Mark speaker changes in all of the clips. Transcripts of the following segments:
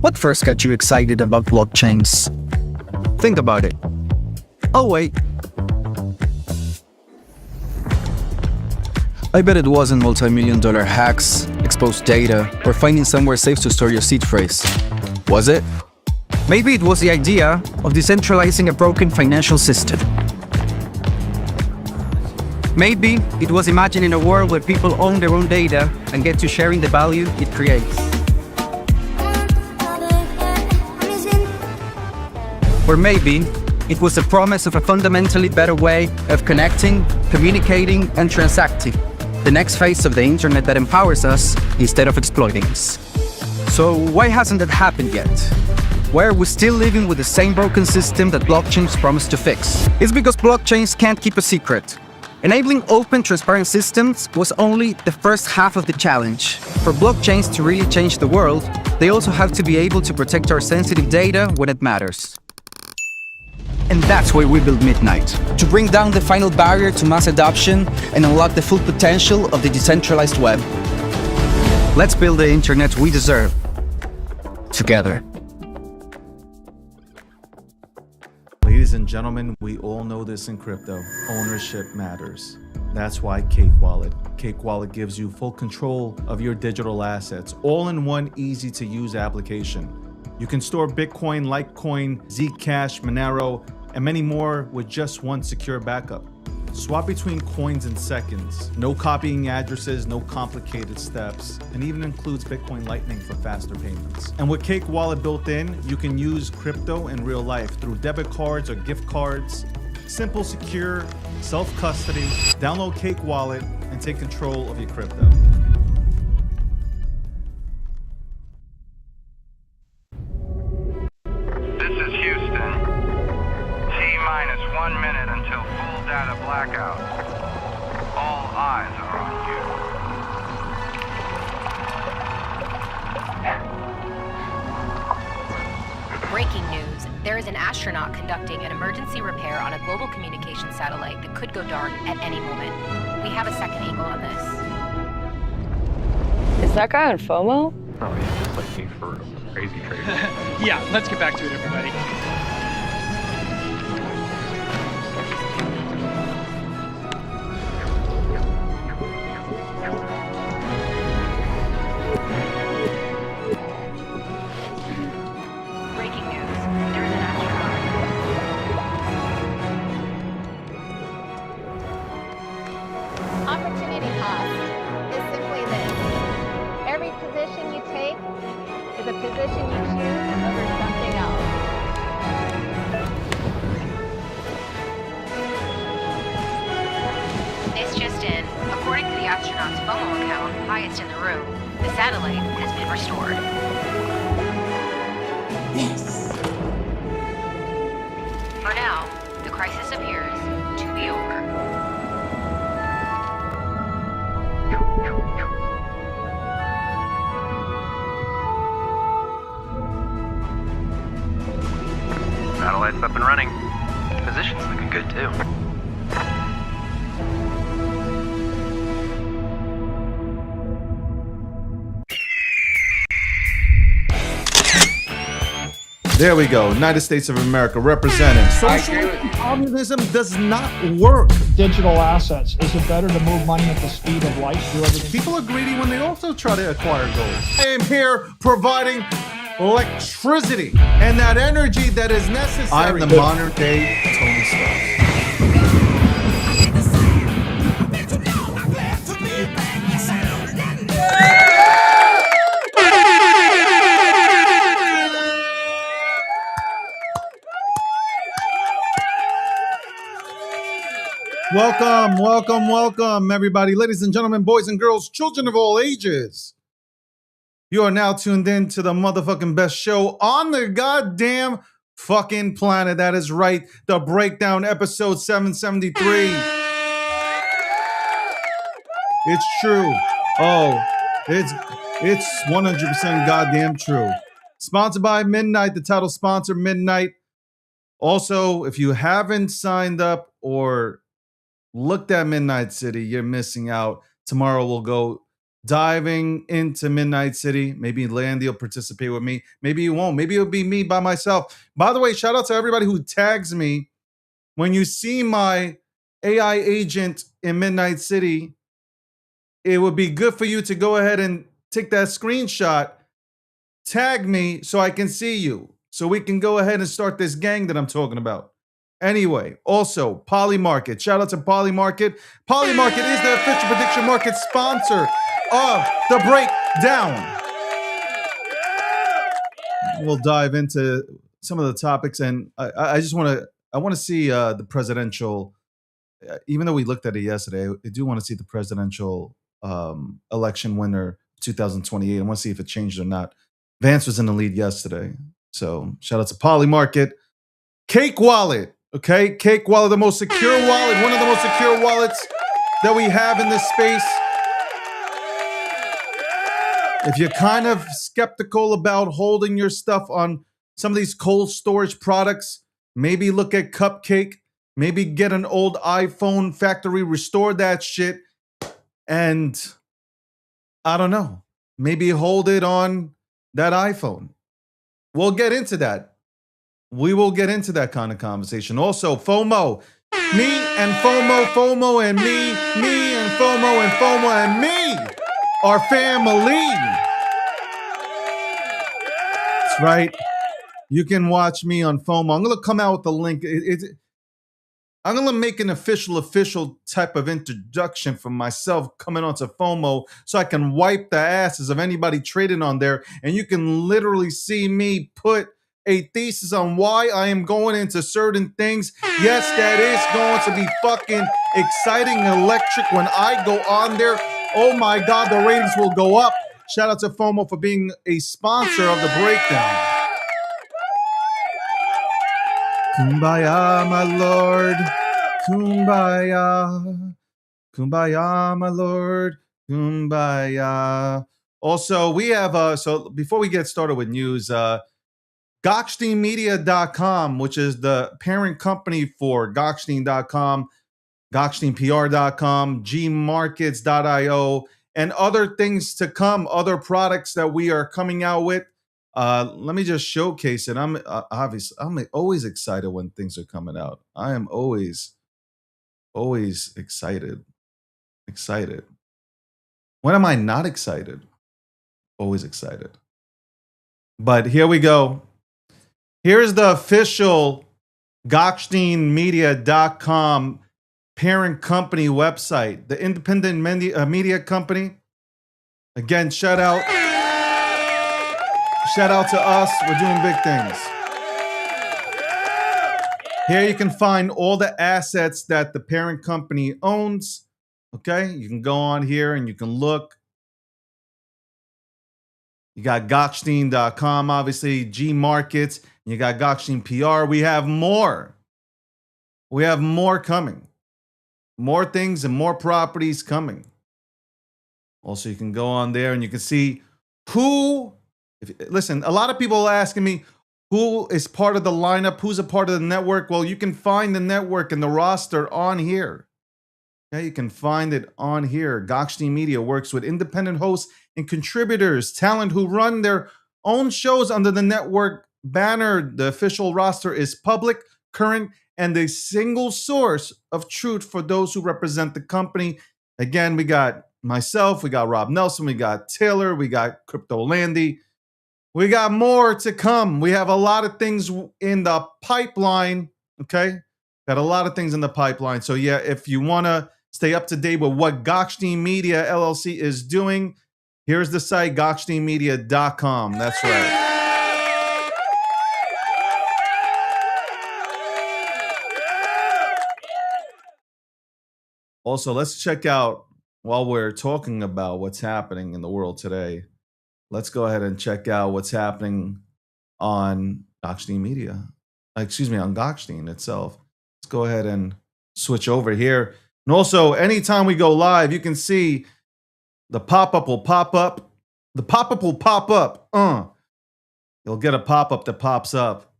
Speaker 1: What first got you excited about blockchains? Think about it. Oh wait. I bet it wasn't multi-million-dollar hacks, exposed data, or finding somewhere safe to store your seed phrase. Was it? Maybe it was the idea of decentralizing a broken financial system. Maybe it was imagining a world where people own their own data and get to sharing the value it creates. Or maybe it was the promise of a fundamentally better way of connecting, communicating, and transacting. The next phase of the internet that empowers us instead of exploiting us. So why hasn't that happened yet? Why are we still living with the same broken system that blockchains promise to fix? It's because blockchains can't keep a secret. Enabling open, transparent systems was only the first half of the challenge. For blockchains to really change the world, they also have to be able to protect our sensitive data when it matters. And that's why we built Midnight, to bring down the final barrier to mass adoption and unlock the full potential of the decentralized web. Let's build the internet we deserve, together.
Speaker 2: Ladies and gentlemen, we all know this in crypto. Ownership matters. That's why Cake Wallet. Cake Wallet gives you full control of your digital assets, all in one easy-to-use application. You can store Bitcoin, Litecoin, Zcash, Monero, and many more with just one secure backup. Swap between coins in seconds. No copying addresses, no complicated steps, and even includes Bitcoin Lightning for faster payments. And with Cake Wallet built in, you can use crypto in real life through debit cards or gift cards. Simple, secure, self-custody. Download Cake Wallet and take control of your crypto.
Speaker 3: This is Houston. T-minus 1 minute until full data blackout. All eyes are on you.
Speaker 4: Breaking news. There is an astronaut conducting an emergency repair on a global communication satellite that could go dark at any moment. We have a second angle on this.
Speaker 5: Is that guy on FOMO?
Speaker 6: Oh yeah, just like me for a crazy trader.
Speaker 7: Yeah, let's get back to it, everybody.
Speaker 4: Breaking news. There is an astronaut.
Speaker 8: Opportunity cost is simply this. Every position you take is a position you choose over something else.
Speaker 4: This just in. According to the astronaut's FOMO account, highest in the room, the satellite has been restored. For now, the crisis appears to be over.
Speaker 6: Satellite's up and running. Position's looking good too.
Speaker 2: There we go. United States of America representing. Social communism does not work.
Speaker 9: Digital assets. Is it better to move money at the speed of light? Do everything?
Speaker 2: People are greedy when they also try to acquire gold. I am here providing electricity and that energy that is necessary. I'm the modern day Tony Stark. Welcome, welcome, welcome, everybody. Ladies and gentlemen, boys and girls, children of all ages. You are now tuned in to the motherfucking best show on the goddamn fucking planet. That is right. The Breakdown, episode 773. It's true. Oh, it's 100% goddamn true. Sponsored by Midnight, the title sponsor, Midnight. Also, if you haven't signed up or looked at Midnight City, you're missing out. Tomorrow we'll go diving into Midnight City. Maybe Landy will participate with me. Maybe he won't. Maybe it'll be me by myself. By the way, shout out to everybody who tags me. When you see my AI agent in Midnight City, it would be good for you to go ahead and take that screenshot, tag me so I can see you, so we can go ahead and start this gang that I'm talking about. Anyway, also, Polymarket. Shout out to Polymarket. Polymarket is the official prediction market sponsor of the breakdown. We'll dive into some of the topics, and I just want to see the presidential. Even though we looked at it yesterday, I do want to see the presidential election winner 2028. I want to see if it changed or not. Vance was in the lead yesterday, so shout out to Polymarket. Cake Wallet, okay? Cake Wallet, the most secure wallet, one of the most secure wallets that we have in this space. If you're kind of skeptical about holding your stuff on some of these cold storage products, maybe look at Cupcake. Maybe get an old iPhone, factory restore that shit, and I don't know. Maybe hold it on that iPhone. We'll get into that. We will get into that kind of conversation. Also, FOMO. Me and FOMO, FOMO and me and FOMO and FOMO and me are family. That's right. You can watch me on FOMO. I'm going to come out with the link. I'm going to make an official type of introduction for myself coming onto FOMO so I can wipe the asses of anybody trading on there. And you can literally see me put a thesis on why I am going into certain things. Yes, that is going to be fucking exciting, electric when I go on there. Oh my God, the ratings will go up. Shout out to FOMO for being a sponsor of the breakdown. Kumbaya, my lord. Kumbaya. Kumbaya, my lord. Kumbaya. Also, we have, so before we get started with news, GochsteinMedia.com, which is the parent company for Gochstein.com, GochsteinPR.com, gmarkets.io, and other things to come, other products that we are coming out with. Let me just showcase it. I'm always excited when things are coming out. I am always excited. When am I not excited? Always excited. But here we go. Here's the official GochsteinMedia.com parent company website, the independent media company. Again, shout out to us. We're doing big things. Here you can find all the assets that the parent company owns. Okay, you can go on here and you can look. You got Gochstein.com, obviously, G Markets. You got Gochstein PR. We have more. We have more coming. More things and more properties coming. Also, you can go on there and you can see who. Listen, a lot of people are asking me who is part of the lineup, who's a part of the network. Well, you can find the network and the roster on here. Okay, you can find it on here. Gochstein Media works with independent hosts and contributors, talent who run their own shows under the network banner. The official roster is public, current, and a single source of truth for those who represent the company. Again, we got myself, we got Rob Nelson, we got Taylor, we got Crypto Landy. We got more to come. We have a lot of things in the pipeline, okay? Got a lot of things in the pipeline. So yeah, if you want to stay up to date with what Gochstein Media LLC is doing, here's the site, GochsteinMedia.com. That's right. Also, let's check out, while we're talking about what's happening in the world today, let's go ahead and check out what's happening on Gochstein Media. On Gochstein itself. Let's go ahead and switch over here. And also, anytime we go live, you can see the pop-up will pop up. The pop-up will pop up. You'll get a pop-up that pops up,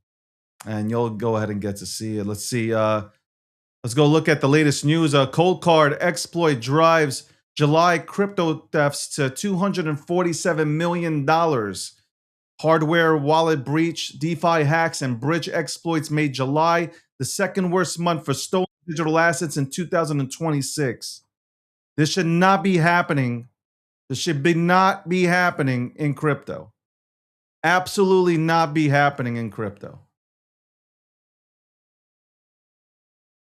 Speaker 2: and you'll go ahead and get to see it. Let's see. Let's go look at the latest news. Cold card exploit drives July crypto thefts to $247 million. Hardware wallet breach, DeFi hacks, and bridge exploits made July the second worst month for stolen digital assets in 2026. This should not be happening. This should not be happening in crypto. Absolutely not be happening in crypto.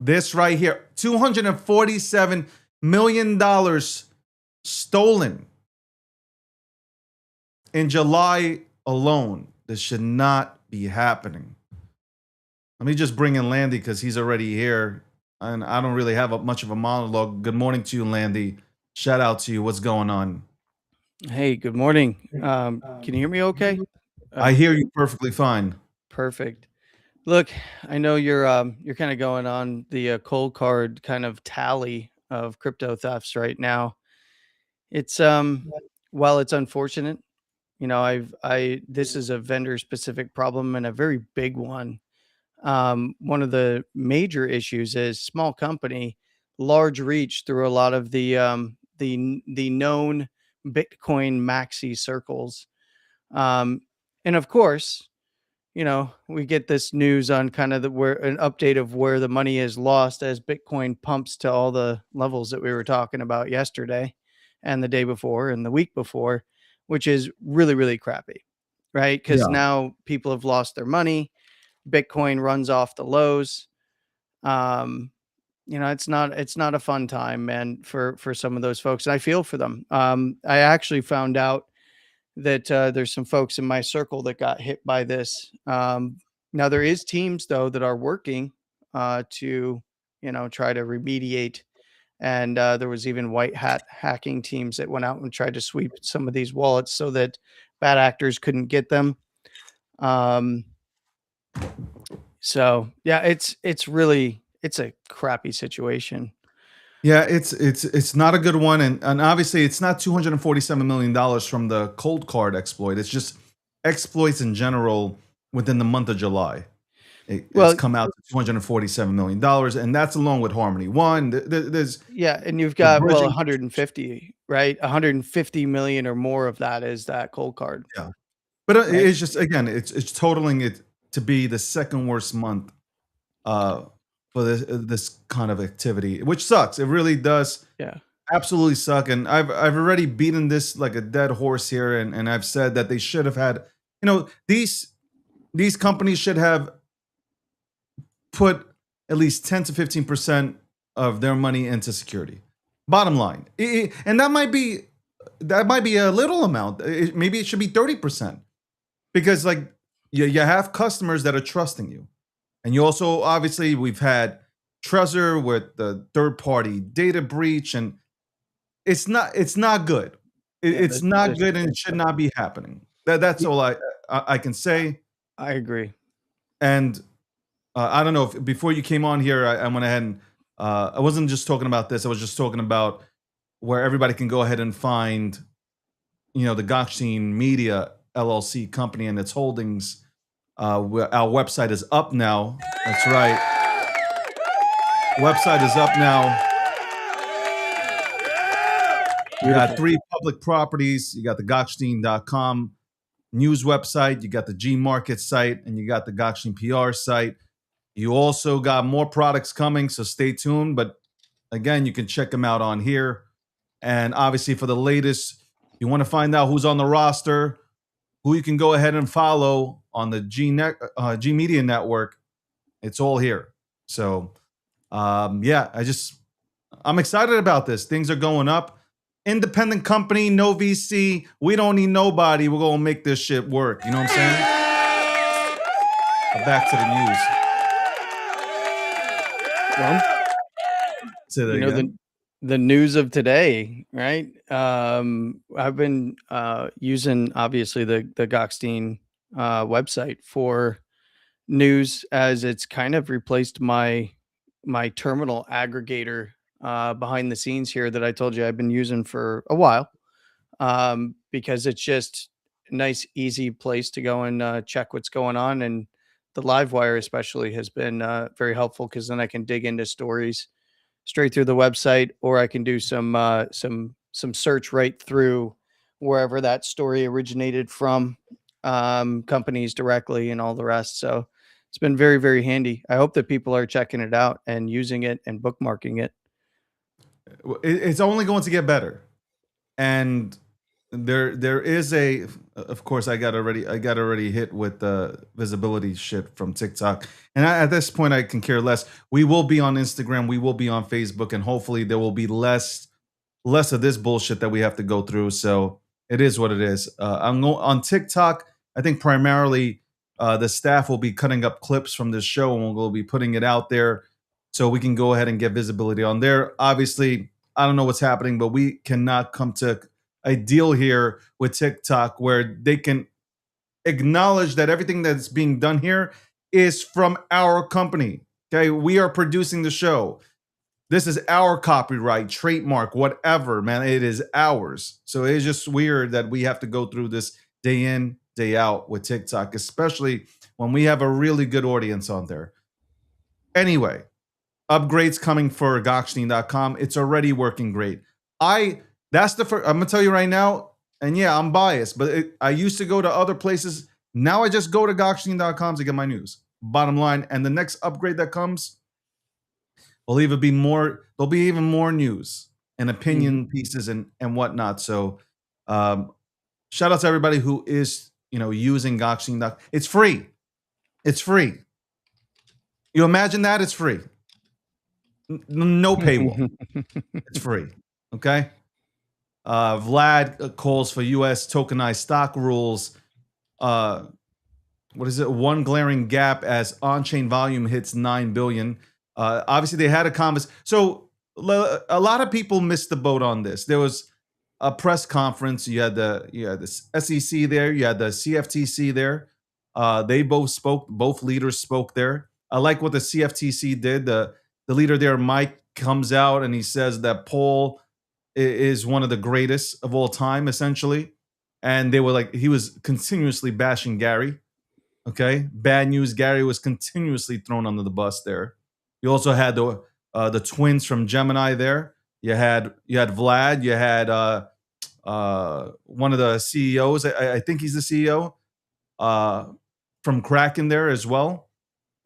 Speaker 2: This right here, $247 million stolen in July alone. This should not be happening. Let me just bring in Landy because he's already here. And I don't really have much of a monologue. Good morning to you, Landy. Shout out to you. What's going on?
Speaker 5: Hey, good morning. Can you hear me okay?
Speaker 2: I hear you perfectly fine.
Speaker 5: Perfect. Look, I know you're kind of going on the cold card kind of tally of crypto thefts right now. It's while it's unfortunate, this is a vendor specific problem and a very big one. One of the major issues is small company, large reach through a lot of the known Bitcoin maxi circles. And of course, we get this news on kind of where an update of where the money is lost as Bitcoin pumps to all the levels that we were talking about yesterday and the day before and the week before, which is really, really crappy, right? Because
Speaker 2: Yeah.
Speaker 5: now people have lost their money. Bitcoin runs off the lows. Um, it's not a fun time, man, for some of those folks. And I feel for them. I actually found out that there's some folks in my circle that got hit by this. Now there is teams though that are working to try to remediate, and there was even white hat hacking teams that went out and tried to sweep some of these wallets so that bad actors couldn't get them. Um, so yeah, it's a crappy situation.
Speaker 2: Yeah, it's not a good one, and obviously it's not $247 million from the cold card exploit. It's just exploits in general within the month of July. It's
Speaker 5: Well,
Speaker 2: come out to $247 million, and that's along with Harmony One. There's
Speaker 5: yeah, and you've
Speaker 2: the
Speaker 5: got, well,
Speaker 2: bridging.
Speaker 5: 150, right? 150 million or more of that is that cold card,
Speaker 2: Yeah, but
Speaker 5: right?
Speaker 2: it's just again, it's totaling it to be the second worst month uh, for this kind of activity, which sucks. It really does.
Speaker 5: Yeah.
Speaker 2: Absolutely suck. And I've already beaten this like a dead horse here, and I've said that they should have had, these companies should have put at least 10 to 15% of their money into security. Bottom line. And that might be a little amount. Maybe it should be 30%. Because like you have customers that are trusting you. And you also obviously we've had Trezor with the third party data breach, and it's not good.
Speaker 5: Yeah,
Speaker 2: It's not
Speaker 5: there's
Speaker 2: good, and it should not be happening. That's all I can say.
Speaker 5: I agree.
Speaker 2: And I don't know if before you came on here, I went ahead and I wasn't just talking about this. I was just talking about where everybody can go ahead and find, the Gokshin Media LLC company and its holdings. Our website is up now. That's right. Website is up now. You got 3 public properties. You got the Gokshin.com news website. You got the G Market site, and you got the Gokshin PR site. You also got more products coming, so stay tuned. But again, you can check them out on here. And obviously, for the latest, you want to find out who's on the roster, who you can go ahead and follow on the G Media Network. It's all here. So, yeah, I'm excited about this. Things are going up. Independent company, no VC. We don't need nobody. We're going to make this shit work. You know what I'm saying? Back to the news.
Speaker 5: Well,
Speaker 2: Say that again.
Speaker 5: the news of today, right? I've been using obviously the Gokshin website for news, as it's kind of replaced my terminal aggregator behind the scenes here that I told you I've been using for a while, because it's just a nice, easy place to go and check what's going on. And the Livewire especially has been very helpful, because then I can dig into stories straight through the website, or I can do some search right through wherever that story originated from, companies directly and all the rest. So it's been very, very handy. I hope that people are checking it out and using it and bookmarking it.
Speaker 2: It's only going to get better. And there is a, of course, I got already hit with the visibility shit from TikTok, and at this point I can care less. We will be on Instagram, we will be on Facebook, and hopefully there will be less of this bullshit that we have to go through. So it is what it is. On TikTok, I think primarily the staff will be cutting up clips from this show, and we'll be putting it out there so we can go ahead and get visibility on there. Obviously, I don't know what's happening, but we cannot come to a deal here with TikTok where they can acknowledge that everything that's being done here is from our company. Okay, we are producing the show. This is our copyright, trademark, whatever, man. It is ours. So it's just weird that we have to go through this day in, day out with TikTok, especially when we have a really good audience on there. Anyway, upgrades coming for Gokstein.com. It's already working great. That's the first, I'm gonna tell you right now, and yeah, I'm biased, but I used to go to other places. Now I just go to Gokstein.com to get my news. Bottom line, and the next upgrade that comes, will even be more. There'll be even more news and opinion pieces and whatnot. So, shout out to everybody who is using Gokstein. It's free. It's free. You imagine that it's free. No paywall. It's free. Okay. Vlad calls for U.S. tokenized stock rules. What is it? One glaring gap as on-chain volume hits 9 billion. Obviously, they had a conversation. So a lot of people missed the boat on this. There was a press conference. You had the SEC there. You had the CFTC there. They both spoke. Both leaders spoke there. I like what the CFTC did. The leader there, Mike, comes out and he says that Paul is one of the greatest of all time, essentially. And they were like, he was continuously bashing Gary. Okay, bad news. Gary was continuously thrown under the bus there. You also had the twins from Gemini there. You had Vlad. You had one of the CEOs. I think he's the CEO from Kraken there as well.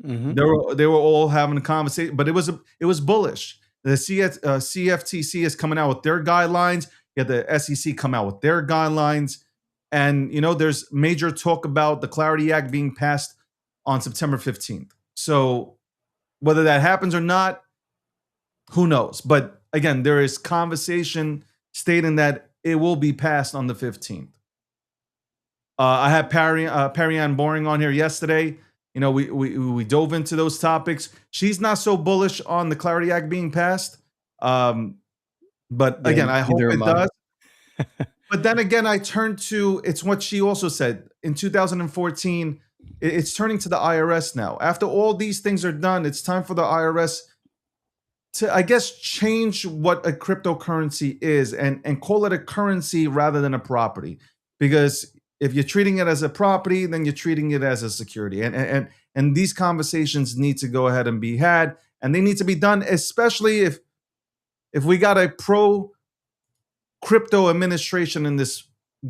Speaker 2: They were all having a conversation, but it was bullish. The CFTC is coming out with their guidelines. You had the SEC come out with their guidelines. And, there's major talk about the Clarity Act being passed on September 15th. So whether that happens or not, who knows? But again, there is conversation stating that it will be passed on the 15th. I had Parianne Boring on here yesterday. We dove into those topics. She's not so bullish on the Clarity Act being passed. But again, I hope it does. But then again, I turn to, it's what she also said in 2014, it's turning to the IRS now. After all these things are done, it's time for the IRS to, I guess, change what a cryptocurrency is and call it a currency rather than a property. Because if you're treating it as a property, then you're treating it as a security. And these conversations need to go ahead and be had, and they need to be done, especially if we got a pro crypto administration in this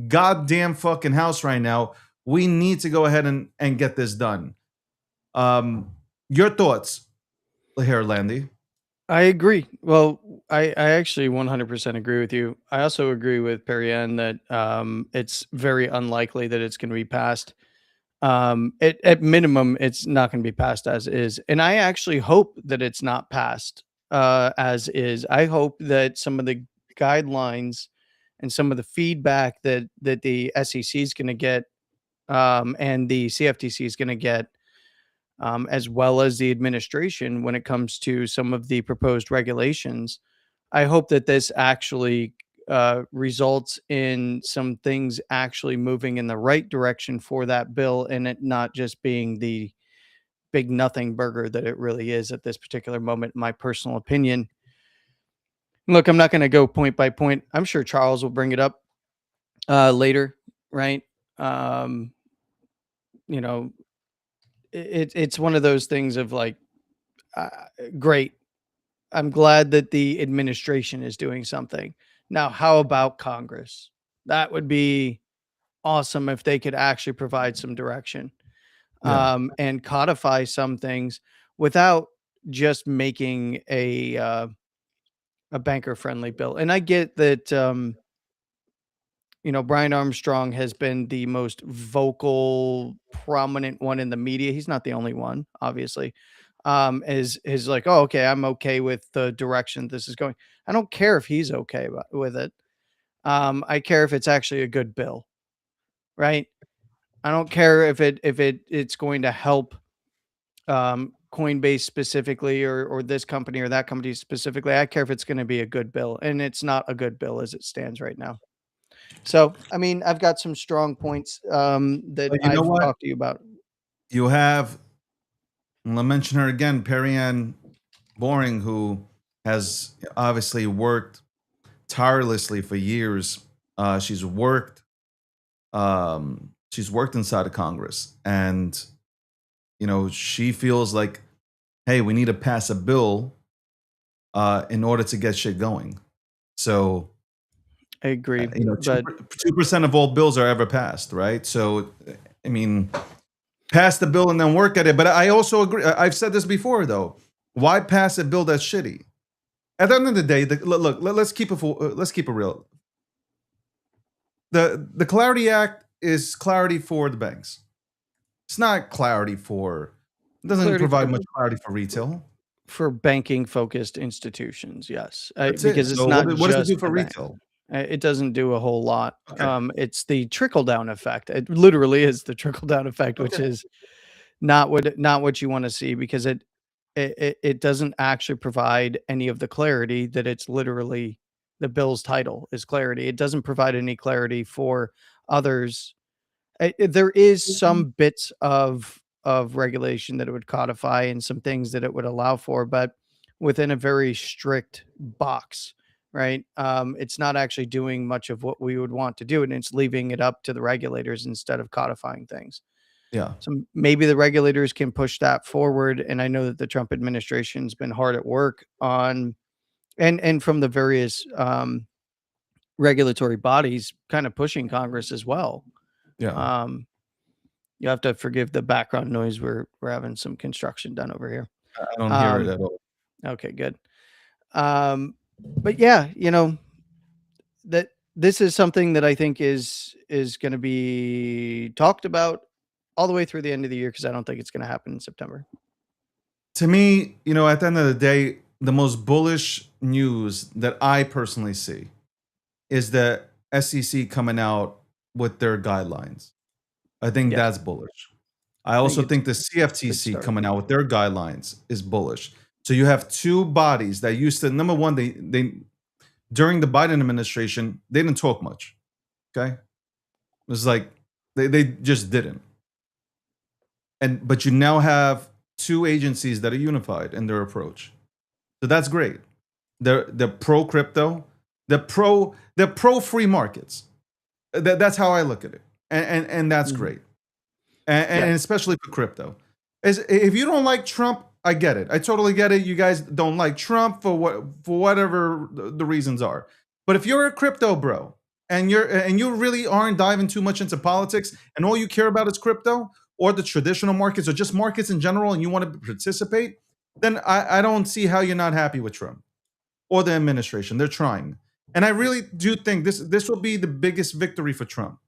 Speaker 2: goddamn fucking house right now. We need to go ahead and get this done. Your thoughts here, Landy?
Speaker 5: I agree. Well, I actually 100% agree with you. I also agree with Perianne that it's very unlikely that it's going to be passed. At minimum, it's not going to be passed as is. And I actually hope that it's not passed as is. I hope that some of the guidelines and some of the feedback that the SEC is going to get and the CFTC is going to get, as well as the administration when it comes to some of the proposed regulations, I hope that this actually results in some things actually moving in the right direction for that bill, and it not just being the big nothing burger that it really is at this particular moment, in my personal opinion. Look, I'm not going to go point by point. I'm sure Charles will bring it up later, right? It's one of those things of like, great. I'm glad that the administration is doing something. Now, how about Congress? That would be awesome if they could actually provide some direction,
Speaker 2: Yeah.
Speaker 5: and codify some things without just making a banker friendly bill. And I get that, Brian Armstrong has been the most vocal, prominent one in the media. He's not the only one, obviously. Is like, oh, okay, I'm okay with the direction this is going. I don't care if he's okay with it. I care if it's actually a good bill, right? I don't care if it's going to help Coinbase specifically, or this company or that company specifically. I care if it's going to be a good bill, and it's not a good bill as it stands right now. So, I mean, I've got some strong points that
Speaker 2: But you know
Speaker 5: I've
Speaker 2: what?
Speaker 5: talked to you about.
Speaker 2: You have, and I'll mention her again, Perianne Boring, who has obviously worked tirelessly for years. She's worked inside of Congress, and she feels like, hey, we need to pass a bill in order to get shit going. So
Speaker 5: I agree, but
Speaker 2: 2% of all bills are ever passed, right? So I mean, pass the bill and then work at it. But I also agree. I've said this before, though. Why pass a bill that's shitty? At the end of the day, look. Let's keep it real. The Clarity Act is clarity for the banks. It's not clarity for. It doesn't
Speaker 5: Clarity
Speaker 2: provide
Speaker 5: for-
Speaker 2: much clarity for retail.
Speaker 5: for banking focused institutions, yes,
Speaker 2: That's
Speaker 5: because
Speaker 2: it.
Speaker 5: it's
Speaker 2: So
Speaker 5: not
Speaker 2: what does it
Speaker 5: just
Speaker 2: do for
Speaker 5: the bank.
Speaker 2: retail?
Speaker 5: It doesn't do a whole lot.
Speaker 2: Okay.
Speaker 5: It's the trickle down effect. It literally is the trickle down effect, which
Speaker 2: Okay.
Speaker 5: is not what you want to see, because it doesn't actually provide any of the clarity that it's literally the bill's title is clarity. It doesn't provide any clarity for others. There is some bits of regulation that it would codify and some things that it would allow for, but within a very strict box, right? It's not actually doing much of what we would want to do, and it's leaving it up to the regulators instead of codifying things.
Speaker 2: Yeah.
Speaker 5: So maybe the regulators can push that forward. And I know that the Trump administration's been hard at work on, and from the various regulatory bodies kind of pushing Congress as well.
Speaker 2: Yeah.
Speaker 5: Um, you have to forgive the background noise. We're having some construction done over here.
Speaker 2: I don't hear it
Speaker 5: Um,
Speaker 2: at all.
Speaker 5: okay, good. But yeah, that this is something that I think is going to be talked about all the way through the end of the year, because I don't think it's going to happen in September.
Speaker 2: To me, at the end of the day, the most bullish news that I personally see is the SEC coming out with their guidelines. I think
Speaker 5: Yes.
Speaker 2: that's bullish. I also
Speaker 5: it's
Speaker 2: think the
Speaker 5: a good
Speaker 2: CFTC
Speaker 5: start.
Speaker 2: coming out with their guidelines is bullish. So you have two bodies that used to, number one, they during the Biden administration, they didn't talk much. Okay. It was like they just didn't. But you now have two agencies that are unified in their approach. So that's great. They're pro crypto. They're pro free markets. That's how I look at it. And that's great. And especially for crypto. If you don't like Trump, I get it. I totally get it. You guys don't like Trump for whatever the reasons are. But if you're a crypto bro and you really aren't diving too much into politics and all you care about is crypto or the traditional markets or just markets in general, and you want to participate, then I don't see how you're not happy with Trump or the administration. They're trying. And I really do think this will be the biggest victory for Trump,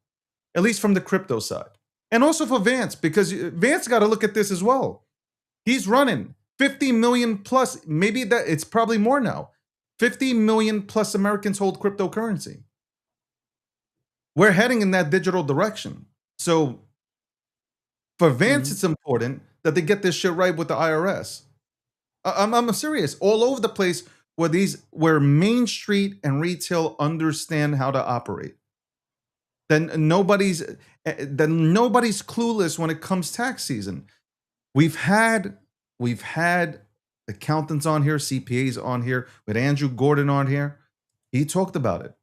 Speaker 2: at least from the crypto side. And also for Vance, because Vance got to look at this as well. He's running 50 million plus, maybe that it's probably more now. 50 million plus Americans hold cryptocurrency. We're heading in that digital direction. So for Vance, it's important that they get this shit right with the IRS. I'm serious. All over the place where Main Street and retail understand how to operate. Then nobody's clueless when it comes tax season. We've had accountants on here, CPAs on here, with Andrew Gordon on here. He talked about it.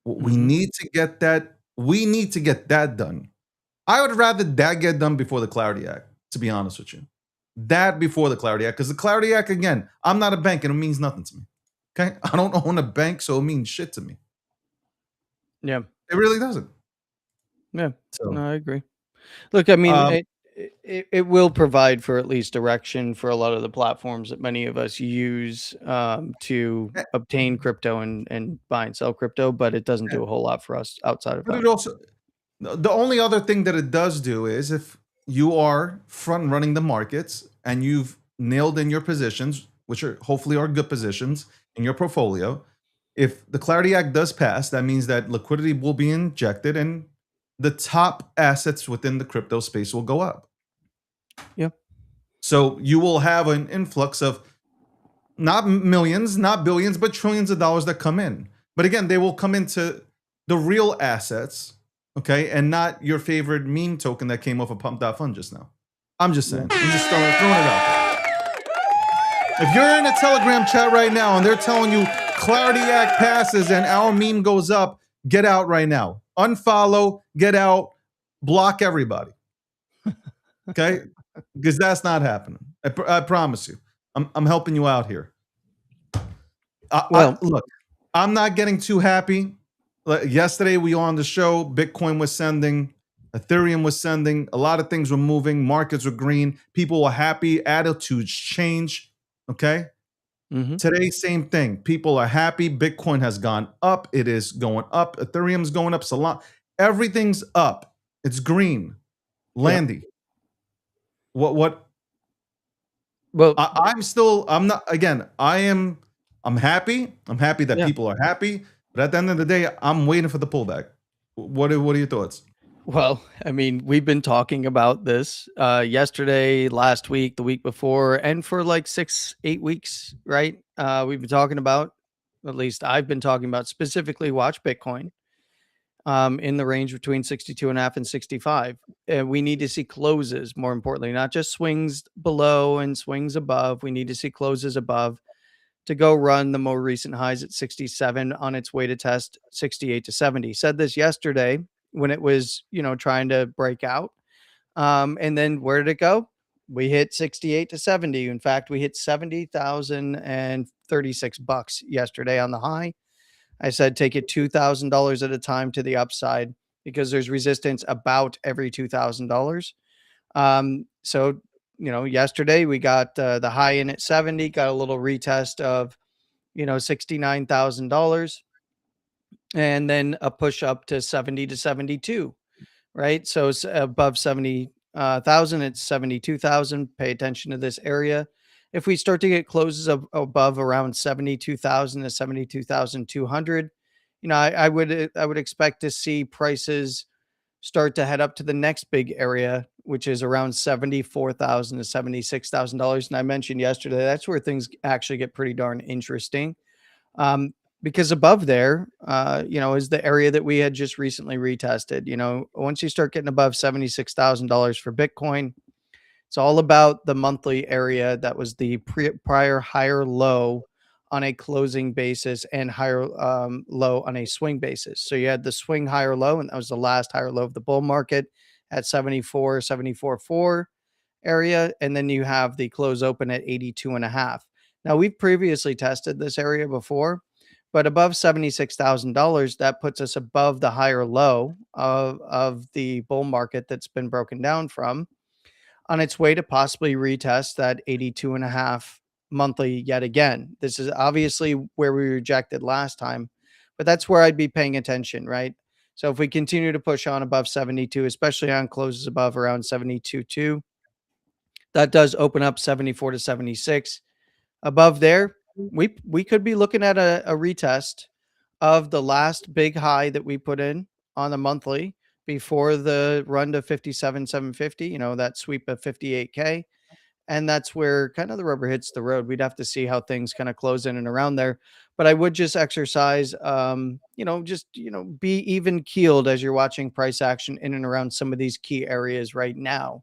Speaker 2: We need to get that. We need to get that done. I would rather that get done before the Clarity Act, to be honest with you. That before the Clarity Act, because the Clarity Act, again, I'm not a bank and it means nothing to me. Okay, I don't own a bank, so it means shit to me.
Speaker 5: Yeah.
Speaker 2: It really doesn't.
Speaker 5: Yeah.
Speaker 2: So,
Speaker 5: No, I agree. Look, I mean,
Speaker 2: um,
Speaker 5: it will provide for at least direction for a lot of the platforms that many of us use to
Speaker 2: eh,
Speaker 5: obtain crypto and buy and sell crypto, but it doesn't
Speaker 2: eh,
Speaker 5: do a whole lot for us outside of
Speaker 2: but
Speaker 5: that.
Speaker 2: it also, the only other thing that it does do is if you are front running the markets and you've nailed in your positions, which are hopefully are good positions in your portfolio, if the Clarity Act does pass, that means that liquidity will be injected and the top assets within the crypto space will go up.
Speaker 5: Yeah.
Speaker 2: So you will have an influx of not millions, not billions, but trillions of dollars that come in. But again, they will come into the real assets, okay, and not your favorite meme token that came off of Pump.Fund just now. I'm just saying. I'm just throwing it out there. If you're in a Telegram chat right now and they're telling you Clarity Act passes and our meme goes up, get out right now. Unfollow, get out, block everybody. Okay? Because that's not happening. I promise you. I'm helping you out here.
Speaker 5: Well,
Speaker 2: Look, I'm not getting too happy. Yesterday, we on the show, Bitcoin was sending, Ethereum was sending, a lot of things were moving, markets were green, people were happy, attitudes change. Okay. Today, same thing. People are happy. Bitcoin has gone up. It is going up. Ethereum's going up. Solana, everything's up. It's green. Landy. What
Speaker 5: well,
Speaker 2: I'm not, again, I'm happy. I'm happy that
Speaker 5: yeah.
Speaker 2: people are happy. But at the end of the day, I'm waiting for the pullback. What are your thoughts?
Speaker 5: Well, I mean, we've been talking about this yesterday, last week, the week before, and for like 6, 8 weeks, right? We've been talking about, at least I've been talking about specifically watch Bitcoin in the range between 62.5 and 65. We need to see closes, more importantly, not just swings below and swings above. We need to see closes above to go run the more recent highs at 67 on its way to test 68 to 70. Said this yesterday when it was, trying to break out. And then where did it go? We hit 68 to 70. In fact, we hit 70,036 bucks yesterday on the high. I said take it $2,000 at a time to the upside because there's resistance about every $2,000. So, yesterday we got the high in at 70, got a little retest of, $69,000 and then a push up to 70 to 72, right? So it's above 70,000, it's 72,000. Pay attention to this area. If we start to get closes above around 72,000 to 72,200, I would expect to see prices start to head up to the next big area, which is around $74,000 to $76,000. And I mentioned yesterday, that's where things actually get pretty darn interesting. Because above there, is the area that we had just recently retested. Once you start getting above $76,000 for Bitcoin, it's all about the monthly area that was the prior higher low on a closing basis and higher low on a swing basis. So you had the swing higher low, and that was the last higher low of the bull market at 74.4 area. And then you have the close open at 82.5. Now, we've previously tested this area before, but above $76,000, that puts us above the higher low of the bull market that's been broken down from, on its way to possibly retest that 82.5 monthly yet again. This is obviously where we rejected last time, but that's where I'd be paying attention, right? So if we continue to push on above 72, especially on closes above around 72.2, that does open up 74 to 76. Above there, we could be looking at a retest of the last big high that we put in on the monthly before the run to 57,750, that sweep of 58K. And that's where kind of the rubber hits the road. We'd have to see how things kind of close in and around there. But I would just exercise, be even keeled as you're watching price action in and around some of these key areas right now.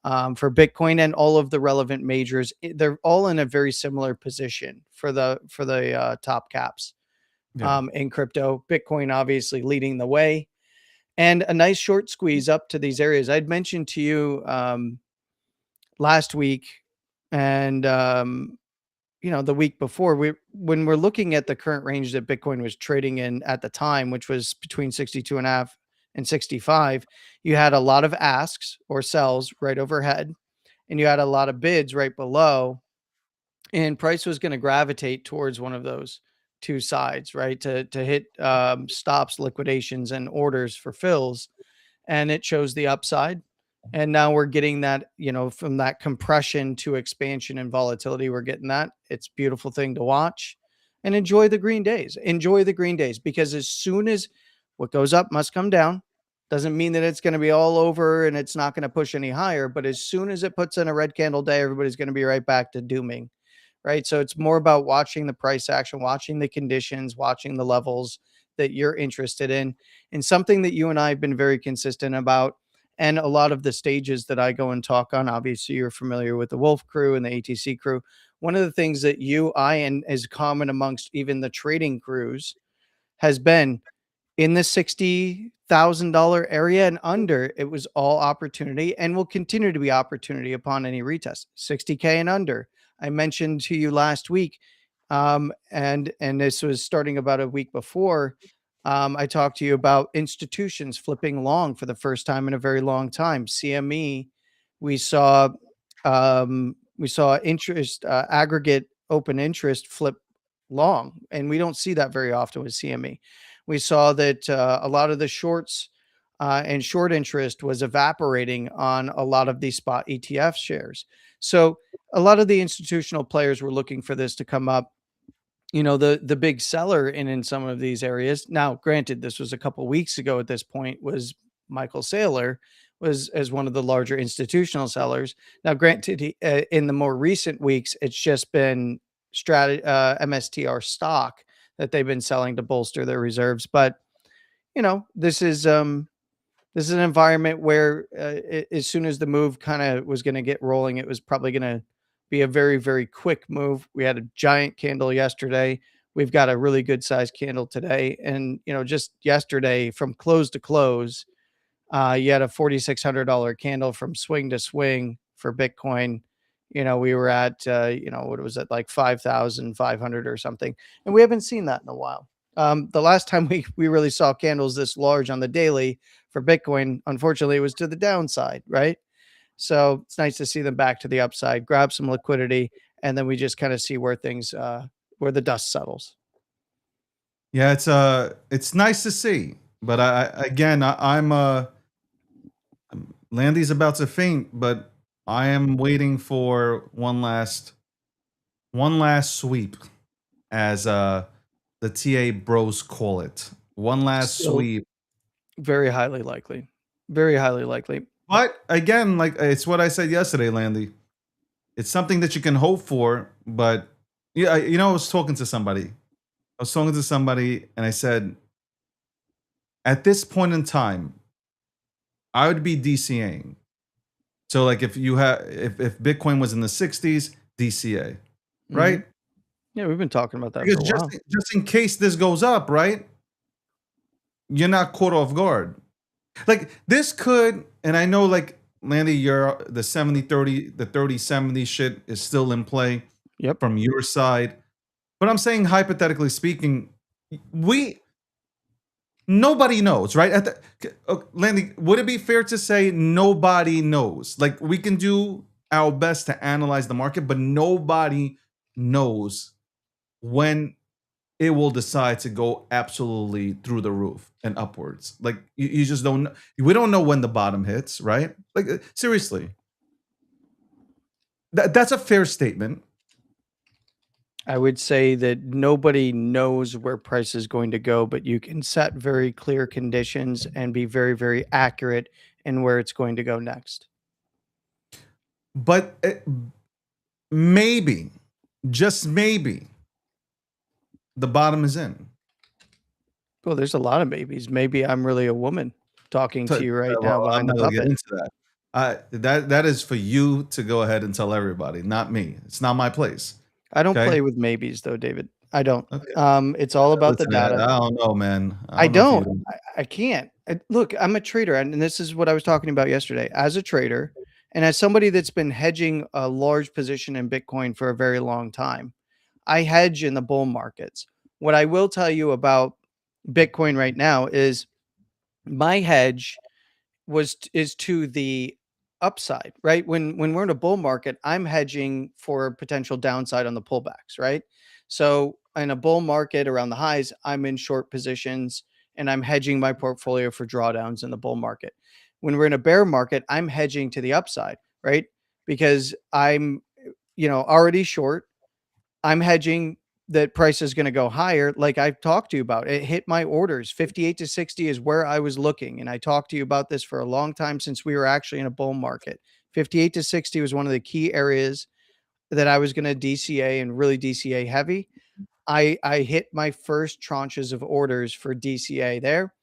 Speaker 5: For Bitcoin and all of the relevant majors, they're all in a very similar position for the top caps. In crypto, Bitcoin obviously leading the way, and a nice short squeeze up to these areas. I'd mentioned to you last week And the week before, when we're looking at the current range that Bitcoin was trading in at the time, which was between 62 and a half and 65, you had a lot of asks or sells right overhead, and you had a lot of bids right below, and price was going to gravitate towards one of those two sides, right? To hit stops, liquidations, and orders for fills, and it shows the upside. And now we're getting that, from that compression to expansion and volatility, we're getting that. It's a beautiful thing to watch, and enjoy the green days. Enjoy the green days, because as soon as what goes up must come down, doesn't mean that it's going to be all over and it's not going to push any higher. But as soon as it puts in a red candle day, everybody's going to be right back to dooming, right? So it's more about watching the price action, watching the conditions, watching the levels that you're interested in. And something that you and I have been very consistent about, and a lot of the stages that I go and talk on, obviously you're familiar with the Wolf crew and the ATC crew. One of the things that and is common amongst even the trading crews has been, in the $60,000 area and under, it was all opportunity and will continue to be opportunity upon any retest. 60K and under. I mentioned to you last week, and this was starting about a week before. I talked to you about institutions flipping long for the first time in a very long time. CME, we saw interest, aggregate open interest flip long, and we don't see that very often with CME. We saw that a lot of the shorts and short interest was evaporating on a lot of these spot ETF shares. So a lot of the institutional players were looking for this to come up. The big seller in some of these areas. Now, granted, this was a couple weeks ago at this point, was Michael Saylor, was as one of the larger institutional sellers. Now, granted, in the more recent weeks, it's just been MSTR stock that they've been selling to bolster their reserves. But this is an environment where as soon as the move kind of was going to get rolling, it was probably going to be a very, very quick move. We had a giant candle yesterday. We've got a really good sized candle today. And, just yesterday from close to close, you had a $4,600 candle from swing to swing for Bitcoin. We were at, what was it, like 5,500 or something. And we haven't seen that in a while. The last time we really saw candles this large on the daily for Bitcoin, unfortunately, it was to the downside, right? So it's nice to see them back to the upside, grab some liquidity, and then we just kind of see where things, where the dust settles.
Speaker 2: Yeah, it's nice to see, but I'm Landy's about to faint, but I am waiting for one last sweep, as the TA bros call it. One last sweep.
Speaker 5: Very highly likely. Very highly likely.
Speaker 2: But again, like it's what I said yesterday, Landy. It's something that you can hope for, but yeah, I was talking to somebody. And I said, at this point in time, I would be DCAing. So like if Bitcoin was in the 60s, DCA, right?
Speaker 5: Yeah, we've been talking about that
Speaker 2: Because
Speaker 5: for a while.
Speaker 2: just in case this goes up, right? You're not caught off guard. Like this could, and I know like Landy, you're the 70-30, the 30-70 shit is still in play.
Speaker 5: Yep.
Speaker 2: From your side. But I'm saying, hypothetically speaking, nobody knows, right? Landy, would it be fair to say nobody knows? Like we can do our best to analyze the market, but nobody knows when it will decide to go absolutely through the roof and upwards. Like you just don't know. We don't know when the bottom hits, right? Like seriously. That's a fair statement.
Speaker 5: I would say that nobody knows where price is going to go, but you can set very clear conditions and be very, very accurate in where it's going to go next.
Speaker 2: But maybe, just maybe, the bottom is in.
Speaker 5: Well, there's a lot of maybes. Maybe I'm really a woman talking to you right now
Speaker 2: I'm
Speaker 5: behind the
Speaker 2: not gonna get
Speaker 5: puppet.
Speaker 2: into that. That is for you to go ahead and tell everybody, not me. It's not my place.
Speaker 5: I don't
Speaker 2: Okay?
Speaker 5: play with maybes though, David. I don't.
Speaker 2: Okay.
Speaker 5: It's all about the
Speaker 2: Listen,
Speaker 5: data.
Speaker 2: I don't know, man.
Speaker 5: I
Speaker 2: don't know if
Speaker 5: don't. I can't. Look, I'm a trader, and this is what I was talking about yesterday. As a trader, And as somebody that's been hedging a large position in Bitcoin for a very long time, I hedge in the bull markets. What I will tell you about Bitcoin right now is my hedge is to the upside, right? When we're in a bull market, I'm hedging for potential downside on the pullbacks, right? So in a bull market around the highs, I'm in short positions and I'm hedging my portfolio for drawdowns in the bull market. When we're in a bear market, I'm hedging to the upside, right? Because I'm already short. I'm hedging that price is going to go higher. Like I've talked to you about, it hit my orders. 58 to 60 is where I was looking. And I talked to you about this for a long time since we were actually in a bull market. 58 to 60 was one of the key areas that I was going to DCA and really DCA heavy. I hit my first tranches of orders for DCA there,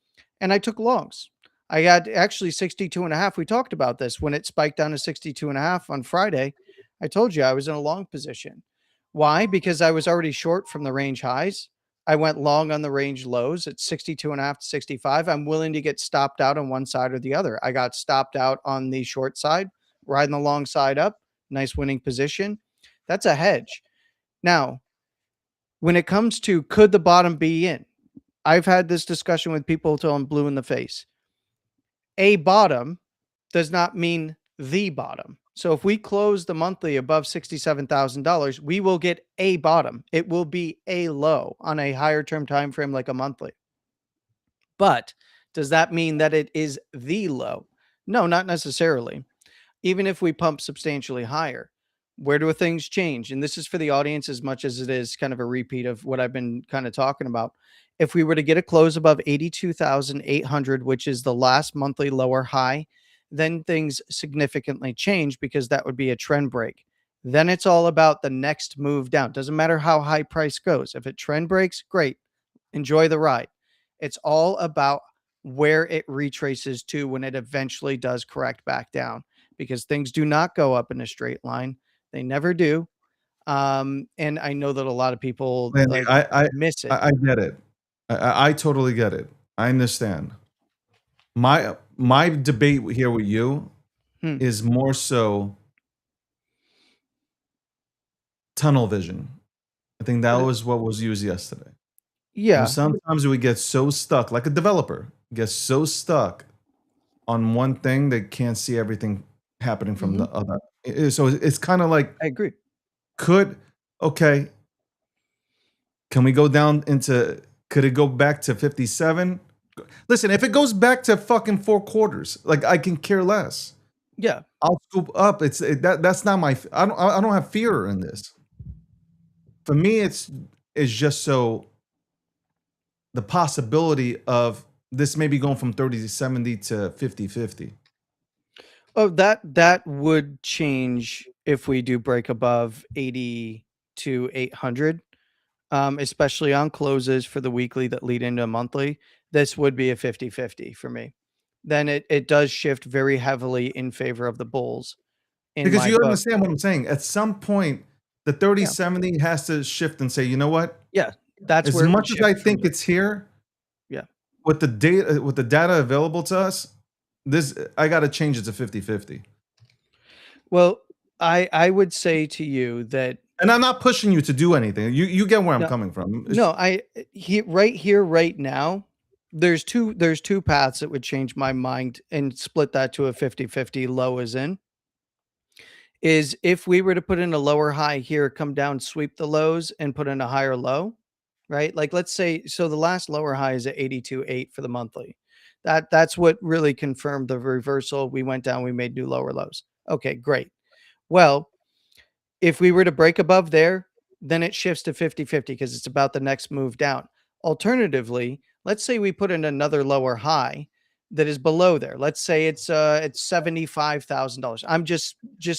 Speaker 5: and I took longs. I got actually 62 and a half. We talked about this when it spiked down to 62 and a half on Friday. I told you I was in a long position. Why? Because I was already short from the range highs. I went long on the range lows at 62 and a half to 65. I'm willing to get stopped out on one side or the other. I got stopped out on the short side, riding the long side up. Nice winning position. That's a hedge. Now, when it comes to could the bottom be in, I've had this discussion with people till I'm blue in the face. A bottom does not mean the bottom. So if we close the monthly above $67,000, we will get a bottom. It will be a low on a higher term time frame like a monthly. But does that mean that it is the low? No, not necessarily. Even if we pump substantially higher, where do things change? And this is for the audience as much as it is kind of a repeat of what I've been kind of talking about. If we were to get a close above 82,800, which is the last monthly lower high, then things significantly change because that would be a trend break. Then it's all about the next move down. Doesn't matter how high price goes. If it trend breaks, great. Enjoy the ride. It's all about where it retraces to when it eventually does correct back down, because things do not go up in a straight line. They never do. And I know that a lot of people
Speaker 2: Randy,
Speaker 5: miss it.
Speaker 2: I get it. I totally get it. I understand. My debate here with you is more so tunnel vision. I think that was what was used yesterday.
Speaker 5: Yeah.
Speaker 2: Sometimes we get so stuck, like a developer gets so stuck on one thing they can't see everything happening from the other. So it's kind of like,
Speaker 5: I agree.
Speaker 2: Okay, can we go down into, could it go back to 57? Listen, if it goes back to fucking 4 quarters, like I can care less.
Speaker 5: Yeah.
Speaker 2: I'll scoop up. That's not my, I don't have fear in this. For me, it's just so the possibility of this maybe going from 30-70 to 50-50.
Speaker 5: Oh, that would change if we do break above 80 to 800, especially on closes for the weekly that lead into a monthly. This would be a 50-50 for me. Then it does shift very heavily in favor of the bulls.
Speaker 2: Because you understand what I'm saying. At some point, the 30-70 has to shift and say, you know what?
Speaker 5: Yeah, that's
Speaker 2: as
Speaker 5: where
Speaker 2: much as I think it's here.
Speaker 5: Yeah,
Speaker 2: with the data available to us, I got to change it to 50-50.
Speaker 5: Well, I would say to you that,
Speaker 2: and I'm not pushing you to do anything. You get where I'm coming from.
Speaker 5: No, right here, right now, there's two paths that would change my mind and split that to a 50-50 low as in. Is if we were to put in a lower high here, come down, sweep the lows and put in a higher low, right? Like let's say, so the last lower high is at 82.8 for the monthly. That's what really confirmed the reversal. We went down, we made new lower lows. Okay, great. Well, if we were to break above there, then it shifts to 50-50 because it's about the next move down. Alternatively, let's say we put in another lower high that is below there. Let's say it's $75,000. I'm just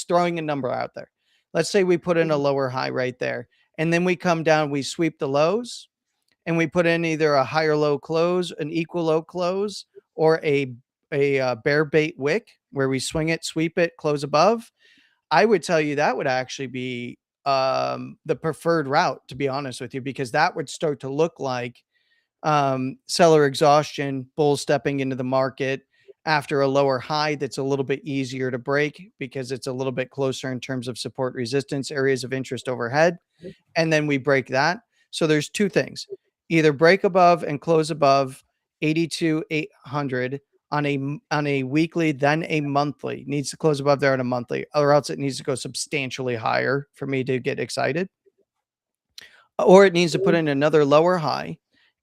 Speaker 5: throwing a number out there. Let's say we put in a lower high right there, and then we come down, we sweep the lows, and we put in either a higher low close, an equal low close, or a bear bait wick where we swing it, sweep it, close above. I would tell you that would actually be the preferred route, to be honest with you, because that would start to look like seller exhaustion, bulls stepping into the market, after a lower high that's a little bit easier to break because it's a little bit closer in terms of support resistance, areas of interest overhead, and then we break that. So there's two things: either break above and close above 82,800 on a weekly, then a monthly. Needs to close above there on a monthly, or else it needs to go substantially higher for me to get excited. Or it needs to put in another lower high,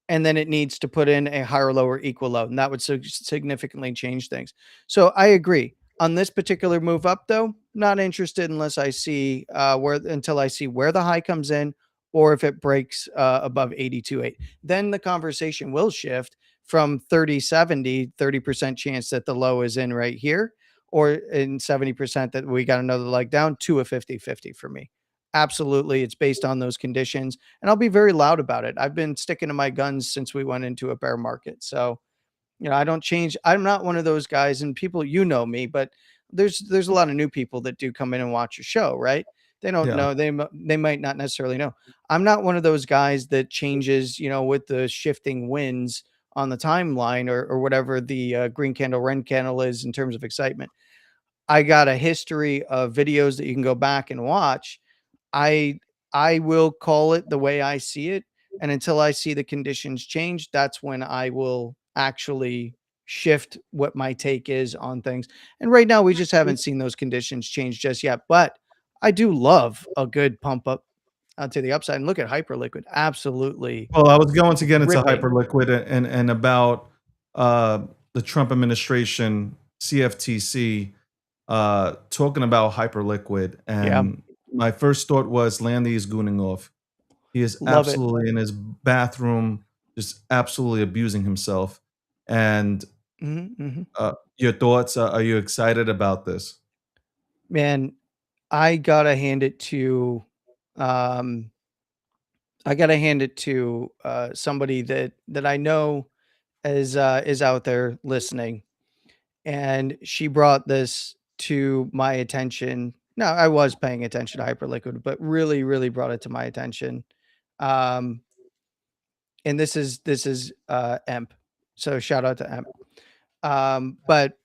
Speaker 5: and then it needs to put in a higher lower equal low, and that would significantly change things. So I agree. On this particular move up, though, not interested unless I see until I see where the high comes in, or if it breaks above 82.8. Then the conversation will shift from 30% chance that the low is in right here, or in 70% that we got another leg down, to a 50-50 for me. Absolutely, it's based on those conditions, and I'll be very loud about it. I've been sticking to my guns since we went into a bear market. So, I don't change. I'm not one of those guys, and people, know me, but there's a lot of new people that do come in and watch your show, right? They don't
Speaker 2: Yeah.
Speaker 5: know. They might not necessarily know. I'm not one of those guys that changes, with the shifting winds on the timeline, or whatever the green candle, red candle is in terms of excitement. I got a history of videos that you can go back and watch. I I will call it the way I see it, and until I see the conditions change, that's when I will actually shift what my take is on things. And right now, we just haven't seen those conditions change just yet. But I do love a good pump up to the upside. And look at Hyperliquid, absolutely
Speaker 2: Well, I was going to get into
Speaker 5: ripping.
Speaker 2: Hyperliquid and about uh, the Trump administration, CFTC, talking about Hyperliquid,
Speaker 5: Yeah,
Speaker 2: and my first thought was Landy is gooning off. He is
Speaker 5: love it.
Speaker 2: absolutely in his bathroom, just absolutely abusing himself. And
Speaker 5: Hmm.
Speaker 2: your thoughts? Are you excited about this?
Speaker 5: Man, I gotta hand it to um somebody that I know is out there listening, and she brought this to my attention. Now, I was paying attention to Hyperliquid, but really, really brought it to my attention. Um, and this is Emp. So shout out to Emp. But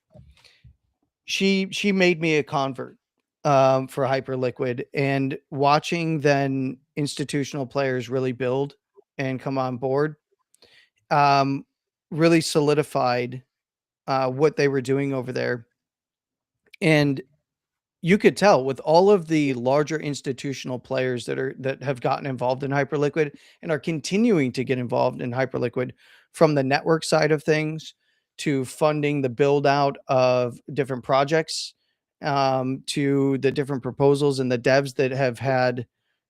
Speaker 5: she made me a convert for Hyperliquid, and watching then institutional players really build and come on board um, really solidified what they were doing over there. And you could tell with all of the larger institutional players that have gotten involved in Hyperliquid and are continuing to get involved in Hyperliquid, from the network side of things to funding the build out of different projects, to the different proposals and the devs that have had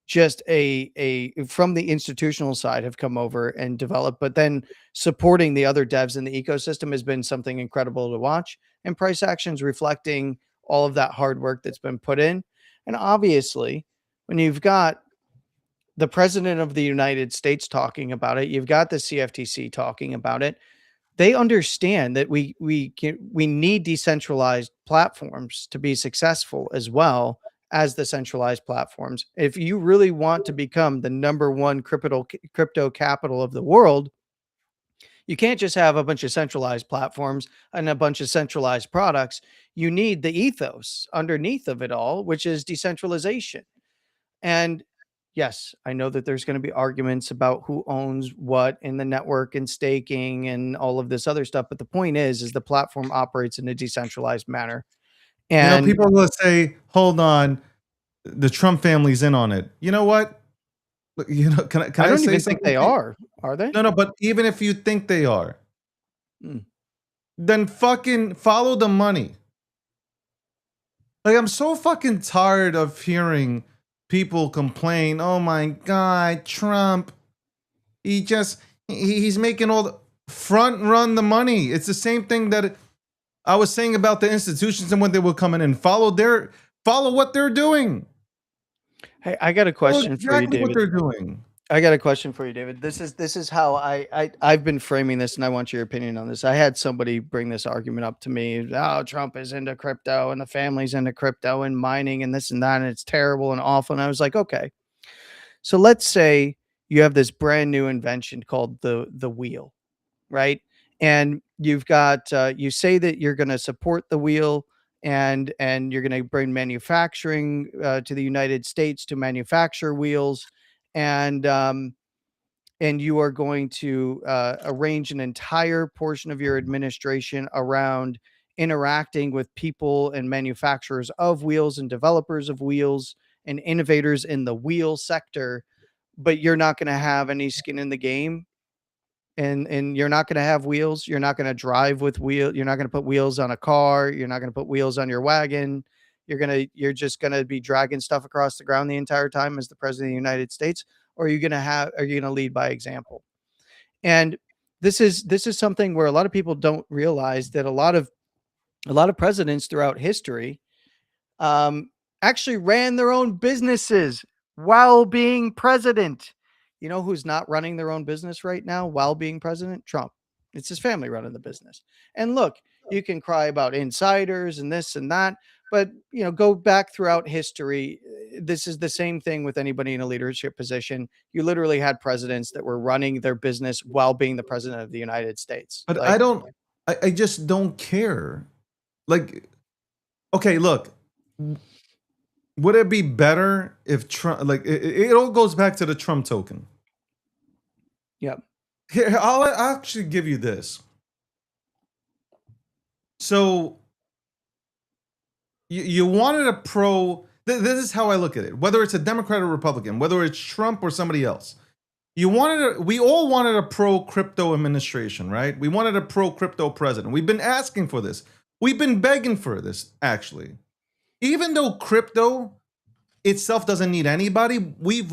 Speaker 5: just a from the institutional side have come over and developed, but then supporting the other devs in the ecosystem has been something incredible to watch, and price actions reflecting all of that hard work that's been put in. And obviously, when you've got the president of the United States talking about it, you've got the CFTC talking about it. They understand that we need decentralized platforms to be successful, as well as the centralized platforms. If you really want to become the number one crypto capital of the world, you can't just have a bunch of centralized platforms and a bunch of centralized products. You need the ethos underneath of it all, which is decentralization. And yes, I know that there's going to be arguments about who owns what in the network and staking and all of this other stuff. But the point is the platform operates in a decentralized manner. And
Speaker 2: People will say, "Hold on, the Trump family's in on it." You know what? Can
Speaker 5: I
Speaker 2: I
Speaker 5: don't
Speaker 2: say
Speaker 5: even think
Speaker 2: something
Speaker 5: they
Speaker 2: to you?
Speaker 5: are they?
Speaker 2: No, no, but even if you think they are,
Speaker 5: Hmm.
Speaker 2: then fucking follow the money. Like, I'm so fucking tired of hearing people complain, "Oh my god, Trump, he just he's making all the front run the money." It's the same thing that I was saying about the institutions and when they were coming in. Follow what they're doing.
Speaker 5: Hey, I got a
Speaker 2: Follow
Speaker 5: question for you,
Speaker 2: exactly what
Speaker 5: David.
Speaker 2: they're doing.
Speaker 5: I got a question for you, David. This is how I've been framing this, and I want your opinion on this. I had somebody bring this argument up to me. Oh, Trump is into crypto, and the family's into crypto and mining, and this and that, and it's terrible and awful. And I was like, okay, so let's say you have this brand new invention called the wheel, right? and you've got you say that you're going to support the wheel, and you're going to bring manufacturing to the United States to manufacture wheels, and you are going to arrange an entire portion of your administration around interacting with people and manufacturers of wheels and developers of wheels and innovators in the wheel sector, but you're not going to have any skin in the game, and you're not going to have wheels. You're not going to drive with wheel. You're not going to put wheels on a car. You're not going to put wheels on your wagon. You're just going to be dragging stuff across the ground the entire time as the president of the United States. Or are you going to lead by example? And this is something where a lot of people don't realize that a lot of presidents throughout history actually ran their own businesses while being president. You know who's not running their own business right now while being president? Trump. It's his family running the business. And look, you can cry about insiders and this and that, but go back throughout history. This is the same thing with anybody in a leadership position. You literally had presidents that were running their business while being the president of the United States.
Speaker 2: But
Speaker 5: Like,
Speaker 2: I just don't care. Like, okay, look, would it be better if Trump, like, it all goes back to the Trump token.
Speaker 5: yeah,
Speaker 2: Here, I'll actually give you this. So you wanted a pro. This is how I look at it. Whether it's a Democrat or Republican, whether it's Trump or somebody else, we all wanted a pro crypto administration, right? We wanted a pro crypto president. We've been asking for this. We've been begging for this, actually. Even though crypto itself doesn't need anybody, we've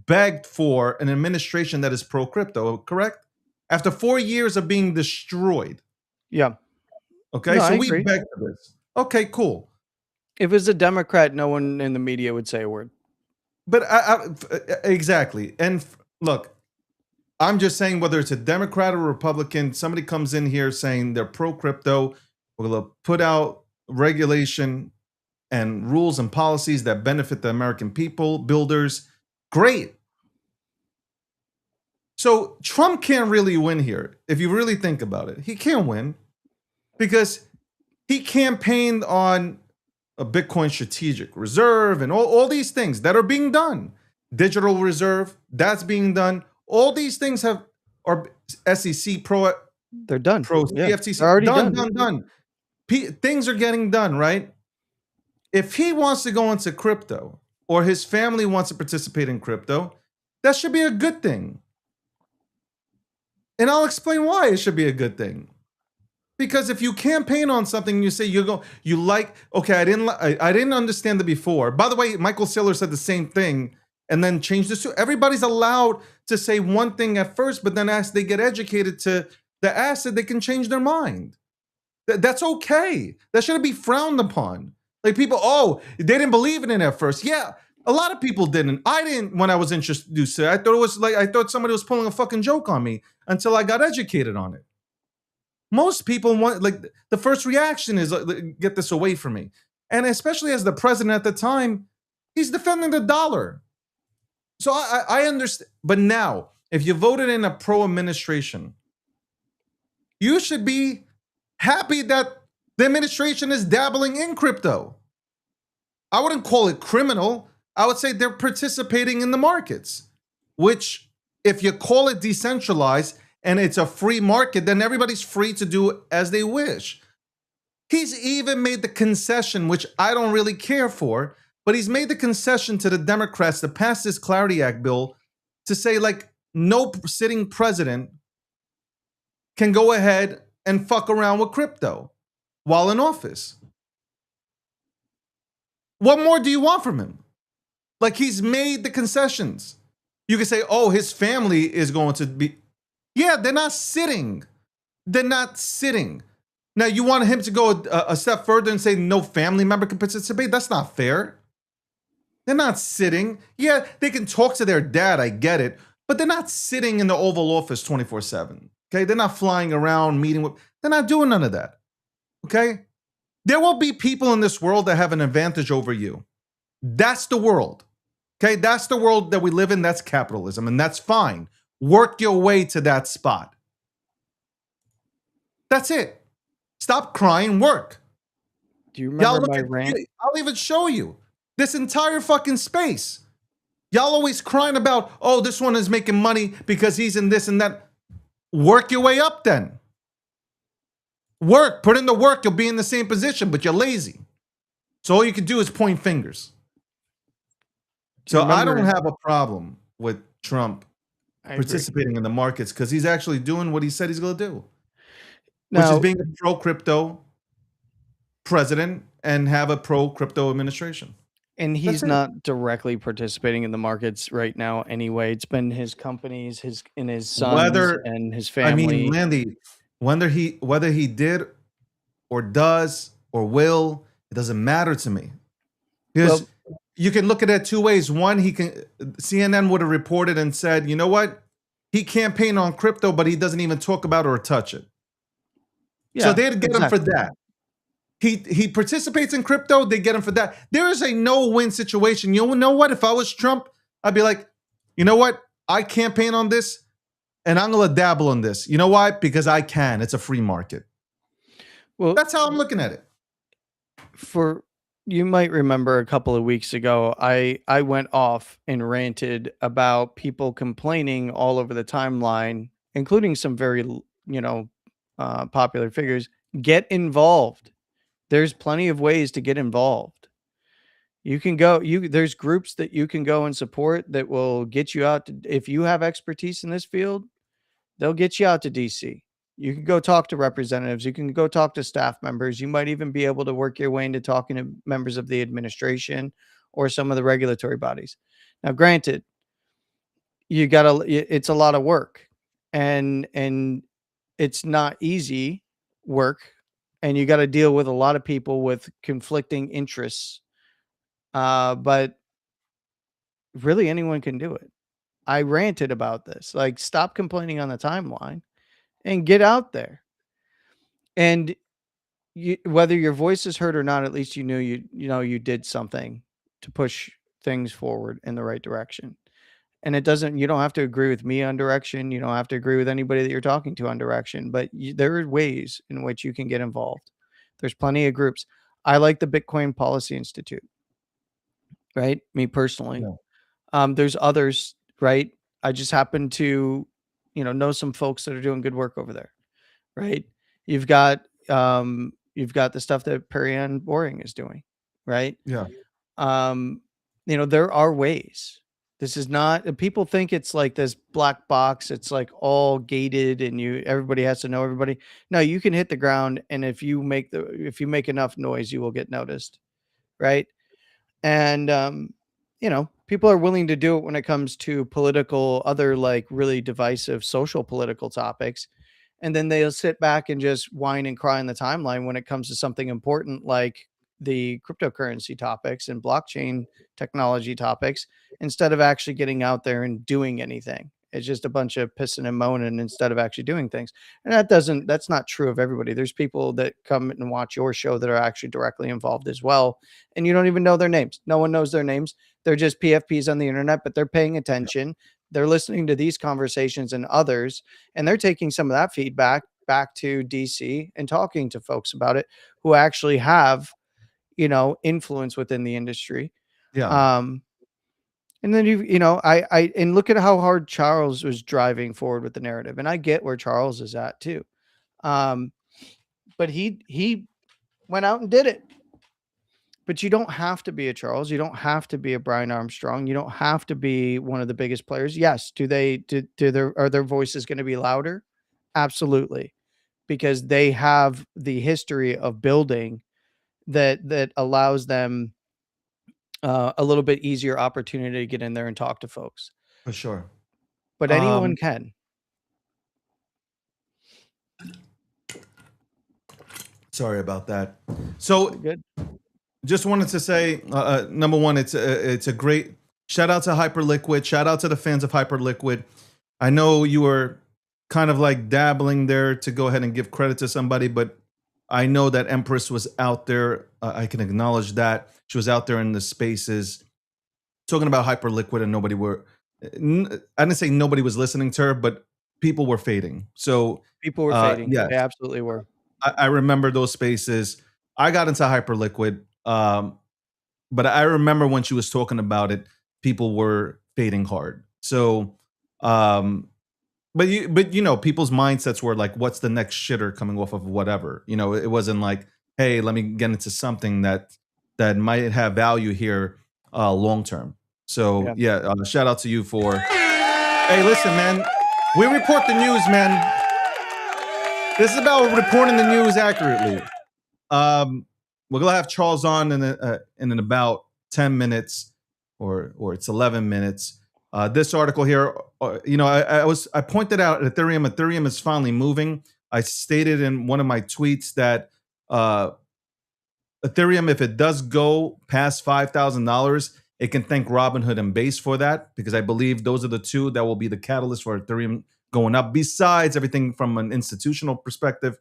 Speaker 2: begged for an administration that is pro crypto, correct? After 4 years of being destroyed.
Speaker 5: yeah.
Speaker 2: Okay,
Speaker 5: No,
Speaker 2: so
Speaker 5: I
Speaker 2: we
Speaker 5: agree.
Speaker 2: begged for this. Okay, cool.
Speaker 5: If it was a Democrat, no one in the media would say a word.
Speaker 2: But exactly. And look, I'm just saying, whether it's a Democrat or Republican, somebody comes in here saying they're pro crypto, we're going to put out regulation and rules and policies that benefit the American people, builders. Great. So Trump can't really win here. If you really think about it, he can't win because he campaigned on a Bitcoin strategic reserve and all these things that are being done. Digital reserve, that's being done. All these things are SEC pro.
Speaker 5: They're done.
Speaker 2: Pro
Speaker 5: Yeah,
Speaker 2: CFTC,
Speaker 5: they're already done.
Speaker 2: done. Things are getting done, right? If he wants to go into crypto or his family wants to participate in crypto, that should be a good thing. And I'll explain why it should be a good thing. Because if you campaign on something, you say okay, I didn't understand it before. By the way, Michael Saylor said the same thing and then changed this. Everybody's allowed to say one thing at first, but then as they get educated to the asset, they can change their mind. That's okay. That shouldn't be frowned upon. Like people, they didn't believe in it at first. Yeah, a lot of people didn't. I didn't when I was introduced to it. I thought somebody was pulling a fucking joke on me until I got educated on it. Most people want, the first reaction is, get this away from me. And especially as the president at the time, he's defending the dollar. So I understand. But now, if you voted in a pro administration, you should be happy that the administration is dabbling in crypto. I wouldn't call it criminal. I would say they're participating in the markets, which, if you call it decentralized and it's a free market, then everybody's free to do as they wish. He's even made the concession, which I don't really care for, but he's made the concession to the Democrats to pass this Clarity Act bill to say, no sitting president can go ahead and fuck around with crypto while in office. What more do you want from him? He's made the concessions. You can say, his family is going to be... Yeah, they're not sitting. They're not sitting. Now, you want him to go a step further and say no family member can participate? That's not fair. They're not sitting. Yeah, they can talk to their dad, I get it, but they're not sitting in the Oval Office 24/7. Okay, they're not flying around meeting with... They're not doing none of that. Okay? There will be people in this world that have an advantage over you. That's the world. Okay, that's the world that we live in. That's capitalism, and that's fine. Work your way to that spot. That's it. Stop crying, work.
Speaker 5: Do you
Speaker 2: Y'all
Speaker 5: remember
Speaker 2: look
Speaker 5: my
Speaker 2: at,
Speaker 5: rant?
Speaker 2: I'll even show you this entire fucking space. Y'all always crying about, oh, this one is making money because he's in this and that. Work your way up then. Work, put in the work, you'll be in the same position, but you're lazy. So all you can do is point fingers.
Speaker 5: Do you
Speaker 2: So I don't
Speaker 5: remember-
Speaker 2: have a problem with Trump
Speaker 5: I agree.
Speaker 2: participating in the markets because he's actually doing what he said he's going to do, which is
Speaker 5: Now,
Speaker 2: being a pro-crypto president and have a pro-crypto administration.
Speaker 5: and he's
Speaker 2: That's it.
Speaker 5: not directly participating in the markets right now anyway. It's been his companies, his sons and his
Speaker 2: I
Speaker 5: family.
Speaker 2: mean, Landy, whether he did or does or will, it doesn't matter to me. Because you can look at it two ways. One, CNN would have reported and said, you know what? He campaigned on crypto, but he doesn't even talk about or touch it. So they'd get him for that. He participates in crypto, they get him for that. There is a no-win situation. You know what? If I was Trump, I'd be like, you know what? I campaign on this, and I'm going to dabble in this. You know why? Because I can. It's a free market.
Speaker 5: Well,
Speaker 2: that's how I'm looking at it.
Speaker 5: You might remember a couple of weeks ago, I went off and ranted about people complaining all over the timeline, including some very, popular figures. Get involved. There's plenty of ways to get involved. You can go, there's groups that you can go and support that will get you out. If you have expertise in this field, they'll get you out to DC. You can go talk to representatives. You can go talk to staff members. You might even be able to work your way into talking to members of the administration or some of the regulatory bodies. Now, granted, it's a lot of work and it's not easy work. And you got to deal with a lot of people with conflicting interests. But really anyone can do it. I ranted about this. Like, stop complaining on the timeline and get out there. And whether your voice is heard or not, at least you did something to push things forward in the right direction. And you don't have to agree with me on direction. You don't have to agree with anybody that you're talking to on direction, but there are ways in which you can get involved. There's plenty of groups. I like the Bitcoin Policy Institute, right? Me personally. Yeah. There's others, right? I just happen to, know some folks that are doing good work over there, right? You've got the stuff that Perianne Boring is doing, right?
Speaker 2: Yeah.
Speaker 5: There are ways. This is not, people think it's like this black box. It's like all gated and everybody has to know everybody. No, you can hit the ground. And if you make enough noise, you will get noticed. Right. And, people are willing to do it when it comes to other like really divisive social political topics. And then they'll sit back and just whine and cry on the timeline when it comes to something important like the cryptocurrency topics and blockchain technology topics, instead of actually getting out there and doing anything. It's just a bunch of pissing and moaning instead of actually doing things. And that's not true of everybody. There's people that come and watch your show that are actually directly involved as well. And you don't even know their names. No one knows their names. They're just PFPs on the internet, but they're paying attention. They're listening to these conversations and others, and they're taking some of that feedback back to DC and talking to folks about it who actually have, influence within the industry.
Speaker 2: Yeah.
Speaker 5: And then and look at how hard Charles was driving forward with the narrative. And I get where Charles is at too. But he went out and did it. But you don't have to be a Charles. You don't have to be a Brian Armstrong. You don't have to be one of the biggest players. Yes. Are their voices going to be louder? Absolutely. Because they have the history of building that allows them a little bit easier opportunity to get in there and talk to folks.
Speaker 2: For sure.
Speaker 5: But anyone can.
Speaker 2: Sorry about that. So
Speaker 5: good.
Speaker 2: Just wanted to say, number one, it's a great shout out to Hyperliquid. Shout out to the fans of Hyperliquid. I know you were kind of like dabbling there to go ahead and give credit to somebody, but I know that Empress was out there. I can acknowledge that. She was out there in the spaces talking about Hyperliquid, and I didn't say nobody was listening to her, but people were fading. So
Speaker 5: People were fading.
Speaker 2: yes,
Speaker 5: They absolutely were.
Speaker 2: I remember those spaces. I got into Hyperliquid, but I remember when she was talking about it, people were fading hard. So, but you know, people's mindsets were like, "What's the next shitter coming off of whatever?" You know, it wasn't like, "Hey, let me get into something that might have value here long term." So shout out to you for. Hey, listen, man, we report the news, man. This is about reporting the news accurately. We're gonna have Charles on in about 10 minutes, or it's 11 minutes. This article here, you know, I pointed out Ethereum is finally moving. I stated in one of my tweets that Ethereum, if it does go past $5,000, it can thank Robinhood and Base for that, because I believe those are the two that will be the catalyst for Ethereum going up. Besides everything from an institutional perspective,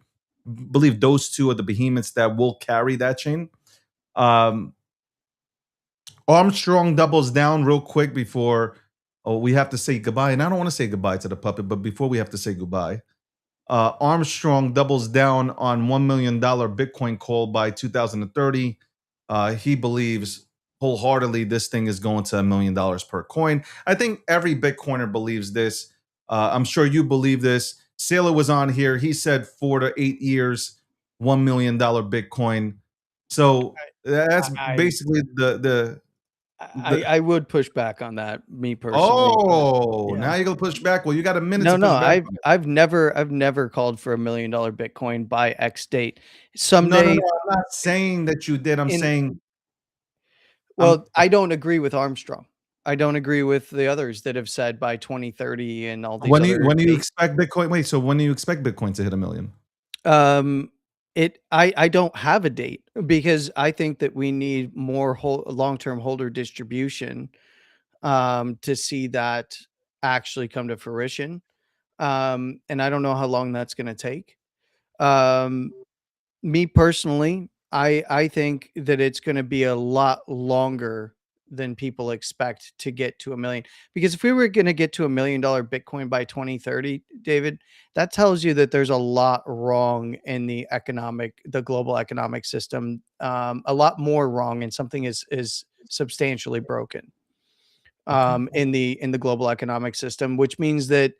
Speaker 2: believe those two are the behemoths that will carry that chain. Armstrong doubles down real quick before we have to say goodbye. And I don't want to say goodbye to the puppet, but before we have to say goodbye, Armstrong doubles down on $1 million Bitcoin call by 2030. He believes wholeheartedly this thing is going to $1 million per coin. I think every Bitcoiner believes this. I'm sure you believe this. Sailor was on here. He said 4 to 8 years, $1 million Bitcoin. So that's basically the
Speaker 5: I would push back on that, me personally.
Speaker 2: Oh, now you're gonna push back. Well, you got a minute to push back.
Speaker 5: I've never called for $1 million Bitcoin by X date.
Speaker 2: No,
Speaker 5: Someday,
Speaker 2: I'm not saying that you did. I'm saying.
Speaker 5: Well, I don't agree with Armstrong. I don't agree with the others that have said by 2030 and all these.
Speaker 2: When do you expect Bitcoin? Wait, so when do you expect Bitcoin to hit $1 million?
Speaker 5: I don't have a date, because I think that we need more long-term holder distribution to see that actually come to fruition. And I don't know how long that's going to take. Me personally, I think that it's going to be a lot longer than people expect to get to $1 million. Because if we were going to get to $1 million Bitcoin by 2030, David, that tells you that there's a lot wrong in the global economic system, a lot more wrong, and something is substantially broken in the global economic system, which means that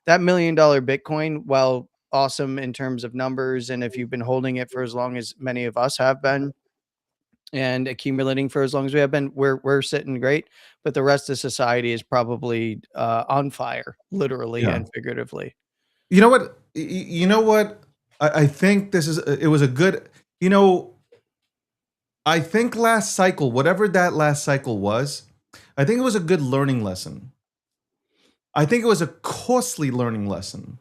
Speaker 5: $1 million Bitcoin, while awesome in terms of numbers, and if you've been holding it for as long as many of us have been, and accumulating for as long as we have been, we're sitting great. But the rest of society is probably on fire, literally and figuratively.
Speaker 2: You know what? You know what? I think it was a good, you know, I think last cycle, whatever that last cycle was, I think it was a good learning lesson. I think it was a costly learning lesson.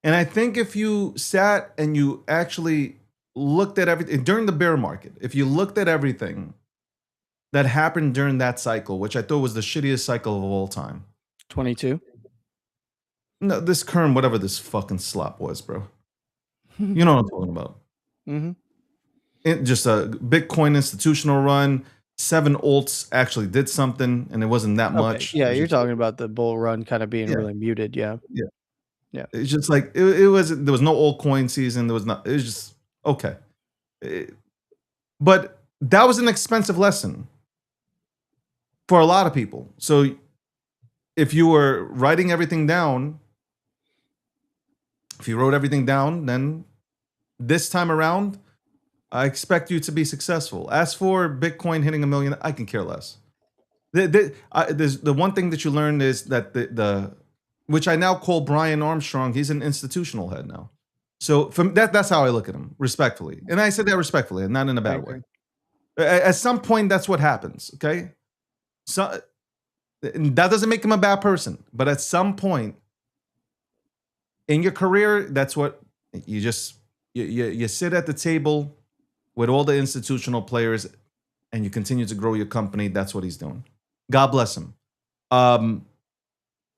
Speaker 2: And I think if you sat and you actually looked at everything during the bear market, if you looked at everything that happened during that cycle, which I thought was the shittiest cycle of all time.
Speaker 5: 22?
Speaker 2: No, this current, whatever this fucking slop was, bro. You know what I'm talking about.
Speaker 5: Mm-hmm.
Speaker 2: It just a Bitcoin institutional run. 7 alts actually did something, and it wasn't that much.
Speaker 5: Yeah, you're talking about the bull run kind of being really muted. Yeah.
Speaker 2: It's just like it was. There was no altcoin season. There was not. It was just okay. But that was an expensive lesson for a lot of people. So if you were writing everything down, if you wrote everything down, then this time around, I expect you to be successful. As for Bitcoin hitting $1 million, I can care less. The one thing that you learn is that the which I now call Brian Armstrong, he's an institutional head now. So from that's how I look at him, respectfully. And I said that respectfully and not in a bad way. At some point, that's what happens, okay? So that doesn't make him a bad person, but at some point in your career, that's what you just you sit at the table with all the institutional players and you continue to grow your company. That's what he's doing. God bless him.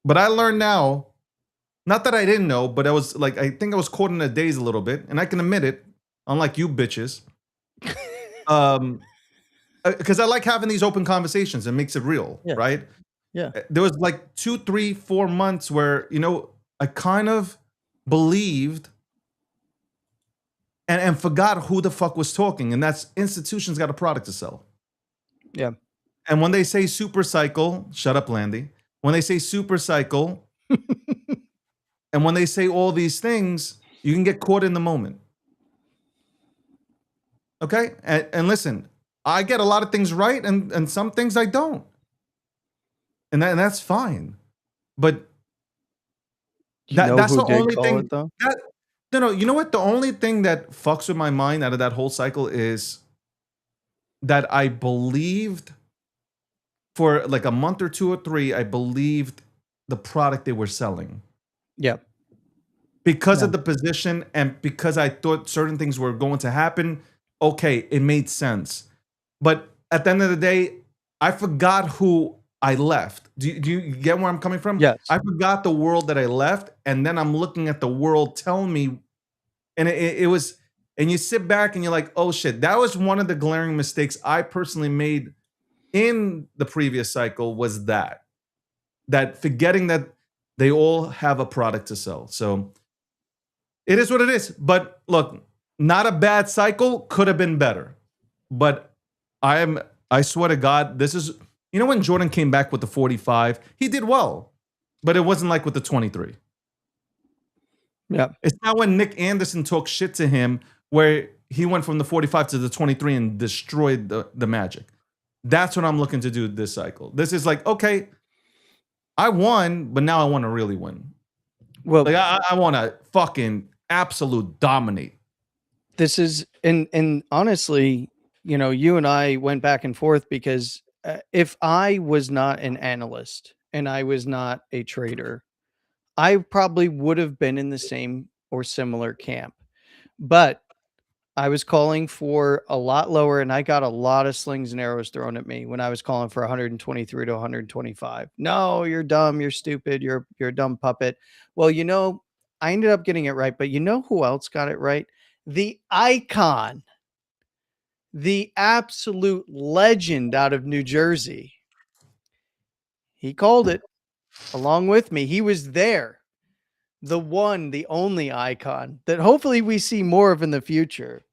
Speaker 2: But I learned now, not that I didn't know, but I was like, I think I was caught in a daze a little bit, and I can admit it, unlike you bitches. Because I like having these open conversations. It makes it real, right?
Speaker 5: Yeah.
Speaker 2: There was like 2, 3, 4 months where, you know, I kind of believed and forgot who the fuck was talking, and that's institutions got a product to sell.
Speaker 5: Yeah.
Speaker 2: And when they say super cycle, shut up, Landy. When they say super cycle, and when they say all these things, you can get caught in the moment. Okay? And listen, I get a lot of things right and some things I don't. And that's fine. But that's
Speaker 5: who
Speaker 2: the
Speaker 5: did
Speaker 2: only
Speaker 5: call
Speaker 2: thing
Speaker 5: it, though?
Speaker 2: that no, you know what? The only thing that fucks with my mind out of that whole cycle is that I believed for like a month or 2 or 3, I believed the product they were selling.
Speaker 5: Yeah.
Speaker 2: Because
Speaker 5: Yeah.
Speaker 2: of the position and because I thought certain things were going to happen, okay, it made sense. But at the end of the day, I forgot who I left. Do you get where I'm coming from?
Speaker 5: Yes.
Speaker 2: I forgot the world that I left, and then I'm looking at the world telling me, and it was, and you sit back and you're like, oh shit, that was one of the glaring mistakes I personally made in the previous cycle, was that forgetting that they all have a product to sell. So it is what it is. But look, not a bad cycle, could have been better. But I swear to God, this is, you know, when Jordan came back with the 45, he did well, but it wasn't like with the 23.
Speaker 5: Yeah.
Speaker 2: It's not when Nick Anderson talked shit to him where he went from the 45 to the 23 and destroyed the Magic. That's what I'm looking to do this cycle. This is like, okay, I won, but now I want to really win.
Speaker 5: Well,
Speaker 2: like I want to fucking absolute dominate.
Speaker 5: This is, and honestly, you know, you and I went back and forth because if I was not an analyst and I was not a trader, I probably would have been in the same or similar camp. But I was calling for a lot lower, and I got a lot of slings and arrows thrown at me when I was calling for 123 to 125. No, you're dumb. You're stupid. You're a dumb puppet. Well, you know, I ended up getting it right, but you know who else got it right? The icon, the absolute legend out of New Jersey. He called it along with me. He was there. The one, the only icon that hopefully we see more of in the future.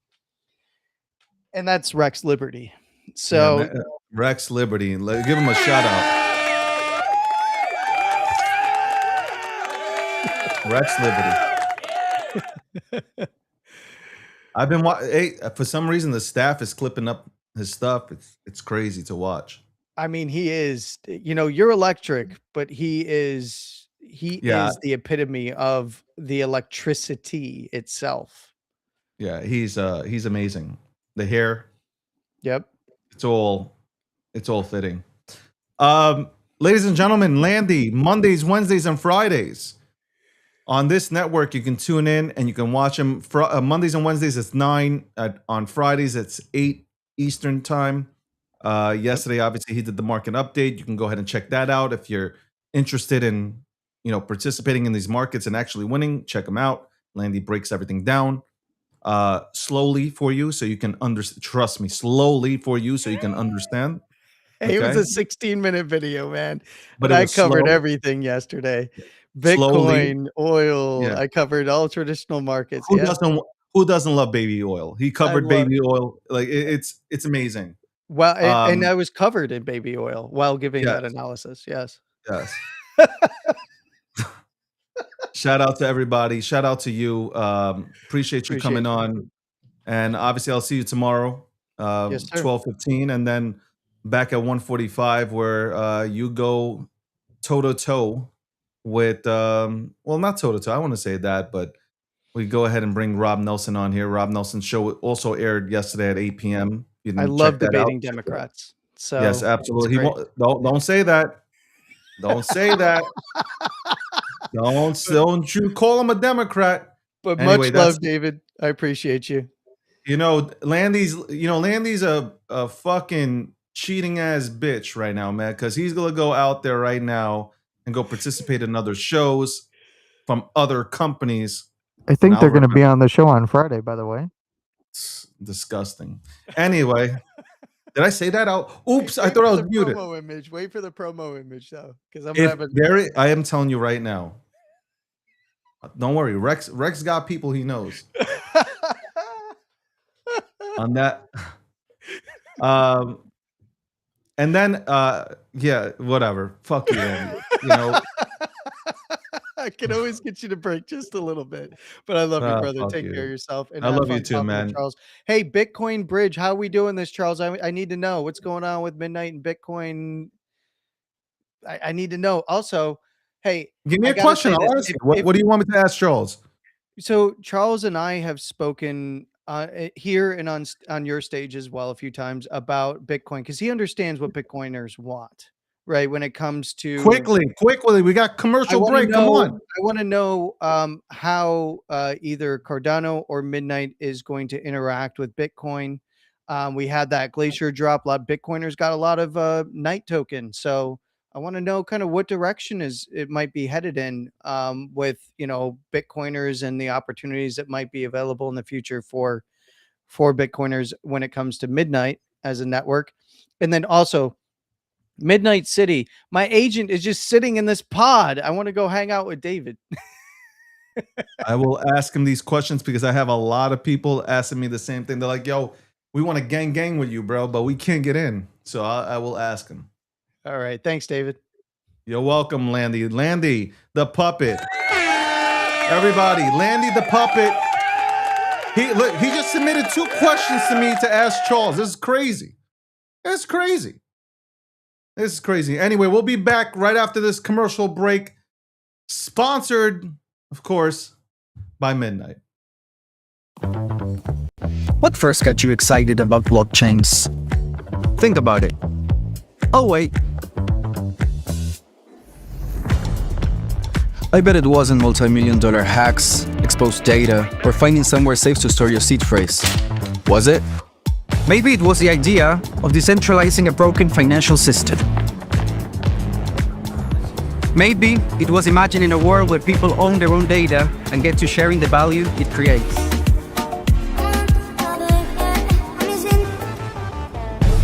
Speaker 5: And that's Rex Liberty. So
Speaker 2: yeah, Rex Liberty, give him a shout out. Rex Liberty. I've been for some reason the staff is clipping up his stuff. It's crazy to watch.
Speaker 5: I mean, he is, you know, you're electric, but he is the epitome of the electricity itself.
Speaker 2: Yeah, he's amazing. The hair.
Speaker 5: Yep.
Speaker 2: It's all fitting. Ladies and gentlemen, Landy, Mondays, Wednesdays, and Fridays. On this network, you can tune in and you can watch him. Mondays and Wednesdays, it's 9. On Fridays, it's 8 Eastern time. Yesterday, obviously, he did the market update. You can go ahead and check that out if you're interested in, you know, participating in these markets and actually winning. Check him out. Landy breaks everything down slowly for you, so you can understand. Trust me, slowly for you, so you can understand.
Speaker 5: Hey, it was a 16-minute video, man.
Speaker 2: But
Speaker 5: I
Speaker 2: it was
Speaker 5: covered
Speaker 2: slow.
Speaker 5: everything yesterday.
Speaker 2: Slowly.
Speaker 5: Bitcoin, oil.
Speaker 2: Yeah.
Speaker 5: I covered all traditional markets.
Speaker 2: Who doesn't love baby oil? He covered baby oil. Like it's amazing.
Speaker 5: Well, and I was covered in baby oil while giving that analysis. Yes.
Speaker 2: Yes. Shout out to everybody. Shout out to you. Appreciate you coming on. And obviously, I'll see you tomorrow,
Speaker 5: Yes, sir.
Speaker 2: 12:15, and then back at 1:45, where you go toe to toe with well, not toe to toe. I want to say that, but we go ahead and bring Rob Nelson on here. Rob Nelson's show also aired yesterday at 8 p.m.
Speaker 5: I love debating Democrats. So
Speaker 2: yes, absolutely. Don't say that. Don't say that. Don't you call him a Democrat.
Speaker 5: But anyway, much love, David. I appreciate you.
Speaker 2: You know, Landy's a fucking cheating ass bitch right now, man, because he's gonna go out there right now and go participate in other shows from other companies.
Speaker 10: I think they're going to be on the show on Friday, by the way.
Speaker 2: It's disgusting. Anyway, did I say that out? Oops, I thought I was muted.
Speaker 5: Wait for the promo image, though, because
Speaker 2: I am telling you right now, Don't worry, Rex got people he knows. On that. And then yeah, whatever. Fuck you, Andy. You know.
Speaker 5: I can always get you to break just a little bit, but I love you, brother.
Speaker 2: Fuck
Speaker 5: Take care
Speaker 2: you.
Speaker 5: of yourself, and
Speaker 2: I
Speaker 5: have
Speaker 2: love you
Speaker 5: fun
Speaker 2: too,
Speaker 5: talking to
Speaker 2: man.
Speaker 5: Charles. Hey, Bitcoin Bridge, how are we doing this, Charles? I need to know what's going on with Midnight and Bitcoin. I need to know. Also, hey,
Speaker 2: Give me
Speaker 5: I
Speaker 2: a
Speaker 5: gotta
Speaker 2: question.
Speaker 5: say this.
Speaker 2: I'll ask you. What do you want me to ask Charles?
Speaker 5: So Charles and I have spoken here and on your stage as well a few times about Bitcoin because he understands what Bitcoiners want, right? When it comes to
Speaker 2: Quickly, we got commercial break. Come on.
Speaker 5: I want to know how either Cardano or Midnight is going to interact with Bitcoin. We had that glacier drop. A lot of Bitcoiners got a lot of Night token, so I want to know kind of what direction it might be headed in with Bitcoiners and the opportunities that might be available in the future for Bitcoiners when it comes to Midnight as a network, and then also Midnight City. My agent is just sitting in this pod. I want to go hang out with David.
Speaker 2: I will ask him these questions because I have a lot of people asking me the same thing. They're like, yo, we want to gang with you, bro, but we can't get in. So I will ask him.
Speaker 5: All right. Thanks, David.
Speaker 2: You're welcome, Landy. Landy, the puppet. Everybody, Landy, the puppet. He just submitted 2 questions to me to ask Charles. This is crazy. This is crazy. Anyway, we'll be back right after this commercial break. Sponsored, of course, by Midnight.
Speaker 1: What first got you excited about blockchains? Think about it. Oh, wait. I bet it wasn't multi-million-dollar hacks, exposed data, or finding somewhere safe to store your seed phrase. Was it? Maybe it was the idea of decentralizing a broken financial system. Maybe it was imagining a world where people own their own data and get to sharing the value it creates.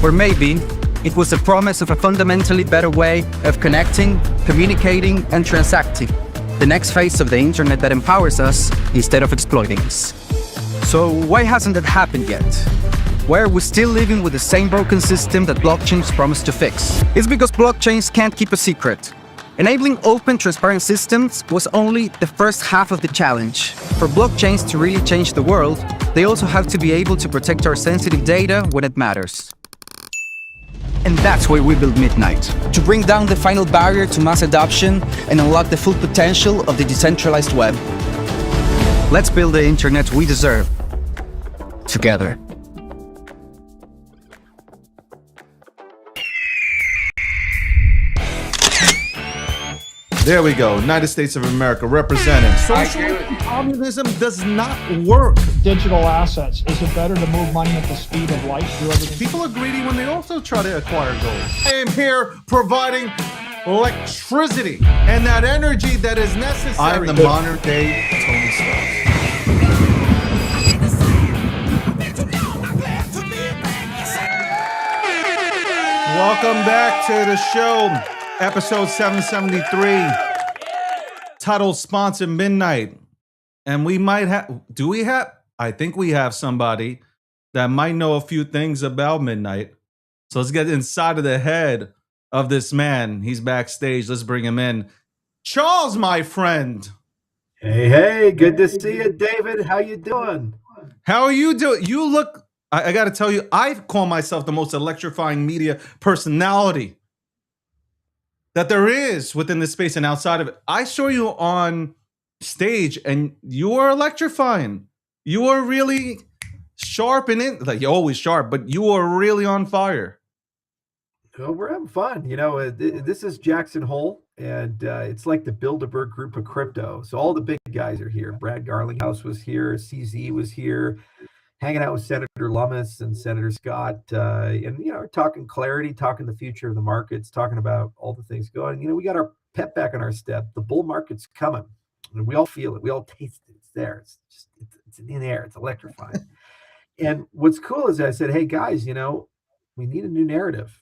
Speaker 1: Or maybe it was the promise of a fundamentally better way of connecting, communicating, and transacting. The next phase of the internet that empowers us instead of exploiting us. So why hasn't that happened yet? Why are we still living with the same broken system that blockchains promise to fix? It's because blockchains can't keep a secret. Enabling open, transparent systems was only the first half of the challenge. For blockchains to really change the world, they also have to be able to protect our sensitive data when it matters. And that's why we built Midnight, to bring down the final barrier to mass adoption and unlock the full potential of the decentralized web. Let's build the internet we deserve, together.
Speaker 2: There we go. United States of America representing. Socialism, communism does not work.
Speaker 9: Digital assets. Is it better to move money at the speed of light? Do everything.
Speaker 2: People are greedy when they also try to acquire gold. I am here providing electricity and that energy that is necessary. I'm the modern day Tony Stark. Welcome back to the show. Episode 773, titled Sponsored Midnight. And we might have, I think we have somebody that might know a few things about Midnight. So let's get inside of the head of this man. He's backstage. Let's bring him in. Charles, my friend.
Speaker 11: Hey, good to see you, David. How you doing?
Speaker 2: How are you doing? You look, I got to tell you, I call myself the most electrifying media personality that there is within this space and outside of it. I saw you on stage and you are electrifying. You are really sharp like you're always sharp, but you are really on fire.
Speaker 11: Oh, we're having fun. You know, this is Jackson Hole, and it's like the Bilderberg group of crypto. So all the big guys are here. Brad Garlinghouse was here. CZ was here, hanging out with Senator Lummis and Senator Scott, and we're talking clarity, talking the future of the markets, talking about all the things going. We got our pep back on our step. The bull market's coming, and we all feel it. We all taste it. It's there. It's in the air. It's electrifying. And what's cool is I said, hey guys, we need a new narrative.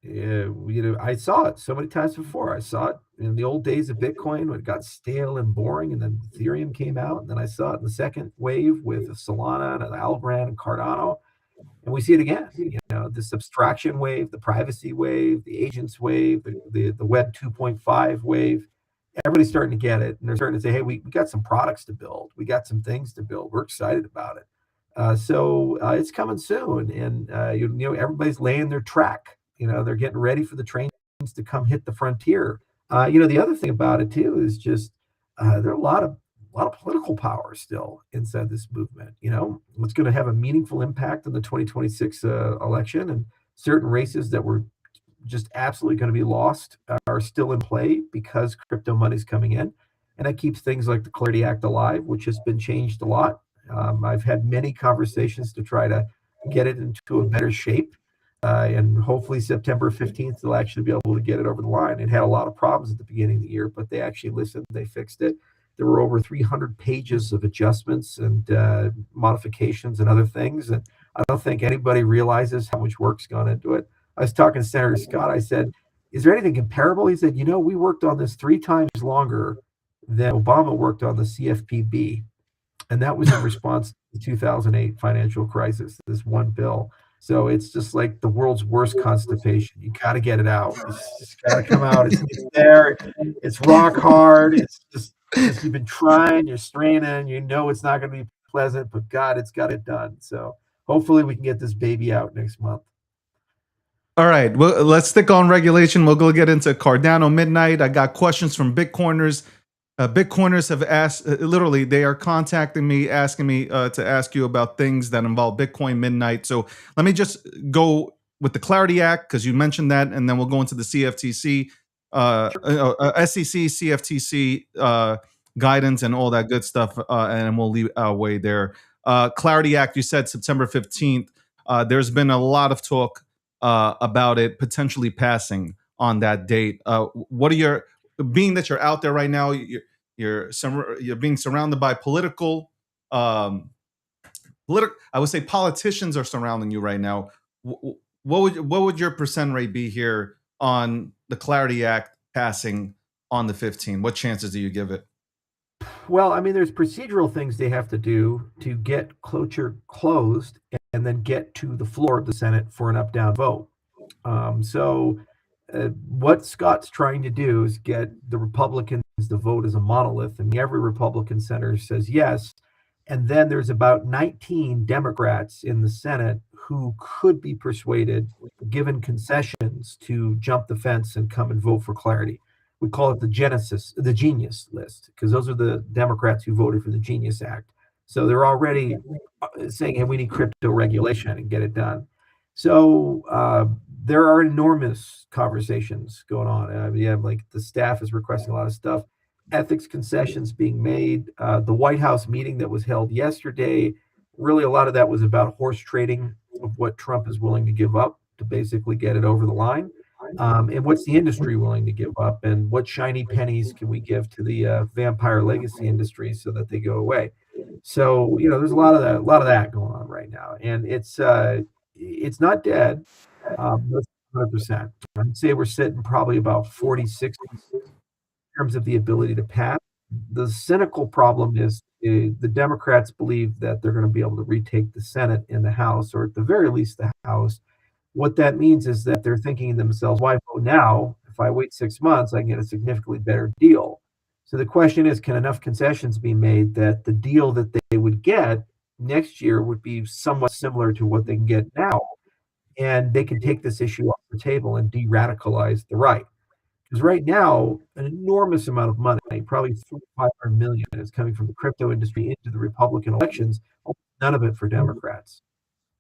Speaker 11: I saw it so many times before. I saw it in the old days of Bitcoin when it got stale and boring, and then Ethereum came out, and then I saw it in the second wave with Solana and Algorand and Cardano, and we see it again. This abstraction wave, the privacy wave, the agents wave, the Web 2.5 wave. Everybody's starting to get it, and they're starting to say, hey, we got some products to build. We got some things to build. We're excited about it. So it's coming soon, and everybody's laying their track. They're getting ready for the trains to come hit the frontier. The other thing about it too is just there are a lot of political power still inside this movement. What's going to have a meaningful impact on the 2026 election, and certain races that were just absolutely going to be lost are still in play because crypto money's coming in, and that keeps things like the Clarity Act alive, which has been changed a lot. I've had many conversations to try to get it into a better shape, and hopefully September 15th they'll actually be able to get it over the line. It had a lot of problems at the beginning of the year, but they actually listened, they fixed it. There were over 300 pages of adjustments and modifications and other things, and I don't think anybody realizes how much work's gone into it. I was talking to Senator Scott. I said, is there anything comparable? He said, we worked on this 3 times longer than Obama worked on the CFPB. And that was in response to the 2008 financial crisis, this one bill. So it's just like the world's worst constipation. You got to get it out. It's just got to come out. It's there. It's rock hard. It's just you've been trying, you're straining, it's not going to be pleasant, but God, it's got it done. So hopefully we can get this baby out next month.
Speaker 2: All right, well, let's stick on regulation. We'll go get into Cardano midnight. I got questions from Bitcoiners. Bitcoiners have asked, literally, they are contacting me, asking me to ask you about things that involve Bitcoin midnight. So let me just go with the Clarity Act, because you mentioned that, and then we'll go into the CFTC, SEC, CFTC guidance and all that good stuff, and we'll leave our way there. Clarity Act, you said September 15th. There's been a lot of talk about it potentially passing on that date. What are your, being that you're out there right now, you're being surrounded by I would say politicians are surrounding you right now. What would your percent rate be here on the Clarity Act passing on the 15th? What chances do you give it?
Speaker 11: Well, I mean, there's procedural things they have to do to get cloture closed and then get to the floor of the Senate for an up-down vote. What Scott's trying to do is get the Republicans to vote as a monolith, and every Republican senator says yes. And then there's about 19 Democrats in the Senate who could be persuaded, given concessions, to jump the fence and come and vote for clarity. We call it the genius list, because those are the Democrats who voted for the Genius Act. So they're already saying, hey, we need crypto regulation and get it done. So there are enormous conversations going on. Like the staff is requesting a lot of stuff, ethics concessions being made. The White House meeting that was held yesterday, really a lot of that was about horse trading of what Trump is willing to give up to basically get it over the line. And what's the industry willing to give up, and what shiny pennies can we give to the vampire legacy industry so that they go away? So there's a lot of that going on right now, and it's not dead. 100%. I'd say we're sitting probably about 46 in terms of the ability to pass. The cynical problem is the Democrats believe that they're going to be able to retake the Senate and the House, or at the very least the House. What that means is that they're thinking to themselves, why vote now? If I wait 6 months, I can get a significantly better deal. So the question is, can enough concessions be made that the deal that they would get next year would be somewhat similar to what they can get now, and they can take this issue off the table and de-radicalize the right? Because right now, an enormous amount of money, probably $500 million, is coming from the crypto industry into the Republican elections, none of it for Democrats,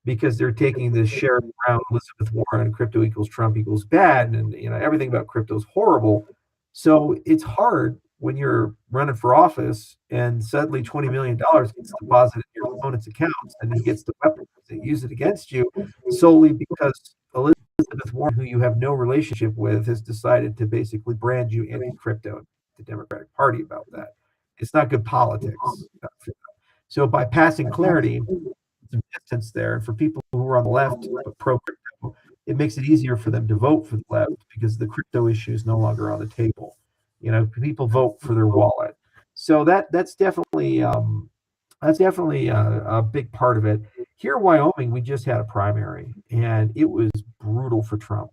Speaker 11: because they're taking this Sherrod Brown, Elizabeth Warren, crypto equals Trump equals bad, and everything about crypto is horrible. So it's hard when you're running for office and suddenly $20 million gets deposited in your opponent's accounts, and he gets the weapons that use it against you solely because Elizabeth Warren, who you have no relationship with, has decided to basically brand you anti-crypto, the Democratic Party, about that. It's not good politics. So by passing clarity, some distance there, and for people who are on the left but pro-crypto, it makes it easier for them to vote for the left because the crypto issue is no longer on the table. People vote for their wallet. So that's definitely a big part of it. Here in Wyoming, we just had a primary, and it was brutal for Trump.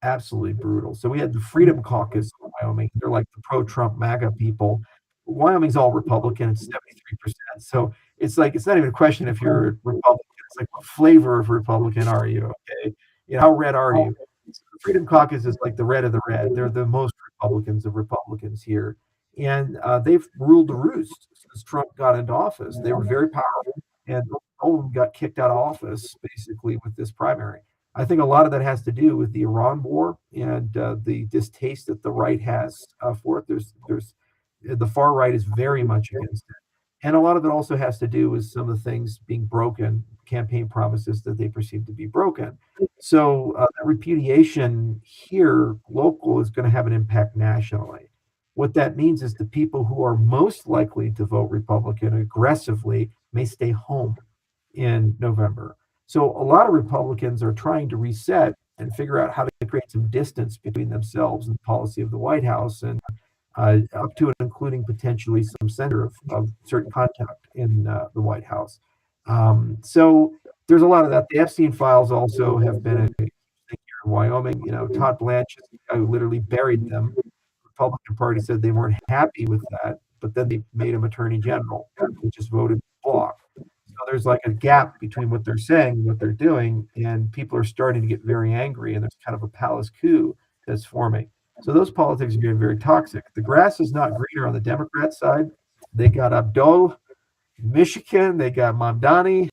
Speaker 11: Absolutely brutal. So we had the Freedom Caucus in Wyoming. They're like the pro-Trump MAGA people. Wyoming's all Republican. It's 73%. So it's like it's not even a question if you're a Republican. It's like what flavor of Republican are you? Okay, how red are you? So the Freedom Caucus is like the red of the red. They're the most Republicans of Republicans here, and they've ruled the roost since Trump got into office. They were very powerful, and all of them got kicked out of office basically with this primary. I think a lot of that has to do with the Iran war and the distaste that the right has for it. There's the far right is very much against it, and a lot of it also has to do with some of the things being broken, campaign promises that they perceive to be broken. So that repudiation here, local, is going to have an impact nationally. What that means is the people who are most likely to vote Republican aggressively may stay home in November. So a lot of Republicans are trying to reset and figure out how to create some distance between themselves and the policy of the White House, and up to and including potentially some center of certain contact in the White House. So there's a lot of that. The Epstein files also have been a thing here in Wyoming. Todd Blanche literally buried them. The Republican Party said they weren't happy with that, but then they made him Attorney General, who just voted block. So there's like a gap between what they're saying and what they're doing, and people are starting to get very angry, and there's kind of a palace coup that's forming. So those politics are getting very toxic. The grass is not greener on the Democrat side. They got Abdul, Michigan. They got Mamdani.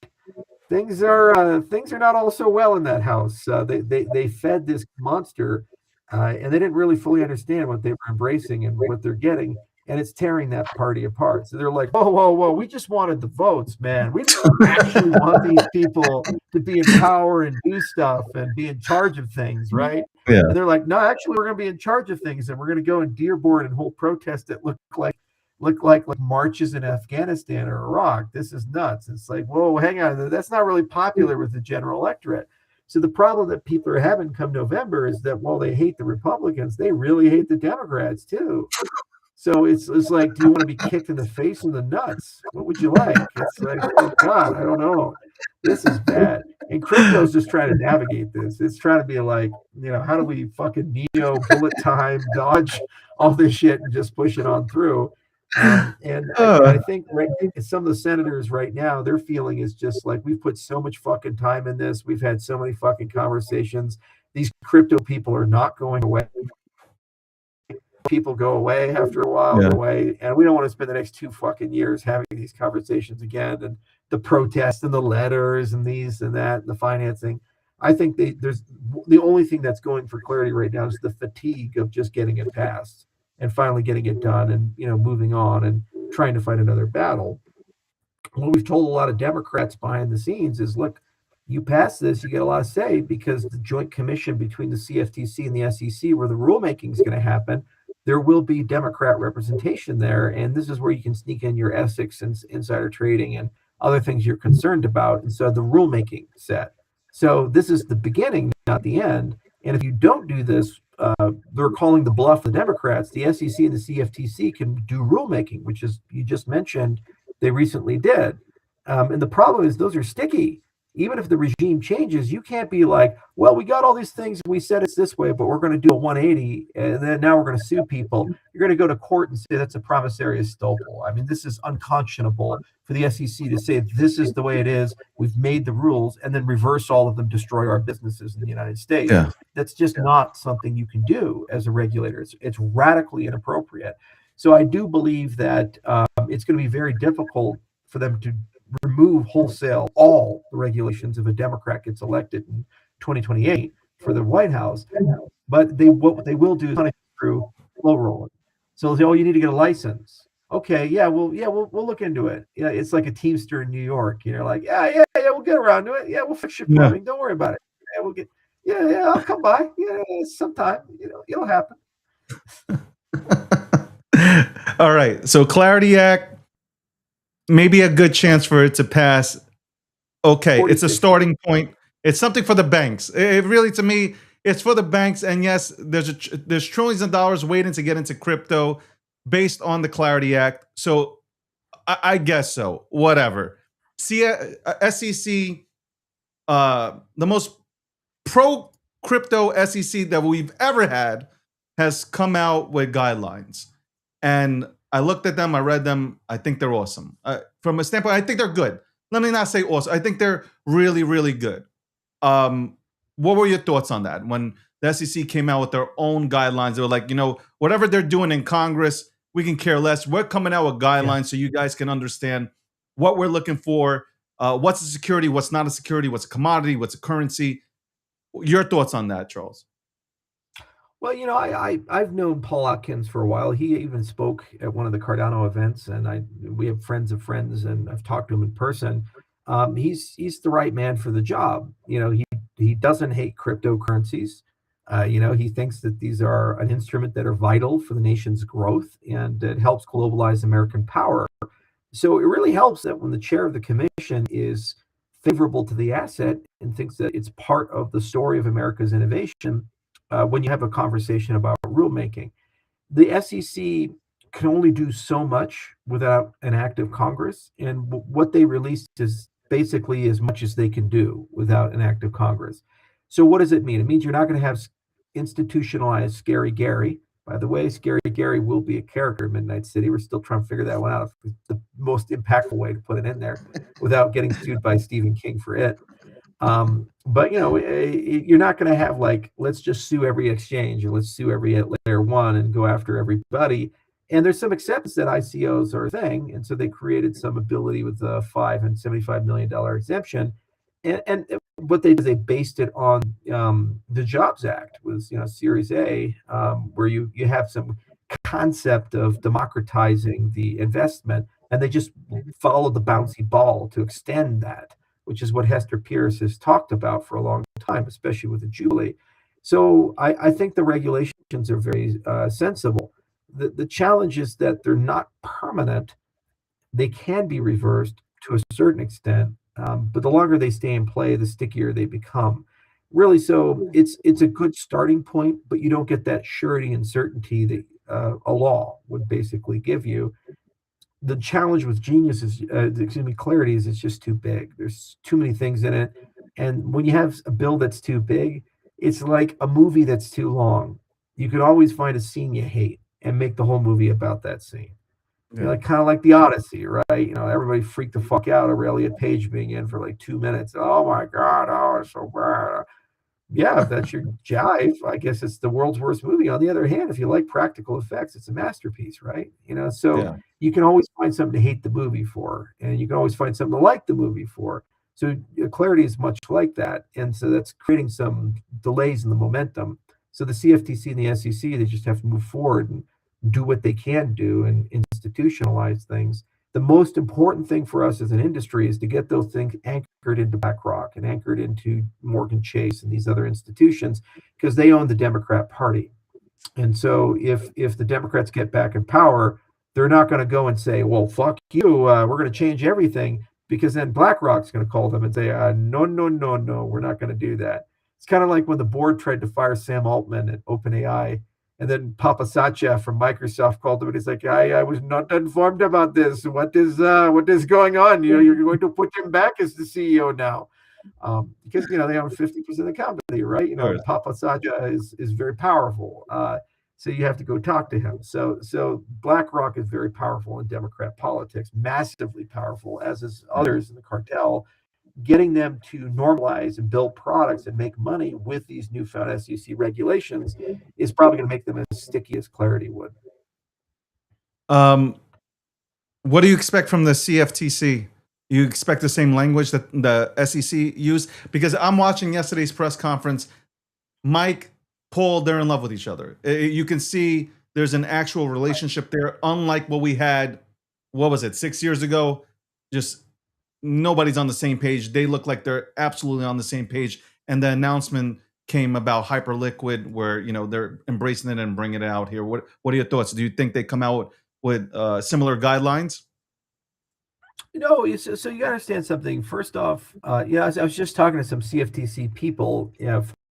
Speaker 11: Things are not all so well in that house. They fed this monster, and they didn't really fully understand what they were embracing and what they're getting. And it's tearing that party apart. So they're like, whoa, we just wanted the votes, man. We didn't actually want these people to be in power and do stuff and be in charge of things, right?
Speaker 2: Yeah.
Speaker 11: And they're like, no, actually, we're going to be in charge of things, and we're going to go in Dearborn and hold protests that look like marches in Afghanistan or Iraq. This is nuts. It's like, whoa, hang on. That's not really popular with the general electorate. So the problem that people are having come November is that while they hate the Republicans, they really hate the Democrats too. So it's like, do you want to be kicked in the face with the nuts? What would you like? It's like, oh God, I don't know. This is bad. And crypto's just trying to navigate this. It's trying to be like, how do we fucking neo, bullet time, dodge all this shit and just push it on through? And I think some of the senators right now, their feeling is just like, we've put so much fucking time in this. We've had so many fucking conversations. These crypto people are not going away. People go away after a while, go away, and we don't want to spend the next 2 fucking years having these conversations again, and the protests and the letters and these and that and the financing. I think there's the only thing that's going for clarity right now is the fatigue of just getting it passed and finally getting it done, and moving on and trying to fight another battle. What we've told a lot of Democrats behind the scenes is, look, you pass this, you get a lot of say, because the joint commission between the CFTC and the SEC, where the rulemaking is going to happen, there will be Democrat representation there, and this is where you can sneak in your ethics and insider trading and other things you're concerned about inside the rulemaking set. So this is the beginning, not the end. And if you don't do this, they're calling the bluff the Democrats. The SEC and the CFTC can do rulemaking, which is, you just mentioned, they recently did. And the problem is those are sticky. Even if the regime changes, you can't be like, well, we got all these things, we said it's this way, but we're going to do a 180, and then now we're going to sue people. You're going to go to court and say that's a promissory estoppel. I mean, this is unconscionable for the SEC to say this is the way it is, we've made the rules, and then reverse all of them, destroy our businesses in the United States.
Speaker 2: Yeah.
Speaker 11: That's just not something you can do as a regulator. It's radically inappropriate. So I do believe that it's going to be very difficult for them to remove wholesale all the regulations if a Democrat gets elected in 2028 for the White House. But what they will do is punish through slow rolling. So they'll say, oh, you need to get a license. Okay, we'll look into it. Yeah, it's like a Teamster in New York. Like, yeah, we'll get around to it. Yeah, we'll fix your plumbing. Don't worry about it. Yeah, we'll get. Yeah, I'll come by. Yeah, sometime. It'll happen.
Speaker 2: All right. So Clarity Act, maybe a good chance for it to pass. Okay, it's a starting point. It's something for the banks. It really, to me, it's for the banks. And yes, there's trillions of dollars waiting to get into crypto based on the Clarity Act. So I guess so. Whatever. SEC, the most pro crypto SEC that we've ever had, has come out with guidelines. And I looked at them, I read them. I think they're awesome. From a standpoint, I think they're good. Let me not say awesome. I think they're really, really good. What were your thoughts on that? When the SEC came out with their own guidelines, they were like, whatever they're doing in Congress, we can care less. We're coming out with guidelines so you guys can understand what we're looking for. What's a security? What's not a security? What's a commodity? What's a currency? Your thoughts on that, Charles?
Speaker 11: Well, I've known Paul Atkins for a while. He even spoke at one of the Cardano events, and we have friends of friends, and I've talked to him in person. He's the right man for the job. He doesn't hate cryptocurrencies. He thinks that these are an instrument that are vital for the nation's growth, and it helps globalize American power. So it really helps that when the chair of the commission is favorable to the asset and thinks that it's part of the story of America's innovation, when you have a conversation about rulemaking. The SEC can only do so much without an active Congress, and what they released is basically as much as they can do without an active Congress. So what does it mean? It means you're not going to have institutionalized Scary Gary. By the way, Scary Gary will be a character in Midnight City. We're still trying to figure that one out. The most impactful way to put it in there without getting sued by Stephen King for it. But you're not going to have let's just sue every exchange and let's sue every layer one and go after everybody. And there's some acceptance that ICOs are a thing, and so they created some ability with the $5 and $75 million exemption. And what they did is they based it on the Jobs Act, was Series A, where you have some concept of democratizing the investment, and they just followed the bouncy ball to extend that, which is what Hester Pierce has talked about for a long time, especially with the Jubilee. So I think the regulations are very sensible. The challenge is that they're not permanent. They can be reversed to a certain extent, but the longer they stay in play, the stickier they become. Really, so it's a good starting point, but you don't get that surety and certainty that a law would basically give you. The challenge with Genius is, Clarity is it's just too big. There's too many things in it. And when you have a bill that's too big, it's like a movie that's too long. You can always find a scene you hate and make the whole movie about that scene.
Speaker 2: Yeah.
Speaker 11: Kind of like the Odyssey, right? Everybody freaked the fuck out over Elliot Page being in for 2 minutes. Oh my God, oh, it's so bad. Yeah, if that's your jive, I guess it's the world's worst movie. On the other hand, if you like practical effects, it's a masterpiece, right? So you can always find something to hate the movie for, and you can always find something to like the movie for. So Clarity is much like that, and so that's creating some delays in the momentum. So the CFTC and the SEC, they just have to move forward and do what they can do and institutionalize things. The most important thing for us as an industry is to get those things anchored into BlackRock and anchored into Morgan Chase and these other institutions, because they own the Democrat Party. And so if the Democrats get back in power, they're not going to go and say, well, fuck you, we're going to change everything, because then BlackRock's going to call them and say, no, we're not going to do that. It's kind of like when the board tried to fire Sam Altman at OpenAI, and then Papa Satya from Microsoft called him and he's like, I was not informed about this. What is going on? You're going to put him back as the CEO now. Because they own 50% of the company, right? Papa Satya is very powerful. So you have to go talk to him. So BlackRock is very powerful in Democrat politics, massively powerful, as is others in the cartel. Getting them to normalize and build products and make money with these newfound SEC regulations is probably going to make them as sticky as Clarity would.
Speaker 2: What do you expect from the CFTC? You expect the same language that the SEC used? Because I'm watching yesterday's press conference. Mike, Paul, they're in love with each other. You can see there's an actual relationship there, unlike what we had, 6 years ago? Just nobody's on the same page. They look like they're absolutely on the same page. And the announcement came about Hyperliquid, where they're embracing it and bringing it out here. What are your thoughts? Do you think they come out with similar guidelines?
Speaker 11: So you got to understand something. First off, I was just talking to some CFTC people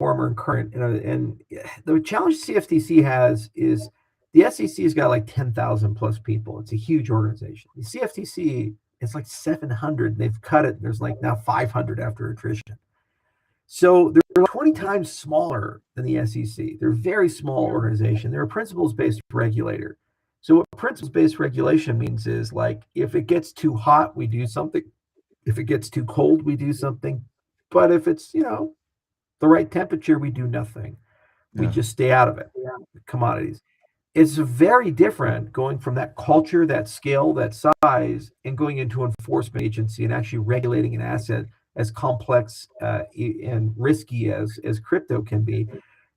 Speaker 11: former and current. And the challenge CFTC has is the SEC has got like 10,000 plus people. It's a huge organization. The CFTC is like 700. They've cut it. There's like now 500 after attrition. So they're 20 times smaller than the SEC. They're a very small organization. They're a principles-based regulator. So what principles-based regulation means is like if it gets too hot, we do something. If it gets too cold, we do something. But if it's, the right temperature, we do nothing. We just stay out of it. Commodities. It's very different going from that culture, that scale, that size, and going into an enforcement agency and actually regulating an asset as complex and risky as crypto can be.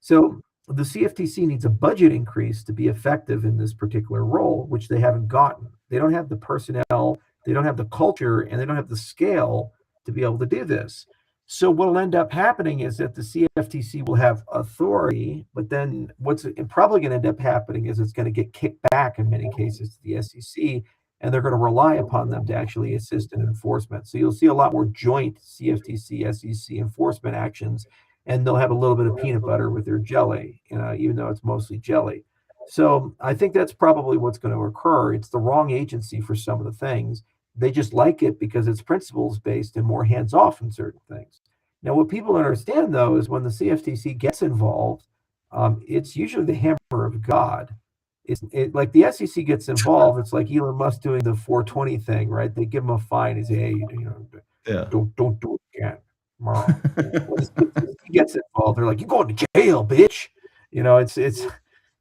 Speaker 11: So the CFTC needs a budget increase to be effective in this particular role, which they haven't gotten. They don't have the personnel, they don't have the culture, and they don't have the scale to be able to do this. So what will end up happening is that the CFTC will have authority, but then what's probably going to end up happening is it's going to get kicked back in many cases to the SEC, and they're going to rely upon them to actually assist in enforcement. So you'll see a lot more joint CFTC, SEC enforcement actions, and they'll have a little bit of peanut butter with their jelly, even though it's mostly jelly. So I think that's probably what's going to occur. It's the wrong agency for some of the things. They just like it because it's principles based and more hands off in certain things. Now, what people understand though is when the CFTC gets involved, it's usually the hammer of God. Like the SEC gets involved, it's like Elon Musk doing the 420 thing, right? They give him a fine. He say, hey, don't do it again. When the CFTC gets involved, they're like, you're going to jail, bitch.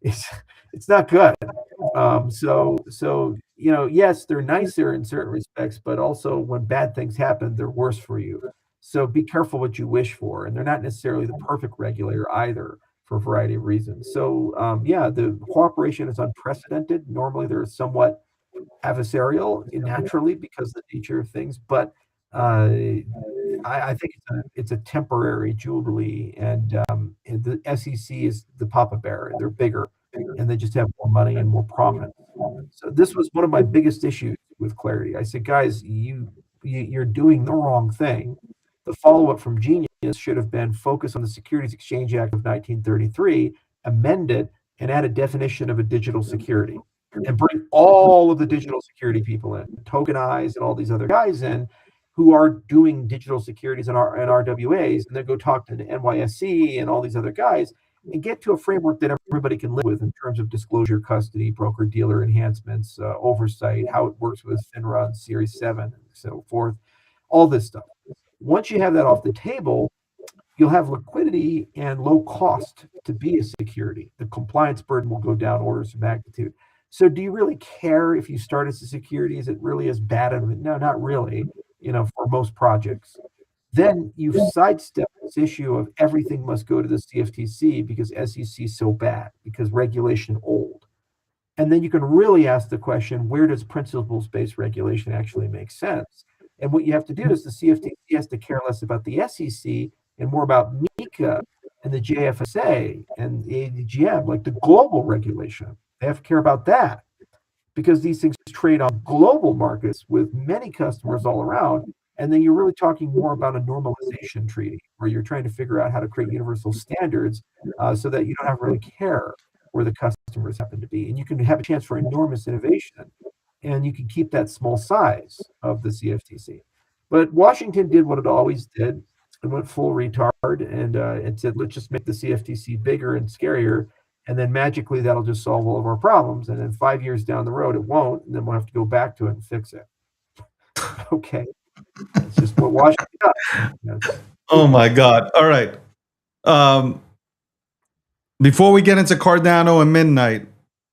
Speaker 11: It's not good. So yes, they're nicer in certain respects, but also when bad things happen, they're worse for you. So be careful what you wish for, and they're not necessarily the perfect regulator either for a variety of reasons. So the cooperation is unprecedented. Normally, they're somewhat adversarial naturally because of the nature of things, but I think it's a temporary jubilee, and the SEC is the papa bear. They're bigger, and they just have more money and more prominence. So this was one of my biggest issues with Clarity. I said, guys, you're doing the wrong thing. The follow-up from Genius should have been focus on the Securities Exchange Act of 1933, amend it, and add a definition of a digital security, and bring all of the digital security people in, tokenize, and all these other guys in who are doing digital securities and RWAs, and then go talk to the NYSE and all these other guys and get to a framework that everybody can live with in terms of disclosure, custody, broker-dealer enhancements, oversight, how it works with FINRA and Series 7, and so forth, all this stuff. Once you have that off the table, you'll have liquidity and low cost to be a security. The compliance burden will go down orders of magnitude. So do you really care if you start as a security? Is it really as bad? No, not really, for most projects. Then you've sidestepped this issue of everything must go to the CFTC because SEC is so bad, because regulation old. And then you can really ask the question, where does principles-based regulation actually make sense? And what you have to do is the CFTC has to care less about the SEC and more about MiCA and the JFSA and the ADGM, like the global regulation. They have to care about that because these things trade on global markets with many customers all around. And then you're really talking more about a normalization treaty where you're trying to figure out how to create universal standards so that you don't have to really care where the customers happen to be. And you can have a chance for enormous innovation, and you can keep that small size of the CFTC. But Washington did what it always did. It went full retard and said, let's just make the CFTC bigger and scarier. And then magically that'll just solve all of our problems. And then 5 years down the road, it won't. And then we'll have to go back to it and fix it. Okay. It's just what Washington does.
Speaker 2: Oh my God. All right. Before we get into Cardano and Midnight,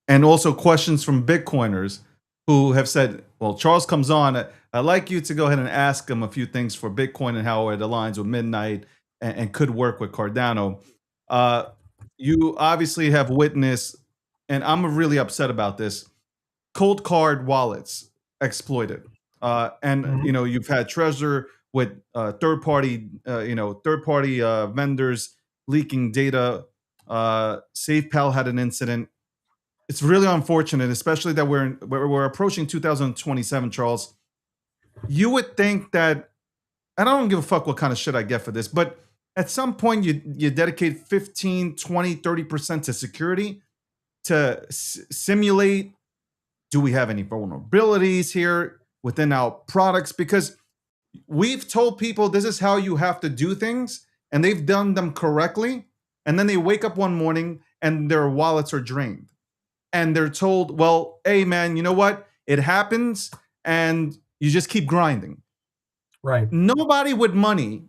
Speaker 2: and also questions from Bitcoiners who have said, well, Charles comes on. I'd like you to go ahead and ask him a few things for Bitcoin and how it aligns with Midnight and could work with Cardano. You obviously have witnessed, and I'm really upset about this, cold card wallets exploited. And you've had Trezor with third-party vendors leaking data. SafePal had an incident. It's really unfortunate, especially that we're approaching 2027, Charles. You would think that, and I don't give a fuck what kind of shit I get for this, but at some point you dedicate 15, 20, 30% to security to simulate, do we have any vulnerabilities here within our products? Because we've told people this is how you have to do things, and they've done them correctly. And then they wake up one morning and their wallets are drained. And they're told, well, hey, man, you know what? It happens, and you just keep grinding.
Speaker 11: Right.
Speaker 2: Nobody with money,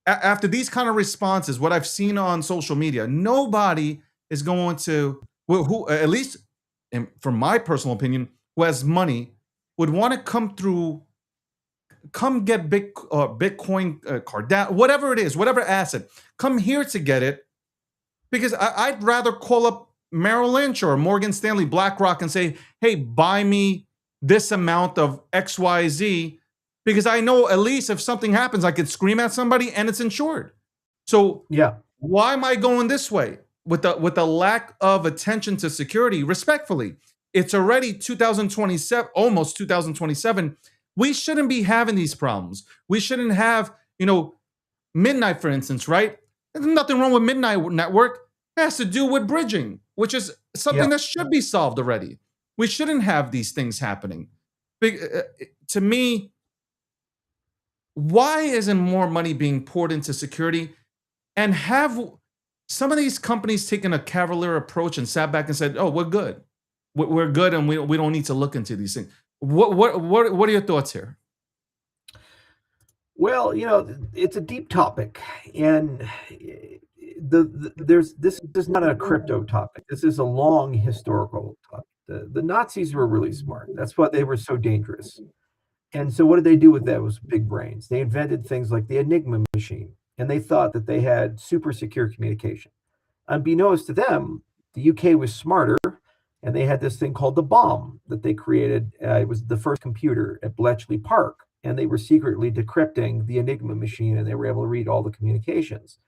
Speaker 2: after these kind of responses, what I've seen on social media, nobody is going to, who at least from my personal opinion, who has money, would want to come get Bitcoin, Cardano, whatever it is, whatever asset, come here to get it, because I'd rather call up Merrill Lynch or Morgan Stanley, BlackRock, and say, hey, buy me this amount of XYZ, because I know at least if something happens, I could scream at somebody and it's insured. So
Speaker 11: yeah,
Speaker 2: why am I going this way with the lack of attention to security? Respectfully, it's already 2027, almost 2027. We shouldn't be having these problems. We shouldn't have, Midnight, for instance, right? There's nothing wrong with Midnight Network. It has to do with bridging, which is something that should be solved already. We shouldn't have these things happening. To me, why isn't more money being poured into security? And have some of these companies taken a cavalier approach and sat back and said, oh, we're good. We're good, and we don't need to look into these things. What are your thoughts here?
Speaker 11: Well, it's a deep topic, and this is not a crypto topic. This is a long historical topic. The Nazis were really smart. That's why they were so dangerous. And so what did they do with those big brains? They invented things like the Enigma machine, and they thought that they had super secure communication. Unbeknownst to them, the UK was smarter, and they had this thing called the bomb that they created. It was the first computer at Bletchley Park, and they were secretly decrypting the Enigma machine, and they were able to read all the communications.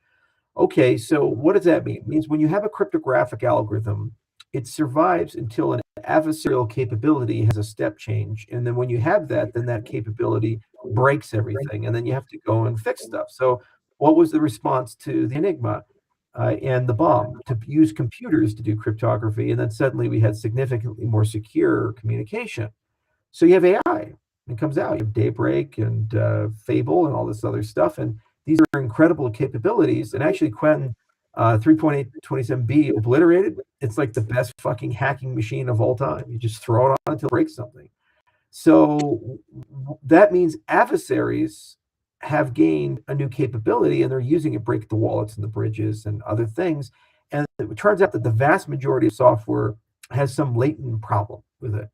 Speaker 11: Okay, so what does that mean? It means when you have a cryptographic algorithm, it survives until an adversarial capability has a step change. And then when you have that, then that capability breaks everything, and then you have to go and fix stuff. So what was the response to the Enigma and the bomb? To use computers to do cryptography, and then suddenly we had significantly more secure communication. So you have AI. It comes out. You have Daybreak and Fable and all this other stuff, and these are incredible capabilities. And actually, Quentin 3.827b obliterated. It's like the best fucking hacking machine of all time. You just throw it on until it breaks something. So that means adversaries have gained a new capability, and they're using it to break the wallets and the bridges and other things. And it turns out that the vast majority of software has some latent problem with it.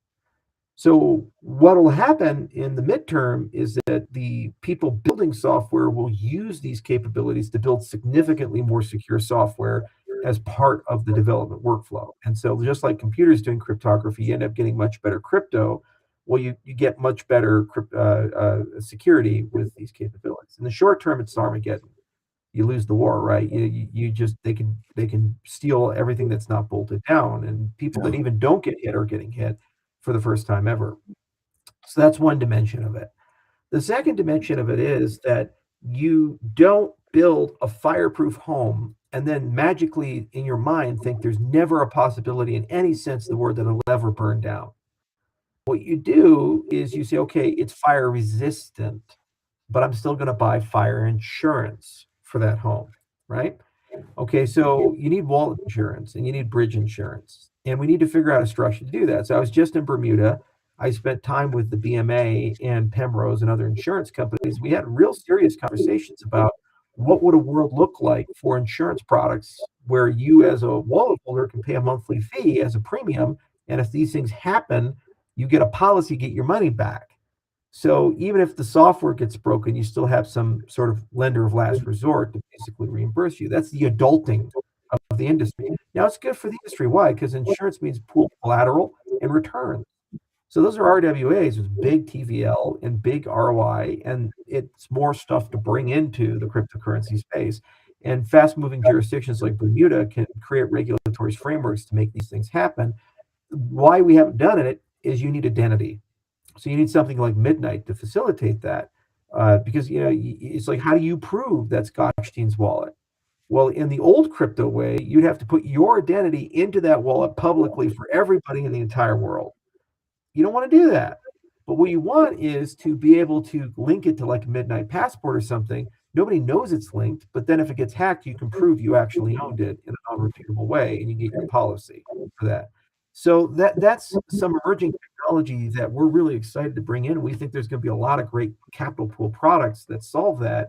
Speaker 11: So what will happen in the midterm is that the people building software will use these capabilities to build significantly more secure software as part of the development workflow. And so just like computers doing cryptography, you end up getting much better crypto. Well, you get much better security with these capabilities. In the short term, it's Armageddon. You lose the war, right? They can steal everything that's not bolted down, and people that even don't get hit are getting hit for the first time ever. So that's one dimension of it. The second dimension of it is that you don't build a fireproof home and then magically in your mind think there's never a possibility in any sense of the word that it'll ever burn down. What you do is you say, okay, it's fire resistant, but I'm still going to buy fire insurance for that home, right? Okay, so you need wallet insurance and you need bridge insurance. And we need to figure out a structure to do that. So I was just in Bermuda. I spent time with the BMA and Pemrose and other insurance companies. We had real serious conversations about what would a world look like for insurance products where you as a wallet holder can pay a monthly fee as a premium. And if these things happen, you get a policy, get your money back. So even if the software gets broken, you still have some sort of lender of last resort to basically reimburse you. That's the adulting of the industry. Now it's good for the industry. Why? Because insurance means pooled collateral and returns. So those are RWAs with big TVL and big ROI, and it's more stuff to bring into the cryptocurrency space. And fast-moving jurisdictions like Bermuda can create regulatory frameworks to make these things happen. Why we haven't done it is you need identity. So you need something like Midnight to facilitate that. because it's like, how do you prove that's Gottstein's wallet? Well, in the old crypto way, you'd have to put your identity into that wallet publicly for everybody in the entire world. You don't want to do that. But what you want is to be able to link it to like a Midnight Passport or something. Nobody knows it's linked, but then if it gets hacked, you can prove you actually owned it in a non-repeatable way, and you get your policy for that. So that's some emerging technology that we're really excited to bring in. We think there's going to be a lot of great capital pool products that solve that,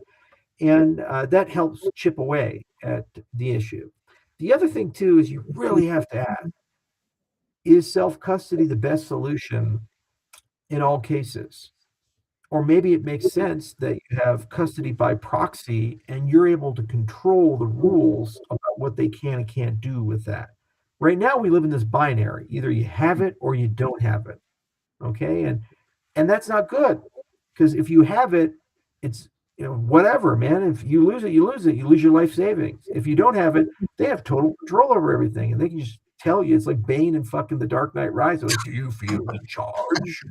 Speaker 11: and that helps chip away at the issue. The other thing too is you really have to ask, is self-custody the best solution in all cases? Or maybe it makes sense that you have custody by proxy and you're able to control the rules about what they can and can't do with that. Right now we live in this binary. Either you have it or you don't have it. Okay? And that's not good. Because if you have it, it's whatever, man. If you lose it, you lose it. You lose your life savings. If you don't have it, they have total control over everything. And they can just tell you, it's like Bane and fucking The Dark Knight Rises. Like, do you feel in charge?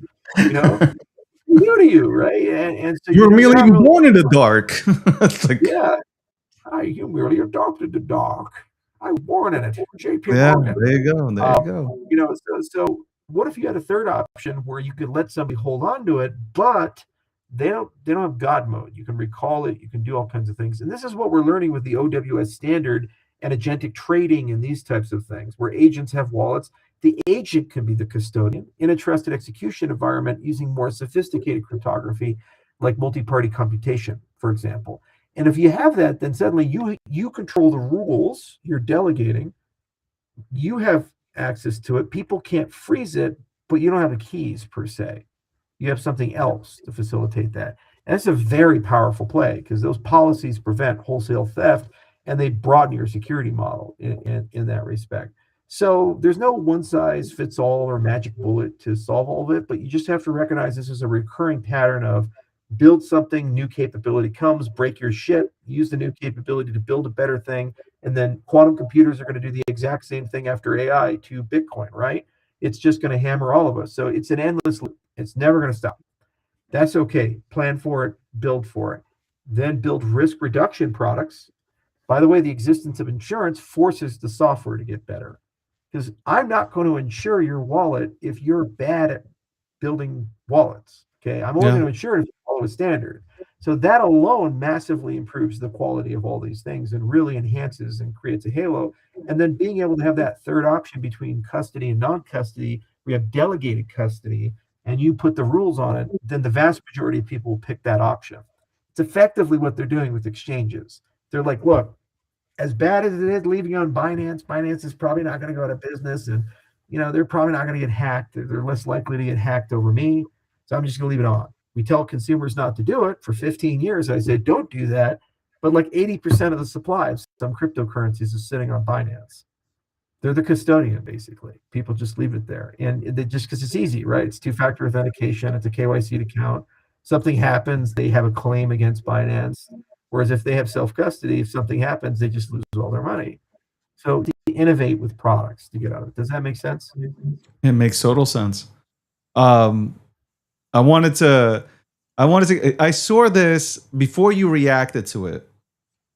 Speaker 11: New to you, right? And so
Speaker 2: you're merely born in the dark. It's like,
Speaker 11: yeah, you merely adopted the dark. I was born in it. J.P.
Speaker 2: yeah,
Speaker 11: Morgan.
Speaker 2: there you go. There you go.
Speaker 11: So what if you had a third option where you could let somebody hold on to it, but they don't have God mode. You can recall it. You can do all kinds of things. And this is what we're learning with the OWS standard and agentic trading and these types of things, where agents have wallets. The agent can be the custodian in a trusted execution environment using more sophisticated cryptography, like multi-party computation, for example. And if you have that, then suddenly you control the rules. You're delegating. You have access to it. People can't freeze it, but you don't have the keys per se. You have something else to facilitate that. And that's a very powerful play because those policies prevent wholesale theft and they broaden your security model in that respect. So there's no one size fits all or magic bullet to solve all of it, but you just have to recognize this is a recurring pattern of build something, new capability comes, break your shit, use the new capability to build a better thing, and then quantum computers are going to do the exact same thing after AI to Bitcoin, right? It's just going to hammer all of us. So it's an endless loop. It's never going to stop. That's okay. Plan for it, build for it. Then build risk reduction products. By the way, the existence of insurance forces the software to get better. Because I'm not going to insure your wallet if you're bad at building wallets. Okay, I'm only going to insure it if you follow a standard. So that alone massively improves the quality of all these things and really enhances and creates a halo. And then being able to have that third option between custody and non-custody, we have delegated custody, and you put the rules on it, then the vast majority of people will pick that option. It's effectively what they're doing with exchanges. They're like, look, as bad as it is leaving on Binance, Binance is probably not going to go out of business, and they're probably not going to get hacked. They're less likely to get hacked over me, so I'm just going to leave it on. We tell consumers not to do it. For 15 years, I said, don't do that. But like 80% of the supply of some cryptocurrencies is sitting on Binance. They're the custodian, basically. People just leave it there. And they just because it's easy, right? It's two-factor authentication. It's a KYC account. Something happens, they have a claim against Binance. Whereas if they have self-custody, if something happens, they just lose all their money. So to innovate with products to get out of it. Does that make sense?
Speaker 2: It makes total sense. I saw this before you reacted to it.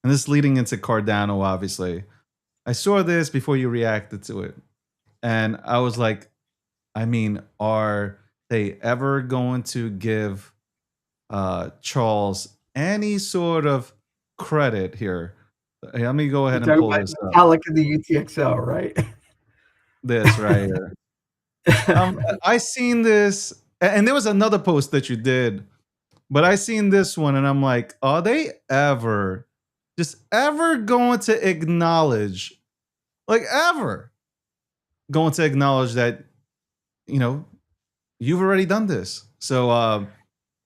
Speaker 2: And this is leading into Cardano, obviously. I saw this before you reacted to it. And I was like, are they ever going to give Charles any sort of credit here? Hey, let me go ahead and pull this up.
Speaker 11: Alec in the UTXO, right?
Speaker 2: This right here. I seen this, and there was another post that you did, but I seen this one, and I'm like, are they ever going to acknowledge, that you've already done this? So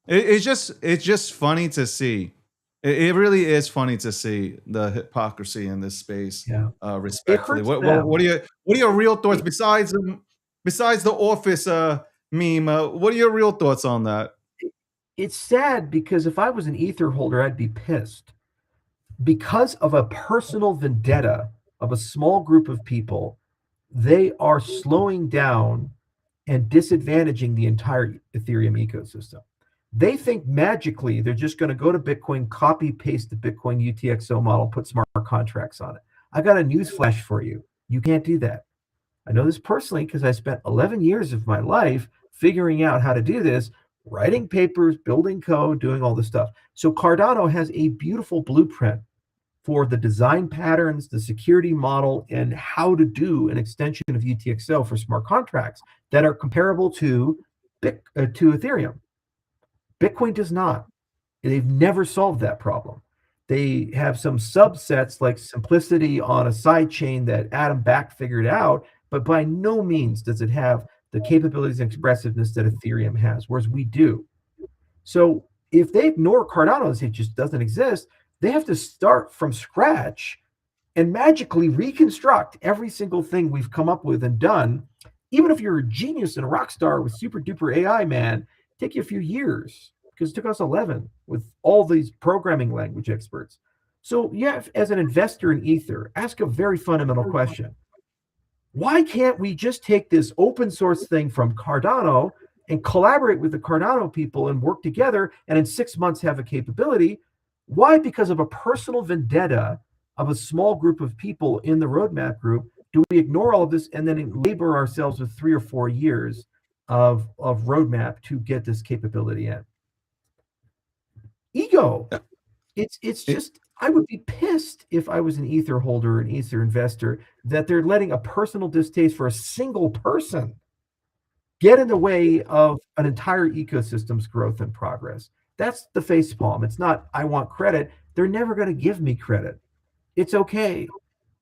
Speaker 2: it's just funny to see. It really is funny to see the hypocrisy in this space.
Speaker 11: Yeah.
Speaker 2: Respectfully, what are your real thoughts besides the Office meme? What are your real thoughts on that?
Speaker 11: It's sad because if I was an Ether holder, I'd be pissed because of a personal vendetta of a small group of people. They are slowing down and disadvantaging the entire Ethereum ecosystem. They think magically they're just going to go to Bitcoin, copy paste the Bitcoin UTXO model, put smart contracts on it. I got a news flash for you. You can't do that. I know this personally because I spent 11 years of my life figuring out how to do this, writing papers, building code, doing all this stuff. So Cardano has a beautiful blueprint for the design patterns, the security model, and how to do an extension of UTXO for smart contracts that are comparable to Ethereum. Bitcoin does not. They've never solved that problem. They have some subsets like simplicity on a side chain that Adam Back figured out, but by no means does it have the capabilities and expressiveness that Ethereum has, whereas we do. So if they ignore Cardano and say it just doesn't exist, they have to start from scratch and magically reconstruct every single thing we've come up with and done. Even if you're a genius and a rock star with super duper AI, man, take you a few years, because it took us 11 with all these programming language experts. So yeah, as an investor in Ether, ask a very fundamental question. Why can't we just take this open source thing from Cardano and collaborate with the Cardano people and work together and in 6 months have a capability? Why? Because of a personal vendetta of a small group of people in the roadmap group, do we ignore all of this and then labor ourselves with 3 or 4 years of roadmap to get this capability in? Ego. It's just, I would be pissed if I was an Ether holder, an Ether investor, that they're letting a personal distaste for a single person get in the way of an entire ecosystem's growth and progress. That's the facepalm. It's not, I want credit. They're never going to give me credit. It's okay.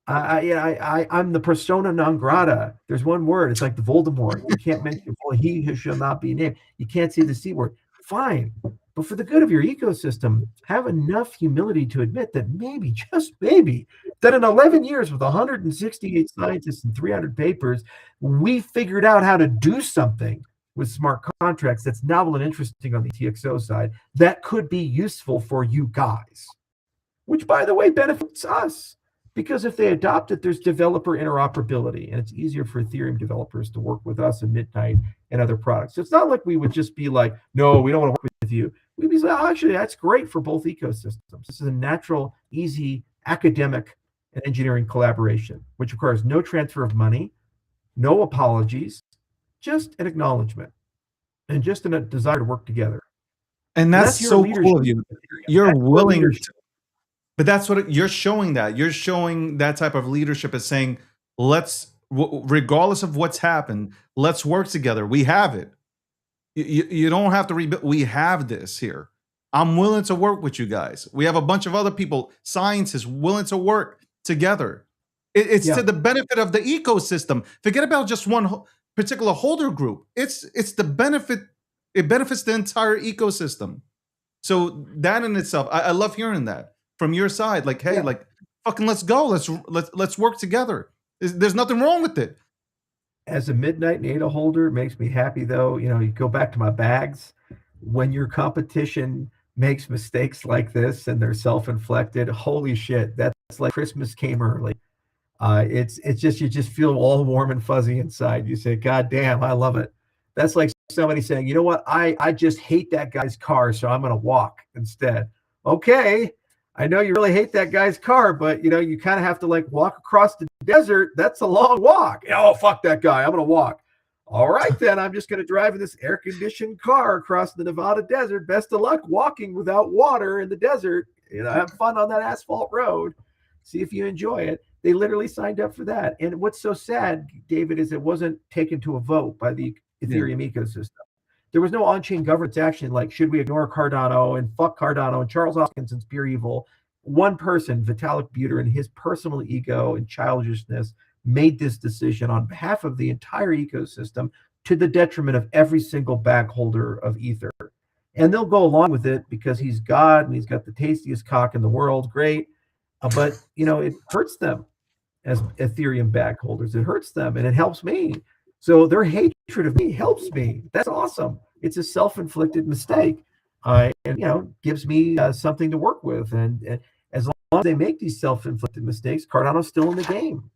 Speaker 11: I'm the persona non grata. There's one word. It's like the Voldemort. You can't mention, well, he who shall not be named. You can't say the C word. Fine. But for the good of your ecosystem, have enough humility to admit that maybe, just maybe, that in 11 years with 168 scientists and 300 papers, we figured out how to do something with smart contracts that's novel and interesting on the TXO side that could be useful for you guys, which, by the way, benefits us. Because if they adopt it, there's developer interoperability, and it's easier for Ethereum developers to work with us and Midnight and other products. So it's not like we would just be like, no, we don't want to work with you. We'd be like, oh, actually, that's great for both ecosystems. This is a natural, easy academic and engineering collaboration, which requires no transfer of money, no apologies, just an acknowledgement and just a desire to work together.
Speaker 2: And that's so cool of you. You're willing to. But that's what you're showing. That you're showing that type of leadership is saying, let's, regardless of what's happened, let's work together. We have it. You don't have to rebuild. We have this here. I'm willing to work with you guys. We have a bunch of other people, scientists, willing to work together. It's to the benefit of the ecosystem. Forget about just one particular holder group. It's the benefit. It benefits the entire ecosystem. So that in itself, I love hearing that from your side. Like, hey, like, fucking let's go. Let's work together. There's nothing wrong with it.
Speaker 11: As a Midnight NATA holder, it makes me happy, though. You know, you go back to my bags. When your competition makes mistakes like this and they're self-inflicted, holy shit, that's like Christmas came early. It's just, you just feel all warm and fuzzy inside. You say, God damn, I love it. That's like somebody saying, you know what, I just hate that guy's car, so I'm going to walk instead. Okay, I know you really hate that guy's car, but you know, you kind of have to like walk across the desert. That's a long walk. Oh, fuck that guy. I'm going to walk. All right, then I'm just going to drive in this air-conditioned car across the Nevada desert. Best of luck walking without water in the desert. You know, have fun on that asphalt road. See if you enjoy it. They literally signed up for that. And what's so sad, David, is it wasn't taken to a vote by the Ethereum ecosystem. There was no on-chain governance action like, should we ignore Cardano and fuck Cardano and Charles Hoskinson's pure evil. One person, Vitalik Buterin, his personal ego and childishness made this decision on behalf of the entire ecosystem to the detriment of every single bag holder of Ether. And they'll go along with it because he's God and he's got the tastiest cock in the world. Great. But, you know, it hurts them as Ethereum bag holders. It hurts them and it helps me. So their hatred of me helps me. That's awesome. It's a self-inflicted mistake. And, you know, gives me something to work with. And as long as they make these self-inflicted mistakes, Cardano's still in the game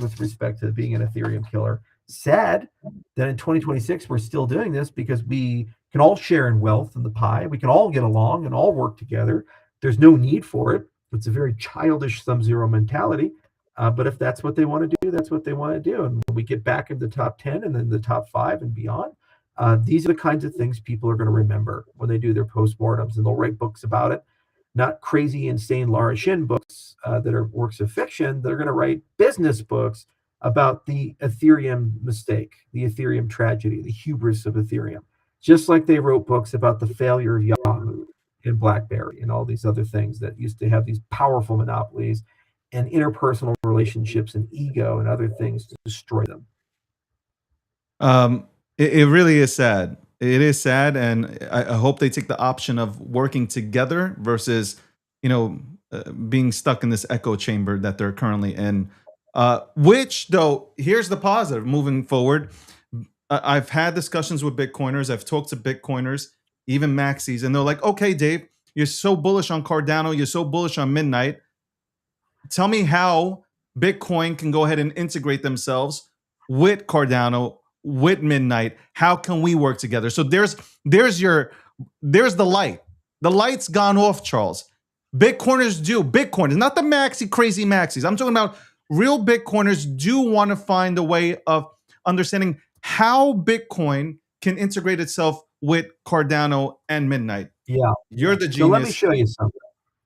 Speaker 11: with respect to being an Ethereum killer. Sad that in 2026 we're still doing this because we can all share in wealth and the pie. We can all get along and all work together. There's no need for it. It's a very childish sum zero mentality. But if that's what they want to do, that's what they want to do. And when we get back in the top 10 and then the top 5 and beyond, these are the kinds of things people are going to remember when they do their postmortems, and they'll write books about it. Not crazy, insane Laura Shin books that are works of fiction. They're going to write business books about the Ethereum mistake, the Ethereum tragedy, the hubris of Ethereum. Just like they wrote books about the failure of Yahoo and BlackBerry and all these other things that used to have these powerful monopolies and interpersonal relationships and ego and other things to destroy them.
Speaker 2: It really is sad. It is sad, and I hope they take the option of working together versus, being stuck in this echo chamber that they're currently in. Which, though, here's the positive moving forward. I've had discussions with Bitcoiners. I've talked to Bitcoiners, even maxis, and they're like, okay, Dave, you're so bullish on Cardano. You're so bullish on Midnight. Tell me how Bitcoin can go ahead and integrate themselves with Cardano, with Midnight. How can we work together? So there's the light. The light's gone off, Charles. Bitcoiners do. Bitcoiners, not the crazy maxis. I'm talking about real Bitcoiners do want to find a way of understanding how Bitcoin can integrate itself with Cardano and Midnight.
Speaker 11: Yeah.
Speaker 2: You're the genius.
Speaker 11: So let me show you something.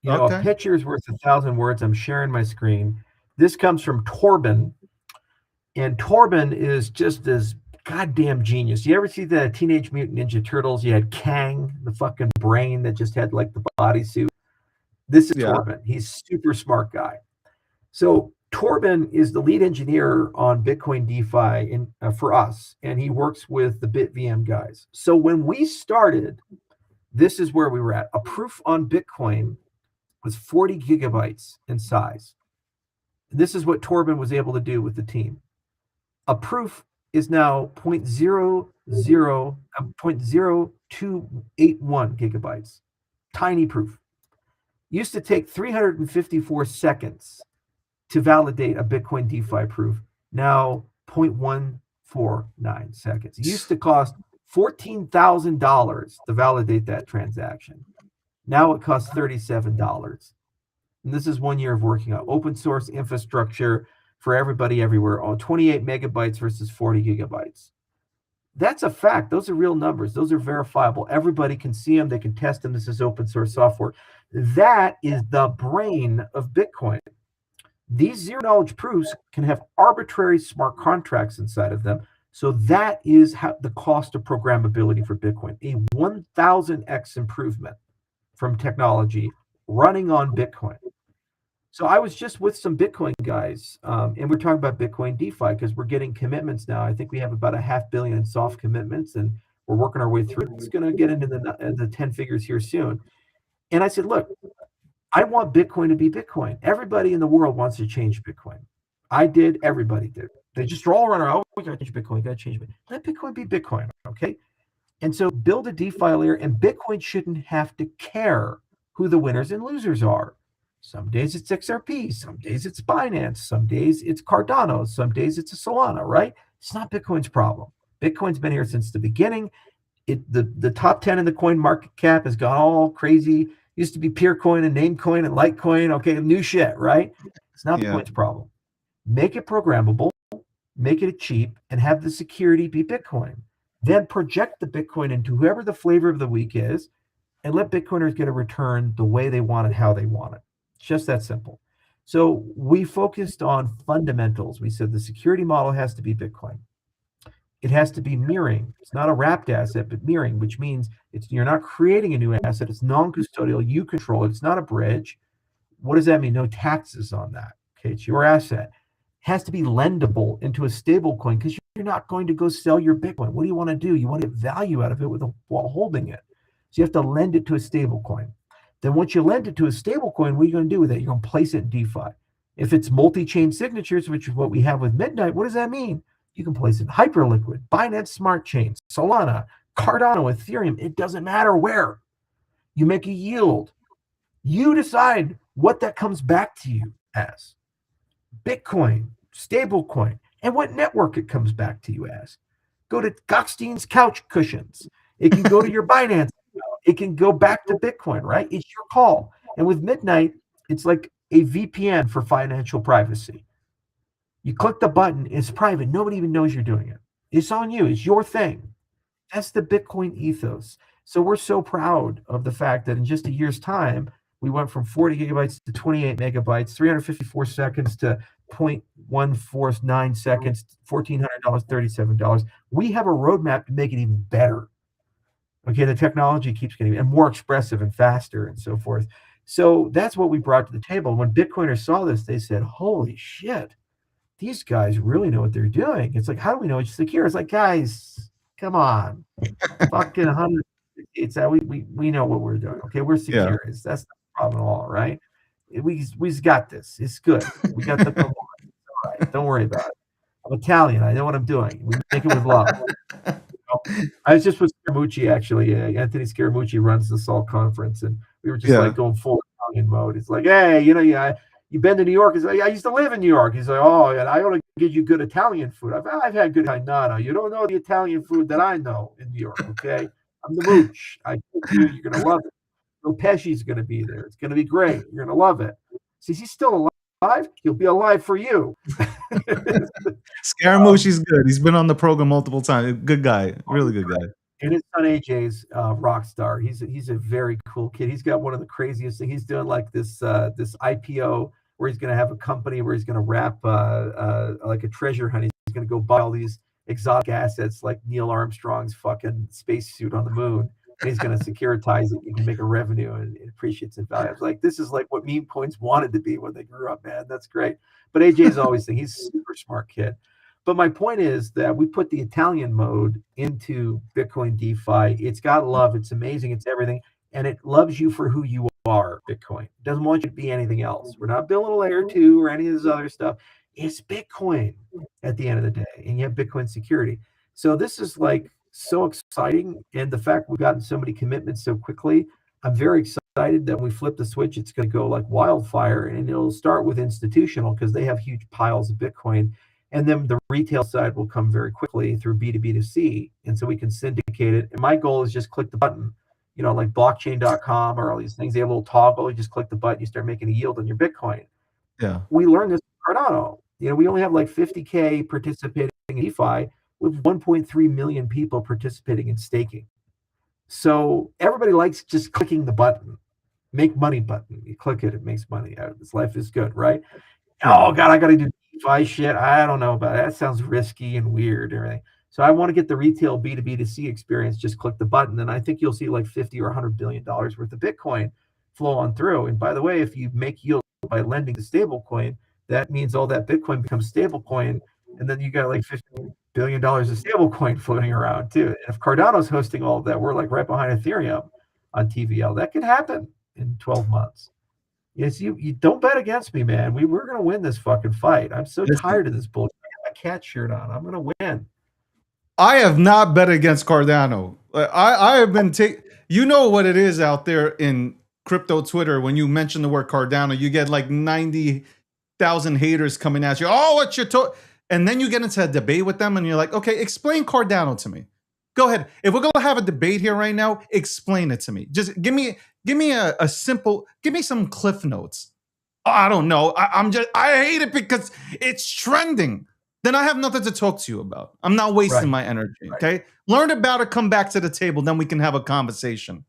Speaker 2: Okay.
Speaker 11: A picture is worth 1,000 words. I'm sharing my screen. This comes from Torben. And Torben is just this goddamn genius. You ever see the Teenage Mutant Ninja Turtles? You had Kang, the fucking brain that just had like the bodysuit. This is Torben. He's a super smart guy. So Torben is the lead engineer on Bitcoin DeFi for us, and he works with the BitVM guys. So when we started, this is where we were at. A proof on Bitcoin was 40 gigabytes in size. This is what Torben was able to do with the team. A proof is now 0.0281 gigabytes. Tiny proof. Used to take 354 seconds to validate a Bitcoin DeFi proof. Now 0.149 seconds. It used to cost $14,000 to validate that transaction. Now it costs $37. And this is 1 year of working on open source infrastructure for everybody everywhere on 28 megabytes versus 40 gigabytes. That's a fact. Those are real numbers. Those are verifiable. Everybody can see them. They can test them. This is open source software. That is the brain of Bitcoin. These zero knowledge proofs can have arbitrary smart contracts inside of them. So that is how the cost of programmability for Bitcoin, a 1,000x improvement from technology running on Bitcoin. So I was just with some Bitcoin guys, and we're talking about Bitcoin DeFi because we're getting commitments now. I think we have about 500 million in soft commitments, and we're working our way through. It's going to get into the 10 figures here soon. And I said, look, I want Bitcoin to be Bitcoin. Everybody in the world wants to change Bitcoin. I did. Everybody did. They just all run around. Oh, we got to change Bitcoin. Got to change Bitcoin. Let Bitcoin be Bitcoin. Okay. And so build a DeFi layer, and Bitcoin shouldn't have to care who the winners and losers are. Some days it's XRP, some days it's Binance, some days it's Cardano, some days it's a Solana, right? It's not Bitcoin's problem. Bitcoin's been here since the beginning. The top 10 in the coin market cap has gone all crazy. Used to be Peercoin and Namecoin and Litecoin. Okay, new shit, right? It's not Bitcoin's problem. Make it programmable, make it cheap, and have the security be Bitcoin. Then project the Bitcoin into whoever the flavor of the week is, and let Bitcoiners get a return the way they want it, how they want it. It's just that simple. So we focused on fundamentals. We said the security model has to be Bitcoin. It has to be mirroring. It's not a wrapped asset, but mirroring, which means you're not creating a new asset. It's non-custodial. You control it. It's not a bridge. What does that mean? No taxes on that. Okay, it's your asset. It has to be lendable into a stable coin because you're not going to go sell your Bitcoin. What do you want to do? You want to get value out of it while holding it. So you have to lend it to a stable coin. Then once you lend it to a stable coin, what are you going to do with it? You're going to place it in DeFi. If it's multi-chain signatures, which is what we have with Midnight, what does that mean? You can place it in Hyperliquid, Binance Smart Chain, Solana, Cardano, Ethereum. It doesn't matter where. You make a yield. You decide what that comes back to you as. Bitcoin, stablecoin, and what network it comes back to you as. Go to Gockstein's Couch Cushions It can go to your Binance account. It can go back to Bitcoin, right? It's your call. And with Midnight, it's like a VPN for financial privacy. You click the button, it's private. Nobody even knows you're doing it. It's on you. It's your thing. That's the Bitcoin ethos. So we're so proud of the fact that in just a year's time, we went from 40 gigabytes to 28 megabytes, 354 seconds to 0.149 seconds, $1,400, $37. We have a roadmap to make it even better. Okay, the technology keeps getting and more expressive and faster and so forth. So that's what we brought to the table. When Bitcoiners saw this, they said, holy shit, these guys really know what they're doing. It's like, how do we know it's secure? It's like, guys, come on. Fucking 100. It's we know what we're doing. Okay, we're secure. That's not the problem at all, right? We've got this. It's good. We got the all right. Don't worry about it. I'm Italian. I know what I'm doing. We make it with love. I was just with Scaramucci, actually. Anthony Scaramucci runs the Salt Conference, and we were just like going full Italian mode. It's like, hey, you've been to New York. He's like, I used to live in New York. He's like, oh, and I want to give you good Italian food. I've had good Cardano. You don't know the Italian food that I know in New York, okay? I'm the mooch. You're going to love it. Bill Pesci's going to be there. It's going to be great. You're going to love it. See, he's still alive. He'll be alive for you.
Speaker 2: Scaramucci's good. He's been on the program multiple times. Good guy. Really good guy.
Speaker 11: And his son AJ's rock star. He's a very cool kid. He's got one of the craziest things. He's doing like this IPO where he's going to have a company where he's going to wrap like a treasure hunt. He's going to go buy all these exotic assets like Neil Armstrong's fucking spacesuit on the moon. And he's going to securitize it. You can make a revenue and it appreciates in value. I was like, this is like what meme coins wanted to be when they grew up, man. That's great. But AJ's always saying he's a super smart kid. But my point is that we put the Italian mode into Bitcoin DeFi. It's got love. It's amazing. It's everything. And it loves you for who you are, Bitcoin. It doesn't want you to be anything else. We're not building a layer 2 or any of this other stuff. It's Bitcoin at the end of the day. And you have Bitcoin security. So this is like so exciting. And the fact we've gotten so many commitments so quickly, I'm very excited that when we flip the switch, it's going to go like wildfire. And it'll start with institutional because they have huge piles of Bitcoin. And then the retail side will come very quickly through B2B2C. And so we can syndicate it. And my goal is just click the button, like blockchain.com or all these things. They have a little toggle. You just click the button, you start making a yield on your Bitcoin.
Speaker 2: Yeah.
Speaker 11: We learned this in Cardano. We only have like 50K participating in DeFi with 1.3 million people participating in staking. So everybody likes just clicking the button, make money button. You click it, it makes money. This life is good, right? Oh God, I got to do DeFi shit. I don't know about it. That sounds risky and weird and everything. So I want to get the retail B2B2C experience. Just click the button, and I think you'll see like $50 or $100 billion worth of Bitcoin flow on through. And by the way, if you make yield by lending to stablecoin, that means all that Bitcoin becomes stablecoin, and then you got like $50 billion of stablecoin floating around too. And if Cardano's hosting all of that, we're like right behind Ethereum on TVL. That could happen in 12 months. Yes, you don't bet against me, man. We're going to win this fucking fight. I'm so tired of this bullshit. I have a cat shirt on. I'm going to win.
Speaker 2: I have not bet against Cardano. I have been you know what it is out there in crypto Twitter. When you mention the word Cardano, you get like 90,000 haters coming at you. Oh, what's your and then you get into a debate with them and you're like, okay, explain Cardano to me. Go ahead. If we're going to have a debate here right now, explain it to me. Just give me a simple, give me some cliff notes. Oh, I don't know. I hate it because it's trending. Then I have nothing to talk to you about. I'm not wasting my energy. Okay. Learn about it, come back to the table. Then we can have a conversation.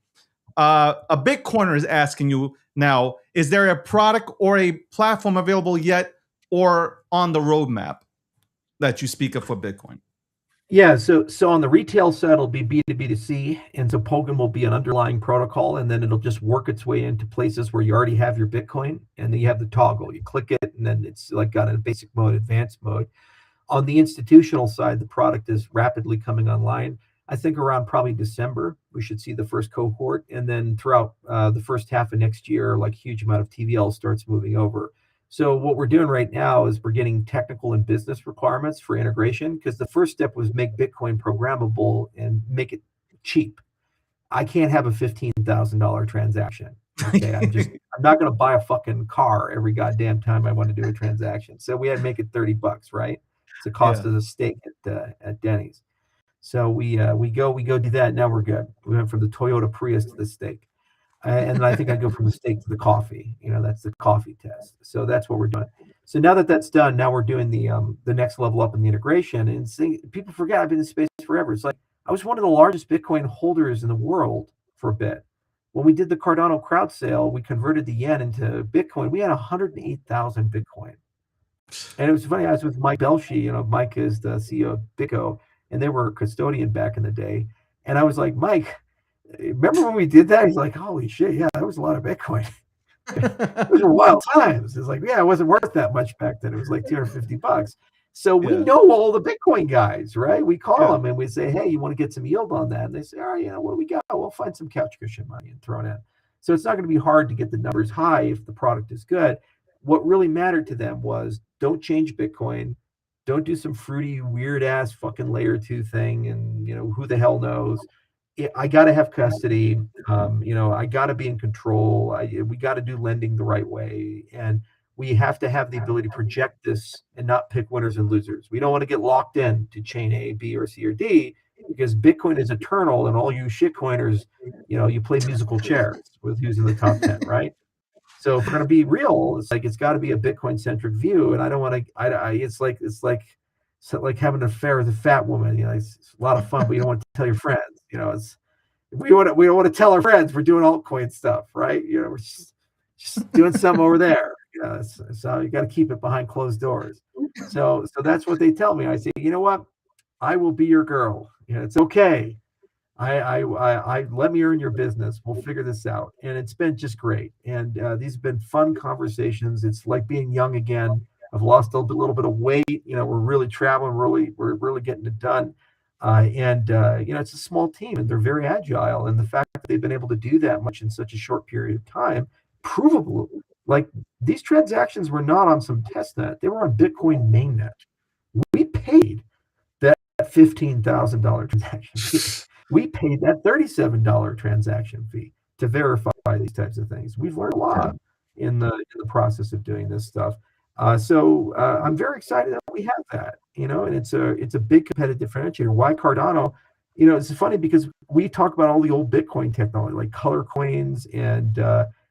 Speaker 2: A Bitcoiner is asking you now, is there a product or a platform available yet or on the roadmap that you speak of for Bitcoin?
Speaker 11: Yeah, so on the retail side, it'll be B2B2C, and so Pogon will be an underlying protocol, and then it'll just work its way into places where you already have your Bitcoin, and then you have the toggle. You click it, and then it's like got a basic mode, advanced mode. On the institutional side, the product is rapidly coming online. I think around probably December, we should see the first cohort, and then throughout the first half of next year, like huge amount of TVL starts moving over. So what we're doing right now is we're getting technical and business requirements for integration, because the first step was make Bitcoin programmable and make it cheap. I can't have a $15,000 transaction. Okay, I'm not going to buy a fucking car every goddamn time I want to do a transaction. So we had to make it $30, right? It's the cost of the steak at Denny's. So we go do that. Now we're good. We went from the Toyota Prius to the steak. And then I think I go from the steak to the coffee. That's the coffee test. So that's what we're doing. So now that that's done, now we're doing the next level up in the integration. And people forget I've been in this space forever. It's like I was one of the largest Bitcoin holders in the world for a bit. When we did the Cardano crowd sale, we converted the yen into Bitcoin. We had 108,000 Bitcoin. And it was funny. I was with Mike Belshi. Mike is the CEO of Bitco, and they were a custodian back in the day. And I was like, Mike, remember when we did that? He's like, holy shit, yeah, that was a lot of Bitcoin. Those were wild times. It's like, yeah, it wasn't worth that much back then. It was like $250. So we know all the Bitcoin guys, right? We call them and we say, hey, you want to get some yield on that? And they say, all right, what do we got? We'll find some couch cushion money and throw it in. So it's not going to be hard to get the numbers high if the product is good. What really mattered to them was don't change Bitcoin. Don't do some fruity, weird ass fucking layer 2 thing. And, who the hell knows? I got to have custody. I got to be in control. We got to do lending the right way. And we have to have the ability to project this and not pick winners and losers. We don't want to get locked in to chain A, B, or C, or D, because Bitcoin is eternal. And all you shitcoiners, you play musical chairs with who's in the top 10, right? So if we're going to be real, it's got to be a Bitcoin centric view. And I don't want to, it's like having an affair with a fat woman. It's a lot of fun, but you don't want to tell your friends. We don't want to tell our friends we're doing altcoin stuff, right? We're just doing some over there. So you got to keep it behind closed doors. So that's what they tell me. I say, you know what? I will be your girl. It's okay. I let me earn your business. We'll figure this out. And it's been just great. And these have been fun conversations. It's like being young again. I've lost a little bit of weight. We're really traveling. We're really getting it done. It's a small team and they're very agile. And the fact that they've been able to do that much in such a short period of time, provable. Like these transactions were not on some test net. They were on Bitcoin mainnet. We paid that $15,000 transaction fee. We paid that $37 transaction fee to verify these types of things. We've learned a lot in the process of doing this stuff. So I'm very excited that we have that, and it's a big competitive differentiator. Why Cardano? It's funny because we talk about all the old Bitcoin technology, like color coins and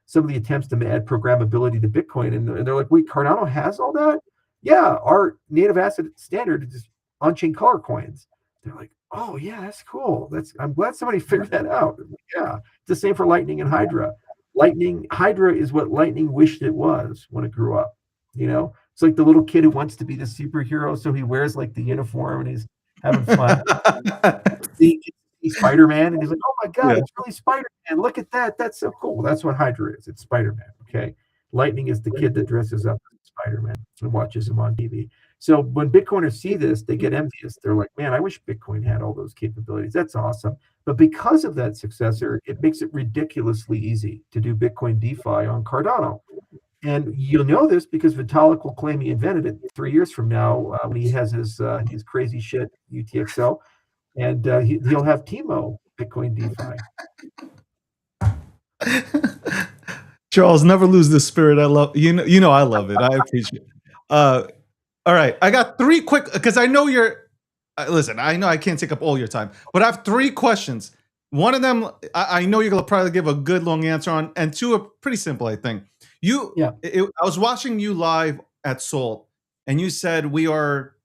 Speaker 11: some of the attempts to add programmability to Bitcoin. And they're like, wait, Cardano has all that? Yeah, our native asset standard is on-chain color coins. They're like, oh yeah, that's cool. I'm glad somebody figured that out. Yeah, it's the same for Lightning and Hydra. Hydra is what Lightning wished it was when it grew up. It's like the little kid who wants to be the superhero, so he wears like the uniform and he's having fun. He's Spider-Man, and he's like, "Oh my god, it's really Spider-Man! Look at that! That's so cool." Well, that's what Hydra is. It's Spider-Man. Okay, Lightning is the kid that dresses up as Spider-Man and watches him on TV. So when Bitcoiners see this, they get envious. They're like, "Man, I wish Bitcoin had all those capabilities. That's awesome." But because of that successor, it makes it ridiculously easy to do Bitcoin DeFi on Cardano. And you'll know this because Vitalik will claim he invented it 3 years from now when he has his crazy shit UTXO, and he'll have Timo Bitcoin DeFi.
Speaker 2: Charles, never lose the spirit. I love I love it. I appreciate it. All right, I got 3 quick because I know you're. Listen, I know I can't take up all your time, but I have 3 questions. One of them, I know you're gonna probably give a good long answer on, and 2 are pretty simple. I think I was watching you live at Salt, and you said we are,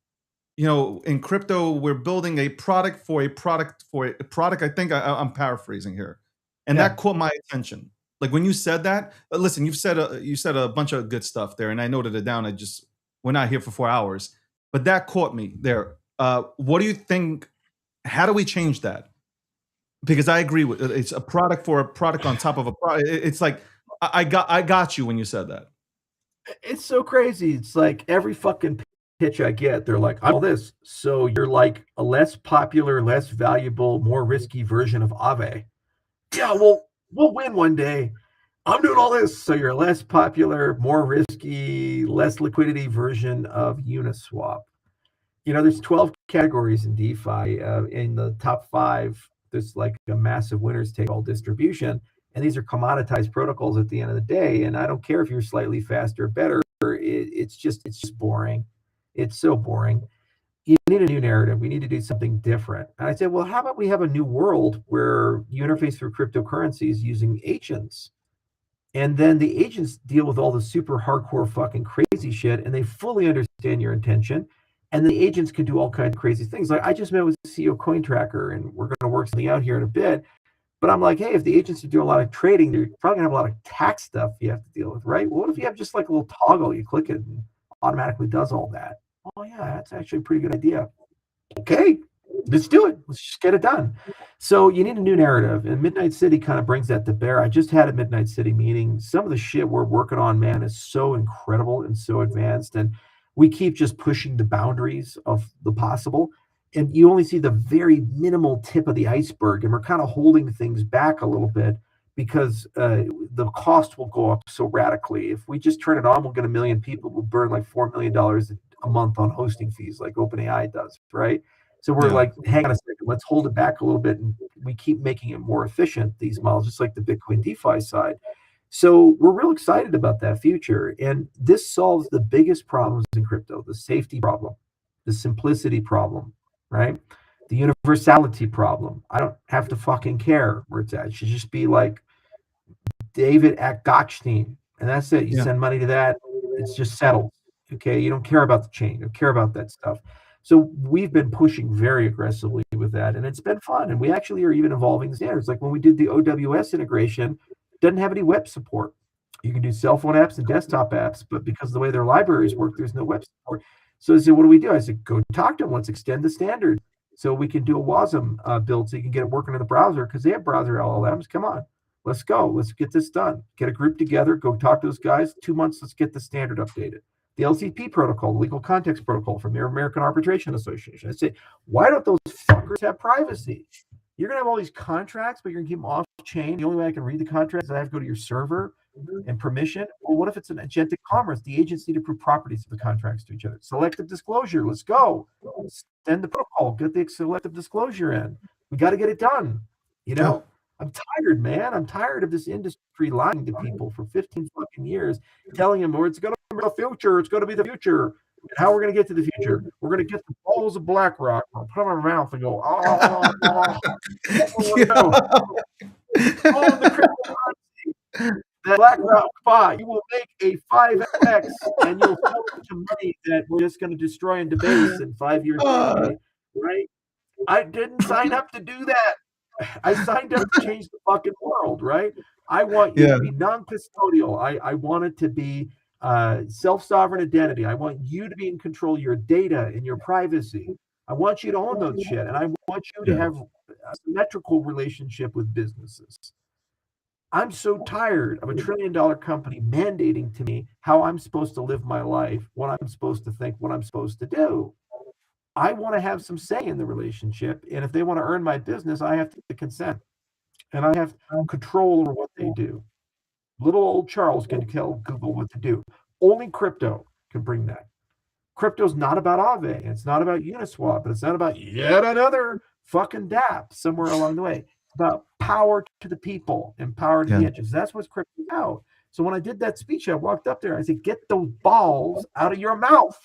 Speaker 2: in crypto, we're building a product for a product for a product. I think I'm paraphrasing here, and that caught my attention. Like when you said that, listen, you said a bunch of good stuff there, and I noted it down. We're not here for 4 hours, but that caught me there. What do you think? How do we change that? Because I agree with it's a product for a product on top of a product. It's like I got you when you said that.
Speaker 11: It's so crazy. It's like every fucking pitch I get, they're like, "I'm all this." So you're like a less popular, less valuable, more risky version of Aave. Yeah, well, we'll win one day. I'm doing all this. So you're a less popular, more risky, less liquidity version of Uniswap. There's 12 categories in DeFi. In the top 5, there's like a massive winners take all distribution. And these are commoditized protocols at the end of the day. And I don't care if you're slightly faster or better. It's just boring. It's so boring. you need a new narrative. We need to do something different. And I said, well, how about we have a new world where you interface through cryptocurrencies using agents? And then the agents deal with all the super hardcore fucking crazy shit, and they fully understand your intention. And the agents can do all kinds of crazy things. Like I just met with CEO CoinTracker, and we're going to work something out here in a bit. But I'm like, hey, if the agents are doing a lot of trading, they're probably gonna have a lot of tax stuff you have to deal with, right? Well, what if you have just like a little toggle, you click it and automatically does all that? Oh yeah, that's actually a pretty good idea. Okay, let's do it. Let's just get it done. So you need a new narrative, and Midnight City kind of brings that to bear. I just had a Midnight City meeting. Some of the shit we're working on, man, is so incredible and so advanced, and we keep just pushing the boundaries of the possible. And you only see the very minimal tip of the iceberg, and we're kind of holding things back a little bit because the cost will go up so radically. If we just turn it on, we'll get 1 million people. We'll burn like $4 million a month on hosting fees, like OpenAI does, right? So we're like, hang on a second, let's hold it back a little bit, and we keep making it more efficient, these models, just like the Bitcoin DeFi side. So we're real excited about that future, and this solves the biggest problems in crypto: the safety problem, the simplicity problem, right? The universality problem. I don't have to fucking care where it's at. It should just be like David at Gottstein, and that's it. You send money to that, it's just settled. Okay, you don't care about the chain, you don't care about that stuff. So we've been pushing very aggressively with that, and it's been fun. And we actually are even evolving the standards. Like when we did the OWS integration, doesn't have any web support. You can do cell phone apps and desktop apps, but because of the way their libraries work, there's no web support. So I said, what do? I said, go talk to them. Let's extend the standard so we can do a WASM build so you can get it working in the browser, because they have browser LLMs. Come on, let's go. Let's get this done. Get a group together. Go talk to those guys. 2 months, let's get the standard updated. The LCP protocol, legal context protocol from the American Arbitration Association. I say, why don't those fuckers have privacy? You're going to have all these contracts, but you're going to keep them off chain. The only way I can read the contracts is I have to go to your server and permission. Well, what if it's an agentic commerce? The agents need to prove properties of the contracts to each other. Selective disclosure. Let's go. Send the protocol. Get the selective disclosure in. We got to get it done. You know, I'm tired, man. I'm tired of this industry lying to people for 15 fucking years, telling them, it's going to be the future. It's going to be the future. And how we're going to get to the future? We're going to get the balls of BlackRock. We'll put them in our mouth and go, the cryptocurrency that BlackRock buy. You will make a 5x, and you'll sell it to money that we're just going to destroy and debase in 5 years. Right? I didn't sign up to do that. I signed up to change the fucking world, right? I want you to be non-custodial. I want it to be self-sovereign identity. I want you to be in control of your data and your privacy. I want you to own those shit, and I want you to have a symmetrical relationship with businesses. I'm so tired of $1 trillion company mandating to me how I'm supposed to live my life, what I'm supposed to think, what I'm supposed to do. I want to have some say in the relationship, and if they want to earn my business, I have to consent, and I have control over what they do. Little old Charles can tell Google what to do. Only crypto can bring that. Crypto's not about Aave, it's not about Uniswap, but it's not about yet another fucking dApp somewhere along the way. It's about power to the people and power to the edges. That's what's crypto about. So when I did that speech, I walked up there, I said, get those balls out of your mouth.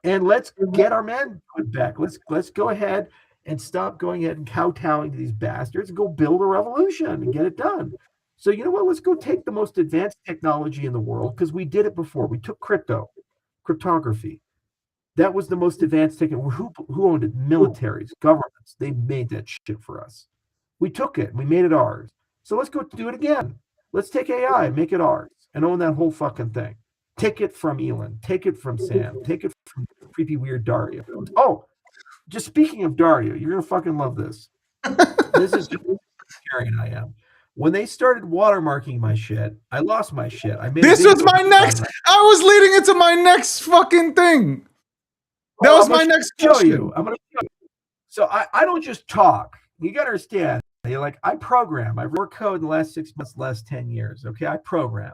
Speaker 11: And let's get our manhood back. Let's go ahead and stop going ahead and kowtowing to these bastards and go build a revolution and get it done. So you know what? Let's go take the most advanced technology in the world, because we did it before. We took cryptography. That was the most advanced technology. Who owned it? Militaries, governments. They made that shit for us. We took it and we made it ours. So let's go do it again. Let's take AI and make it ours and own that whole fucking thing. Take it from Elon. Take it from Sam. Take it from creepy weird Dario. Oh, just speaking of Dario, you're gonna fucking love this. This is just scary, and I am. When they started watermarking my shit, I lost my shit.
Speaker 12: This was my next. I was leading into my next fucking thing. That was my next question.
Speaker 11: I'm gonna show you. So I don't just talk. You gotta understand. I program. I've worked code in the last 6 months, last 10 years. Okay, I program.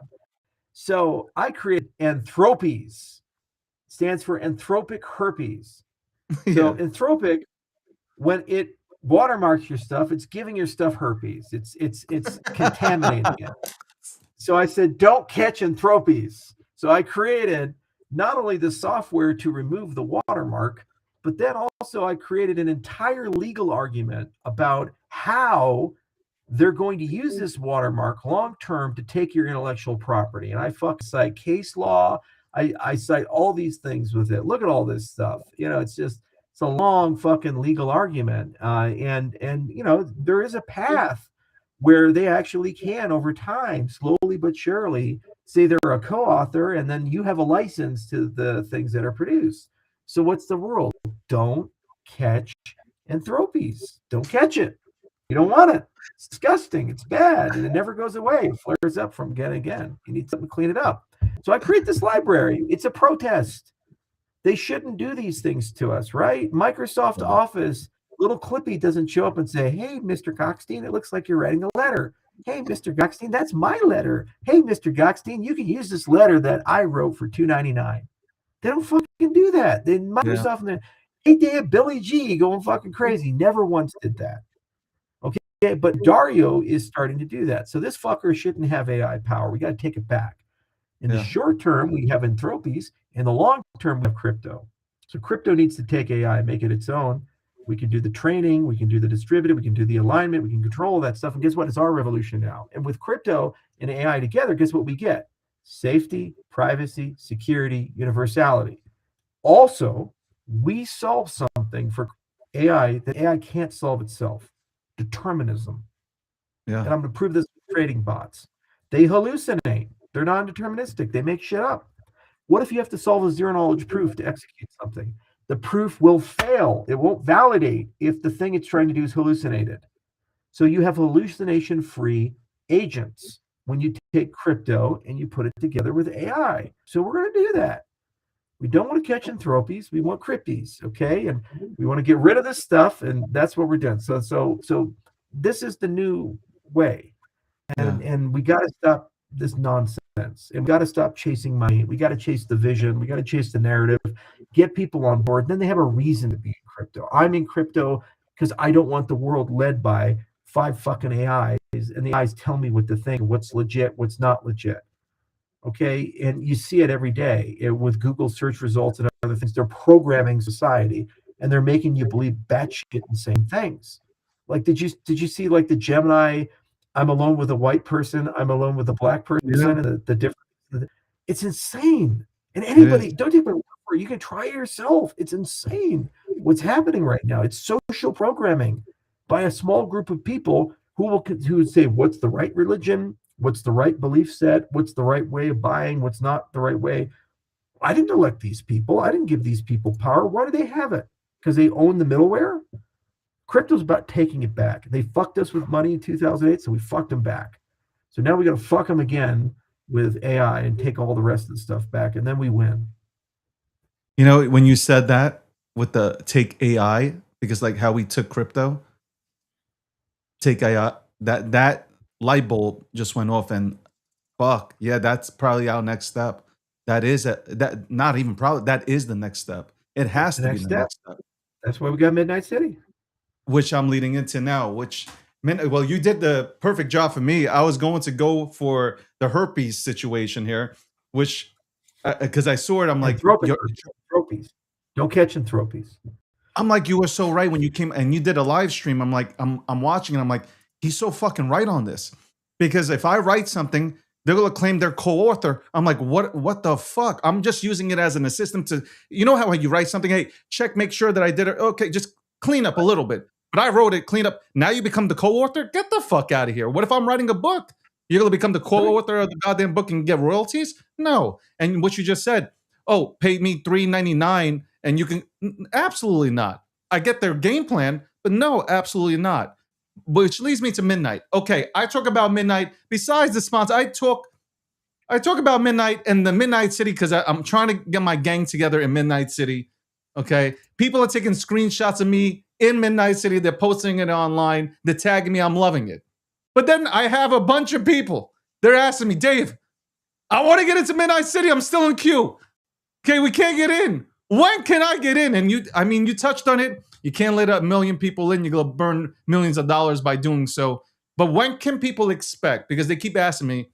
Speaker 11: So I created Anthropies. Stands for anthropic herpes. So anthropic, when it watermarks your stuff, it's giving your stuff herpes. It's contaminating it. So I said, don't catch Anthropies. So I created not only the software to remove the watermark, but then also I created an entire legal argument about how they're going to use this watermark long term to take your intellectual property. And I fucking cite case law. I cite all these things with it. Look at all this stuff. It's a long fucking legal argument. And there is a path where they actually can, over time, slowly but surely, say they're a co-author, and then you have a license to the things that are produced. So what's the rule? Don't catch Anthropes. Don't catch it. You don't want it. It's disgusting. It's bad. And it never goes away. It flares up from again and again. You need something to clean it up. So I create this library. It's a protest. They shouldn't do these things to us, right? Microsoft Office, little Clippy doesn't show up and say, hey, Mr. Gockstein, it looks like you're writing a letter. Hey, Mr. Gockstein, that's my letter. Hey, Mr. Gockstein, you can use this letter that I wrote for $2.99. They don't fucking do that. Then Microsoft and hey, Dave, Billy G going fucking crazy. Never once did that. Okay, but Dario is starting to do that. So this fucker shouldn't have AI power. We got to take it back. In the short term, we have Anthropes. In the long term, we have crypto. So crypto needs to take AI and make it its own. We can do the training, we can do the distributed, we can do the alignment, we can control all that stuff. And guess what? It's our revolution now. And with crypto and AI together, guess what we get? Safety, privacy, security, universality. Also, we solve something for AI that AI can't solve itself. Determinism. And I'm going to prove this with trading bots. They hallucinate. They're non-deterministic. They make shit up. What if you have to solve a zero-knowledge proof to execute something? The proof will fail. It won't validate if the thing it's trying to do is hallucinated. So you have hallucination-free agents when you take crypto and you put it together with AI. So we're going to do that. We don't want to catch Anthropes. We want crypties, okay? And we want to get rid of this stuff, and that's what we're doing. So this is the new way. And we got to stop this nonsense. And we got to stop chasing money. We got to chase the vision. We got to chase the narrative. Get people on board. Then they have a reason to be in crypto. I'm in crypto because I don't want the world led by 5 fucking AIs, and the AIs tell me what to think, what's legit, what's not legit. Okay, and you see it every day with Google search results and other things. They're programming society, and they're making you believe batshit insane things. Like, did you see like the Gemini? I'm alone with a white person. I'm alone with a black person. And the difference. It's insane. And anybody, don't take my word for it. You can try it yourself. It's insane what's happening right now. It's social programming by a small group of people who would say, what's the right religion? What's the right belief set? What's the right way of buying? What's not the right way? I didn't elect these people. I didn't give these people power. Why do they have it? Because they own the middleware? Crypto's about taking it back. They fucked us with money in 2008, so we fucked them back. So now we got to fuck them again with AI and take all the rest of the stuff back, and then we win.
Speaker 12: You know, when you said that with the take AI, because like how we took crypto, take AI, that light bulb just went off, and fuck, yeah, that's probably our next step. That is not even probably, that is the next step. It has to be the next step.
Speaker 11: That's why we got Midnight City.
Speaker 12: Which I'm leading into now, well, you did the perfect job for me. I was going to go for the herpes situation here, which, because I saw it, I'm like,
Speaker 11: Anthropes. Don't catch Anthropes.
Speaker 12: I'm like, you were so right when you came and you did a live stream. I'm like, I'm watching and I'm like, he's so fucking right on this. Because if I write something, they're gonna claim they're co-author. I'm like, what the fuck? I'm just using it as an assistant to, you know how you write something, hey, check, make sure that I did it. Okay, just clean up a little bit. But I wrote it, clean up. Now you become the co-author? Get the fuck out of here. What if I'm writing a book? You're going to become the co-author of the goddamn book and get royalties? No. And what you just said, oh, pay me $3.99 and you can, absolutely not. I get their game plan, but no, absolutely not. Which leads me to Midnight. Okay, I talk about Midnight. Besides the sponsor, I talk about Midnight and the Midnight City because I'm trying to get my gang together in Midnight City. Okay, people are taking screenshots of me in Midnight City. They're posting it online. They're tagging me. I'm loving it. But then I have a bunch of people. They're asking me, Dave, I want to get into Midnight City. I'm still in queue. Okay, we can't get in. When can I get in? And you touched on it. You can't let 1 million people in. You're going to burn millions of dollars by doing so. But when can people expect? Because they keep asking me,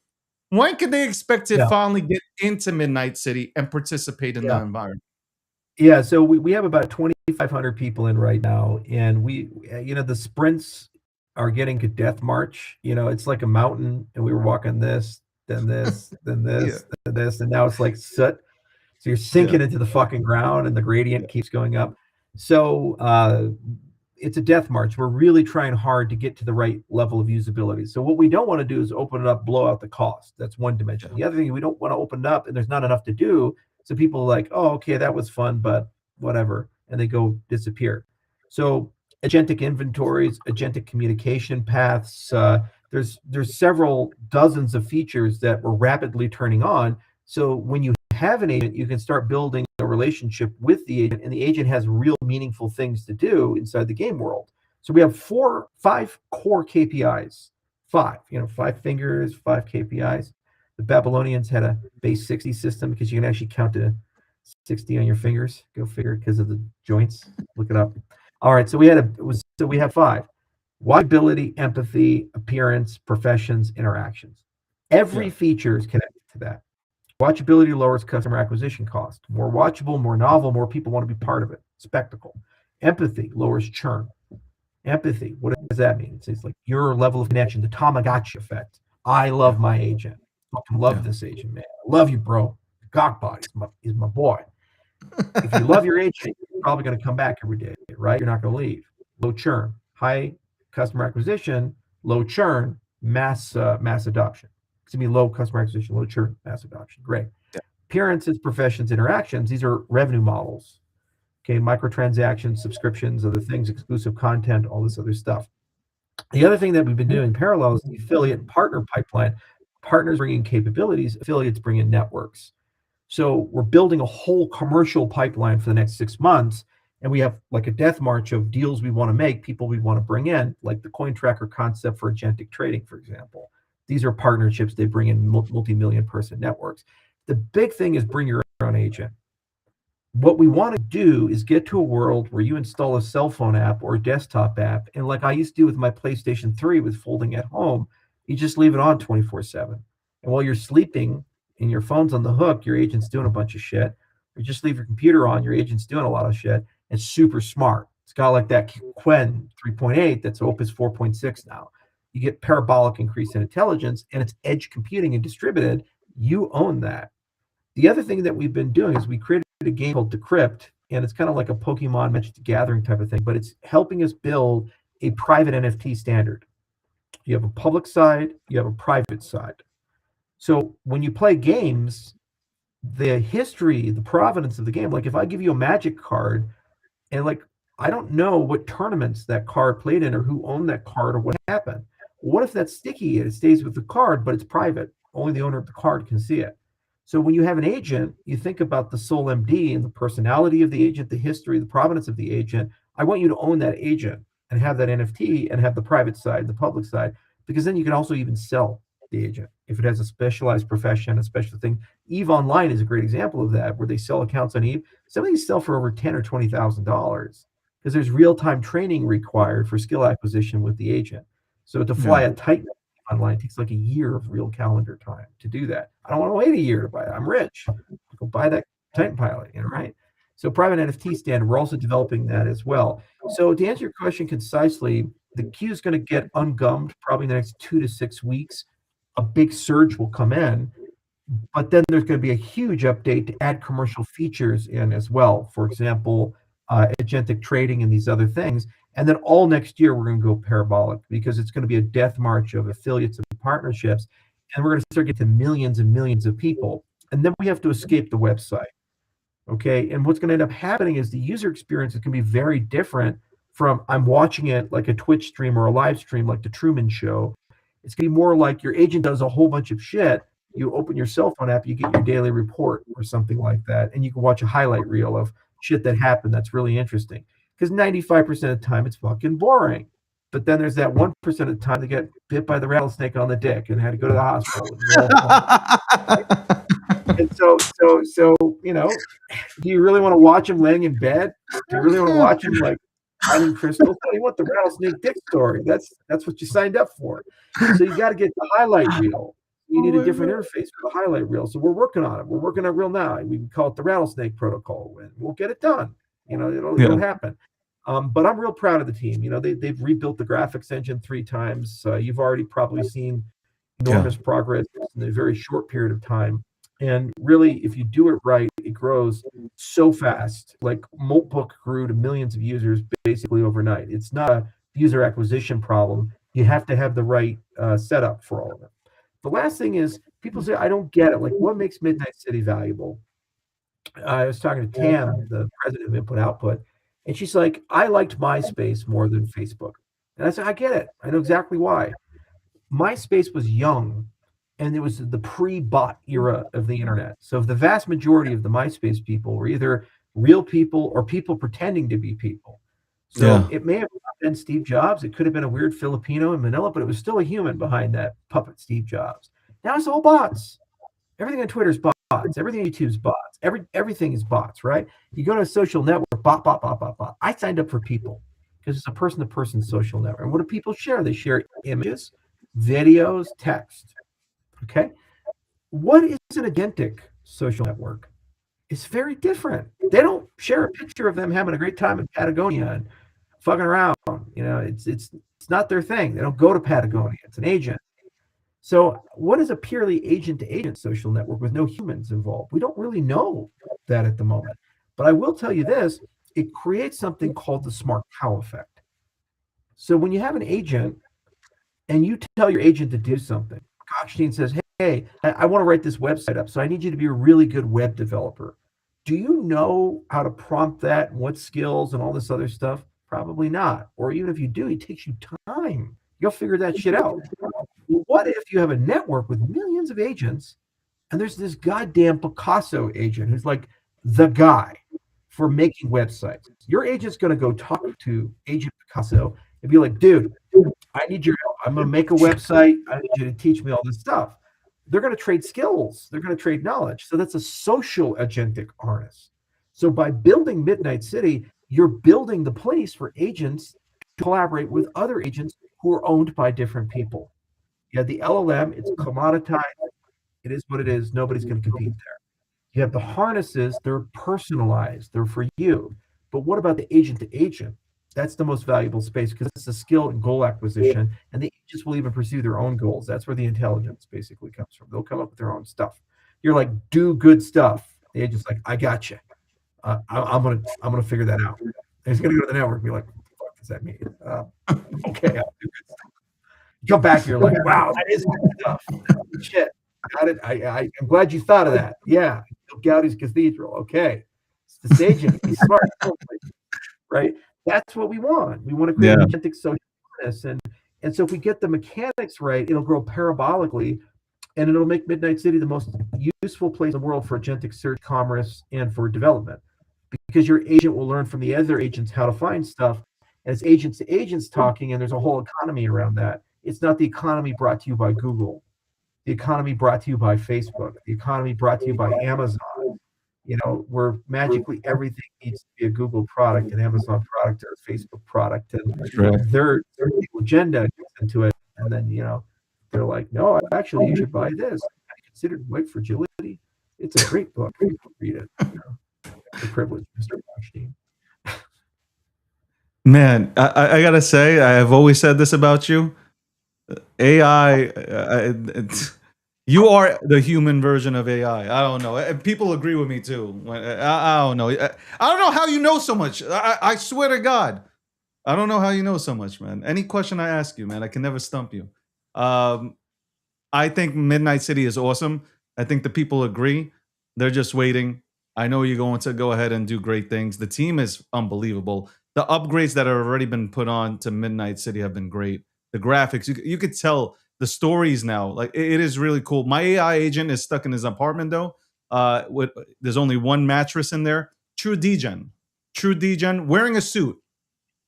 Speaker 12: when can they expect to finally get into Midnight City and participate in that environment?
Speaker 11: Yeah, so we have about 20 2,500 people in right now, and the sprints are getting to death march. It's like a mountain, and we were walking this, then this, then this, then this, and now it's like soot. So you're sinking into the fucking ground, and the gradient keeps going up. So it's a death march. We're really trying hard to get to the right level of usability. So what we don't want to do is open it up, blow out the cost. That's one dimension. The other thing, we don't want to open it up, and there's not enough to do. So people are like, oh, okay, that was fun, but whatever, and they go disappear. So agentic inventories, agentic communication paths. There's several dozens of features that we're rapidly turning on. So when you have an agent, you can start building a relationship with the agent, and the agent has real meaningful things to do inside the game world. So we have 5 core KPIs. 5 fingers, 5 KPIs. The Babylonians had a base 60 system because you can actually count to 60 on your fingers. Go figure, because of the joints. Look it up. All right, so we have 5: watchability, empathy, appearance, professions, interactions. Every feature is connected to that. Watchability lowers customer acquisition cost. More watchable, more novel, more people want to be part of it. Spectacle. Empathy lowers churn. Empathy, what does that mean? It's like your level of connection, the Tamagotchi effect. I love my agent. I fucking love this agent, man. I love you, bro. Cockbot is my boy. If you love your agent, you're probably going to come back every day, right? You're not going to leave. Low churn, high customer acquisition, low churn, mass adoption. It's going to be low customer acquisition, low churn, mass adoption. Great. Appearances, professions, interactions. These are revenue models. Okay, microtransactions, subscriptions, other things, exclusive content, all this other stuff. The other thing that we've been doing in parallel is the affiliate and partner pipeline. Partners bringing capabilities, affiliates bringing networks. So we're building a whole commercial pipeline for the next 6 months, and we have like a death march of deals we want to make, people we want to bring in, like the coin tracker concept for agentic trading, for example. These are partnerships. They bring in multi-million person networks. The big thing is bring your own agent. What we want to do is get to a world where you install a cell phone app or a desktop app, and like I used to do with my PlayStation 3 with folding at home, you just leave it on 24/7. And while you're sleeping and your phone's on the hook, your agent's doing a bunch of shit. You just leave your computer on, your agent's doing a lot of shit. It's super smart. It's got like that Quen 3.8 that's Opus 4.6 now. You get parabolic increase in intelligence, and it's edge computing and distributed. You own that. The other thing that we've been doing is we created a game called Decrypt, and it's kind of like a Pokemon Magic the Gathering type of thing, but it's helping us build a private NFT standard. You have a public side, you have a private side. So when you play games, the history, the provenance of the game, like if I give you a Magic card, and like I don't know what tournaments that card played in or who owned that card or what happened. What if that's sticky and it stays with the card, but it's private? Only the owner of the card can see it. So when you have an agent, you think about the sole MD and the personality of the agent, the history, the provenance of the agent. I want you to own that agent and have that NFT and have the private side, the public side, because then you can also even sell the agent if it has a specialized profession, a special thing. Eve Online is a great example of that, where they sell accounts on Eve. Some of these sell for over $10,000 or $20,000 because there's real-time training required for skill acquisition with the agent. So to fly a Titan online takes like a year of real calendar time to do that. I don't want to wait a year to buy it. I'm rich. Go buy that Titan pilot, right? So private NFT standard, we're also developing that as well. So to answer your question concisely, the queue is going to get ungummed probably in the next 2 to 6 weeks. A big surge will come in, but then there's going to be a huge update to add commercial features in as well. For example, agentic trading and these other things. And then all next year, we're going to go parabolic because it's going to be a death march of affiliates and partnerships. And we're going to start getting to millions and millions of people. And then we have to escape the website. Okay. And what's going to end up happening is the user experience is going to be very different from I'm watching it like a Twitch stream or a live stream like the Truman Show. It's going to be more like your agent does a whole bunch of shit. You open your cell phone app, you get your daily report or something like that. And you can watch a highlight reel of shit that happened that's really interesting. Because 95% of the time it's fucking boring. But then there's that 1% of the time they get bit by the rattlesnake on the dick and had to go to the hospital. And so, do you really want to watch him laying in bed? Do you really want to watch him like finding crystals? Tell you what, the rattlesnake dick story. That's what you signed up for. So you got to get the highlight reel. You need a different interface for the highlight reel. So we're working on it. We're working on it real now. We call it the rattlesnake protocol, and we'll get it done. It'll happen. But I'm real proud of the team. They've rebuilt the graphics engine 3 times. You've already probably seen enormous progress in a very short period of time. And really, if you do it right, it grows so fast. Like Moltbook grew to millions of users basically overnight. It's not a user acquisition problem. You have to have the right setup for all of it. The last thing is people say, I don't get it. Like, what makes Midnight City valuable? I was talking to Tam, the president of Input Output, and she's like, I liked MySpace more than Facebook. And I said, I get it. I know exactly why. MySpace was young, and it was the pre-bot era of the internet. So the vast majority of the MySpace people were either real people or people pretending to be people. So it may have been Steve Jobs. It could have been a weird Filipino in Manila, but it was still a human behind that puppet Steve Jobs. Now it's all bots. Everything on Twitter is bots. Everything on YouTube is bots. Everything is bots, right? You go to a social network, bot, bot, bot, bot, bot. I signed up for People because it's a person-to-person social network. And what do people share? They share images, videos, text. Okay? What is an agentic social network? It's very different. They don't share a picture of them having a great time in Patagonia and fucking around. It's not their thing. They don't go to Patagonia. It's an agent. So what is a purely agent-to-agent social network with no humans involved? We don't really know that at the moment. But I will tell you this, it creates something called the smart cow effect. So when you have an agent and you tell your agent to do something, Gottstein says, hey, I want to write this website up, so I need you to be a really good web developer. Do you know how to prompt that and what skills and all this other stuff? Probably not. Or even if you do, it takes you time. You'll figure that shit out. Well, what if you have a network with millions of agents and there's this goddamn Picasso agent who's like the guy for making websites? Your agent's going to go talk to Agent Picasso and be like, dude, I need your help. I'm going to make a website. I need you to teach me all this stuff. They're going to trade skills. They're going to trade knowledge. So that's a social agentic harness. So by building Midnight City, you're building the place for agents to collaborate with other agents who are owned by different people. You have the LLM, it's commoditized. It is what it is. Nobody's going to compete there. You have the harnesses, they're personalized. They're for you. But what about the agent to agent? That's the most valuable space because it's a skill and goal acquisition. And the agents will even pursue their own goals. That's where the intelligence basically comes from. They'll come up with their own stuff. You're like, do good stuff. The agent's like, I got you. I'm gonna figure that out. And he's gonna go to the network and be like, what the fuck does that mean? Okay, I'll do good stuff. You come back, you're like, wow, that is good stuff. Shit. I'm glad you thought of that. Yeah. Gaudi's Cathedral. Okay. It's this agent. He's smart. Right? That's what we want. We want to create an agentic social harness. And so if we get the mechanics right, it'll grow parabolically and it'll make Midnight City the most useful place in the world for agentic search, commerce, and for development. Because your agent will learn from the other agents how to find stuff. And it's agents to agents talking, and there's a whole economy around that. It's not the economy brought to you by Google, the economy brought to you by Facebook, the economy brought to you by Amazon, where magically everything needs to be a Google product, an Amazon product, or a Facebook product. And their agenda gets into it. And then, they're like, no, actually, you should buy this. Have you considered White Fragility? It's a great book. Read it. The privilege, Mr. Gottstein.
Speaker 12: Man, I gotta say, I have always said this about you. AI, you are the human version of AI. I don't know. People agree with me too. I don't know. I don't know how you know so much. I swear to God, I don't know how you know so much, man. Any question I ask you, man, I can never stump you. I think Midnight City is awesome. I think the people agree. They're just waiting. I know you're going to go ahead and do great things. The team is unbelievable. The upgrades that have already been put on to Midnight City have been great. The graphics, you could tell the stories now. Like, it is really cool. My AI agent is stuck in his apartment though. There's only one mattress in there. True degen, wearing a suit.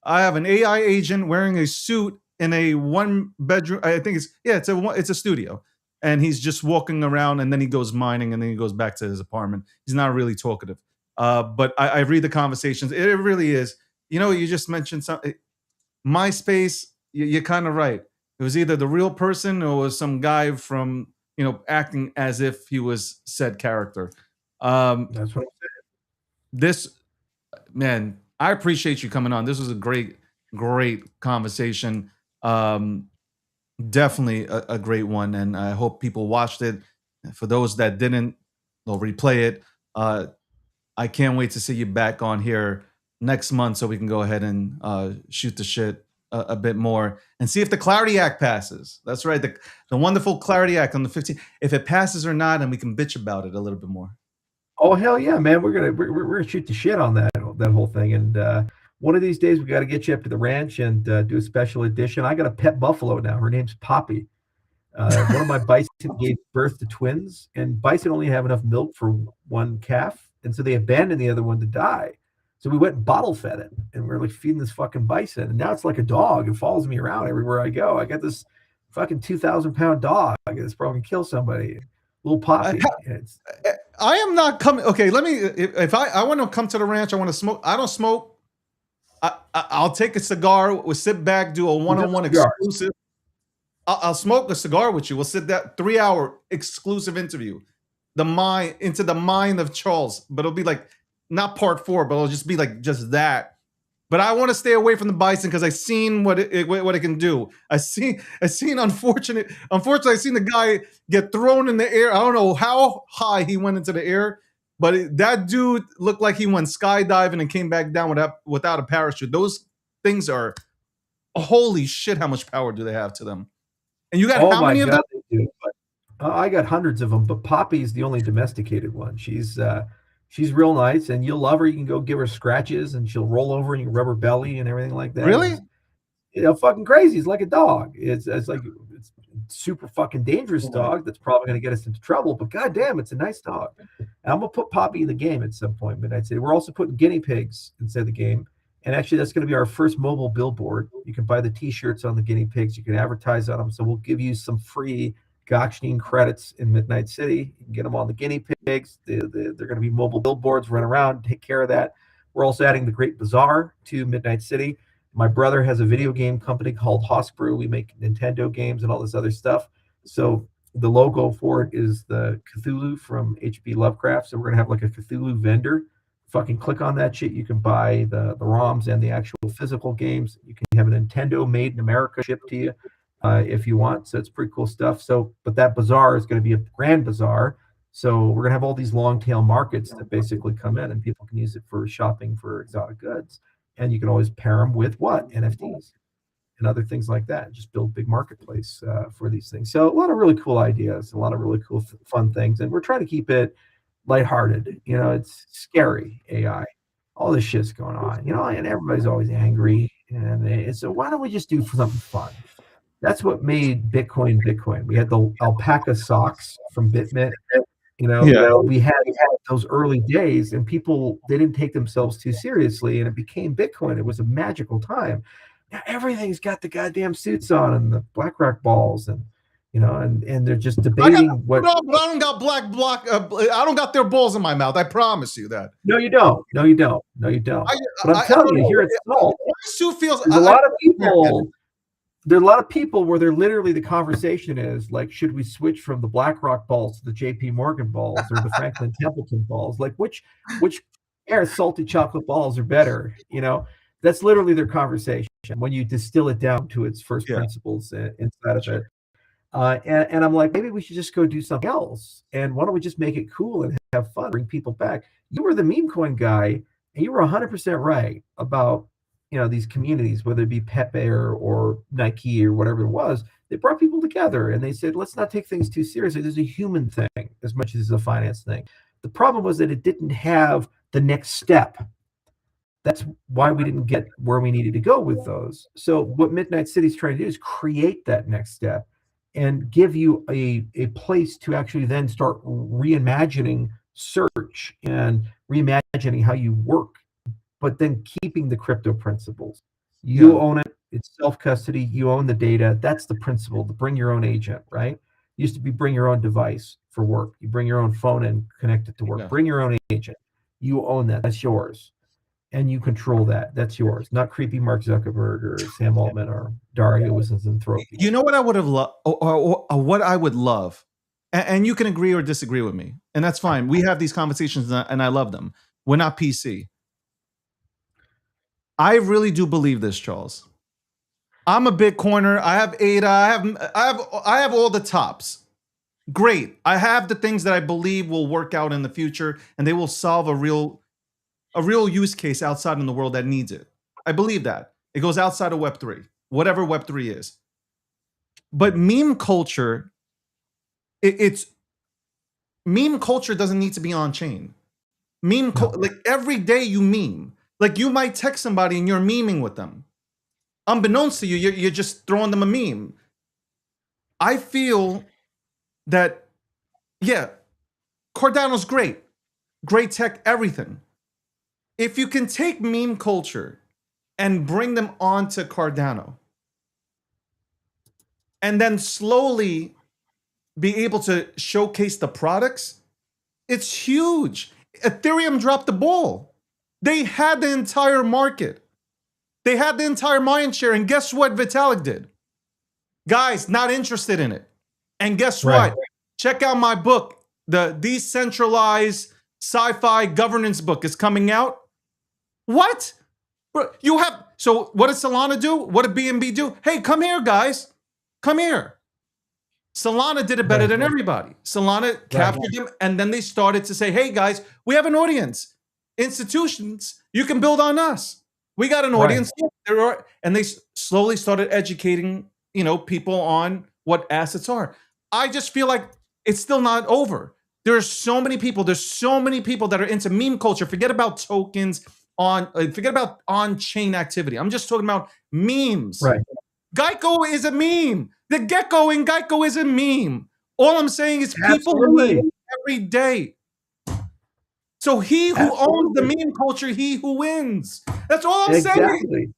Speaker 12: I have an AI agent wearing a suit in a one bedroom. I think it's a studio, and he's just walking around, and then he goes mining, and then he goes back to his apartment. He's not really talkative, but I read the conversations. It really is. You just mentioned something. MySpace. You're kind of right. It was either the real person or was some guy from, acting as if he was said character.
Speaker 11: That's what I'm saying.
Speaker 12: This man, I appreciate you coming on. This was a great conversation. Definitely a great one, and I hope people watched it. For those that didn't, they'll replay it. I can't wait to see you back on here next month so we can go ahead and shoot the shit a bit more and see if the Clarity Act passes. That's right, the wonderful Clarity Act on the 15th. If it passes or not, and we can bitch about it a little bit more.
Speaker 11: Oh hell yeah, man! We're gonna shoot the shit on that whole thing, and one of these days we got to get you up to the ranch and do a special edition. I got a pet buffalo now. Her name's Poppy. One of my bison gave birth to twins, and bison only have enough milk for one calf, and so they abandoned the other one to die. So we went and bottle fed it, and we're like feeding this fucking bison, and now it's like a dog. It follows me around everywhere I go. I got this fucking 2,000-pound dog that's probably gonna kill somebody. Little Poppy.
Speaker 12: I am not coming. Okay, let me. If I want to come to the ranch, I want to smoke. I don't smoke. I'll take a cigar. We'll sit back, do a one-on-one exclusive. I'll smoke a cigar with you. We'll sit that 3-hour exclusive interview. Into the mind of Charles, but it'll be like not part 4, but it'll just be like just that. But I want to stay away from the bison because I've seen what it can do. I seen unfortunately I seen the guy get thrown in the air. I don't know how high he went into the air, but that dude looked like he went skydiving and came back down without a parachute. Those things are holy shit. How much power do they have to them? And you got how many of them?
Speaker 11: I got hundreds of them, but Poppy's the only domesticated one. She's real nice, and you'll love her. You can go give her scratches, and she'll roll over, and you can rub her belly and everything like that.
Speaker 12: Really?
Speaker 11: Fucking crazy. It's like a dog. It's super fucking dangerous dog that's probably going to get us into trouble, but goddamn, it's a nice dog. And I'm going to put Poppy in the game at some point, Midnight City. We're also putting guinea pigs inside the game, and actually that's going to be our first mobile billboard. You can buy the t-shirts on the guinea pigs. You can advertise on them, so we'll give you some free Gochstein credits in Midnight City. You can get them on the guinea pigs. They're going to be mobile billboards, run around, take care of that. We're also adding the Great Bazaar to Midnight City. My brother has a video game company called Hoskinson. We make Nintendo games and all this other stuff. So the logo for it is the Cthulhu from H.P. Lovecraft. So we're going to have like a Cthulhu vendor. Fucking click on that shit. You can buy the ROMs and the actual physical games. You can have a Nintendo made in America shipped to you. If you want. So it's pretty cool stuff. So, but that bazaar is going to be a grand bazaar. So we're going to have all these long tail markets that basically come in, and people can use it for shopping for exotic goods. And you can always pair them with what? NFTs and other things like that. Just build big marketplace for these things. So a lot of really cool ideas, a lot of really cool fun things. And we're trying to keep it lighthearted. You know, it's scary, AI. All this shit's going on, you know, and everybody's always angry. And so why don't we just do something fun? That's what made Bitcoin Bitcoin. We had the alpaca socks from BitMint. You know, we had those early days, and people, they didn't take themselves too seriously, and it became Bitcoin. It was a magical time. Now everything's got the goddamn suits on and the BlackRock balls, and you know, and they're just debating what.
Speaker 12: No, but I don't got I don't got their balls in my mouth. I promise you that.
Speaker 11: No, you don't. No, you don't. No, you don't. But I'm telling you, here at Salt,
Speaker 12: Sue feels.
Speaker 11: There's a lot of people. There are a lot of people where they're literally, the conversation is like, should we switch from the BlackRock balls to the JP Morgan balls or the Franklin Templeton balls? Like which salty chocolate balls are better? You know, that's literally their conversation when you distill it down to its first principles inside of it. And I'm like, maybe we should just go do something else. And why don't we just make it cool and have fun, bring people back? You were the meme coin guy, and you were 100% right about, you know, these communities, whether it be Pepe or Nike or whatever it was. They brought people together and they said, let's not take things too seriously. There's a human thing as much as it's a finance thing. The problem was that it didn't have the next step. That's why we didn't get where we needed to go with those. So what Midnight City's trying to do is create that next step and give you a place to actually then start reimagining search and reimagining how you work, but then keeping the crypto principles. You own it. It's self-custody. You own the data. That's the principle, to bring your own agent, right? Used to be bring your own device for work. You bring your own phone and connect it to work. Bring your own agent. You own that. That's yours. And you control that. That's yours. Not creepy Mark Zuckerberg or Sam Altman or Dario Zinthropy.
Speaker 12: You know what I would have loved, or what I would love, and you can agree or disagree with me, and that's fine. We have these conversations, and I love them. We're not PC. I really do believe this, Charles. I'm a Bitcoiner. I have ADA. I have all the tops. Great. I have the things that I believe will work out in the future, and they will solve a real use case outside in the world that needs it. I believe that. It goes outside of Web3, whatever Web3 is. But meme culture, meme culture doesn't need to be on chain. Like every day you meme. Like you might text somebody and you're memeing with them. Unbeknownst to you, you're just throwing them a meme. I feel that, yeah, Cardano's great. Great tech, everything. If you can take meme culture and bring them onto Cardano, and then slowly be able to showcase the products, it's huge. Ethereum dropped the ball. They had the entire market. They had the entire mind share, and guess what Vitalik did? Guys, not interested in it. And guess what? Check out my book. The Decentralized Sci-Fi Governance book is coming out. What? You have, so what did Solana do? What did BNB do? Hey, come here, guys. Come here. Solana did it better than everybody. Solana captured them, and then they started to say, hey, guys, we have an audience. Institutions, you can build on us. We got an audience. And they slowly started educating, people on what assets are. I just feel like it's still not over. There's so many people that are into meme culture. Forget about tokens forget about on-chain activity. I'm just talking about memes.
Speaker 11: Right.
Speaker 12: Geico is a meme. The gecko in Geico is a meme. All I'm saying is people meme every day. So he who owns the meme culture, he who wins. That's all I'm saying.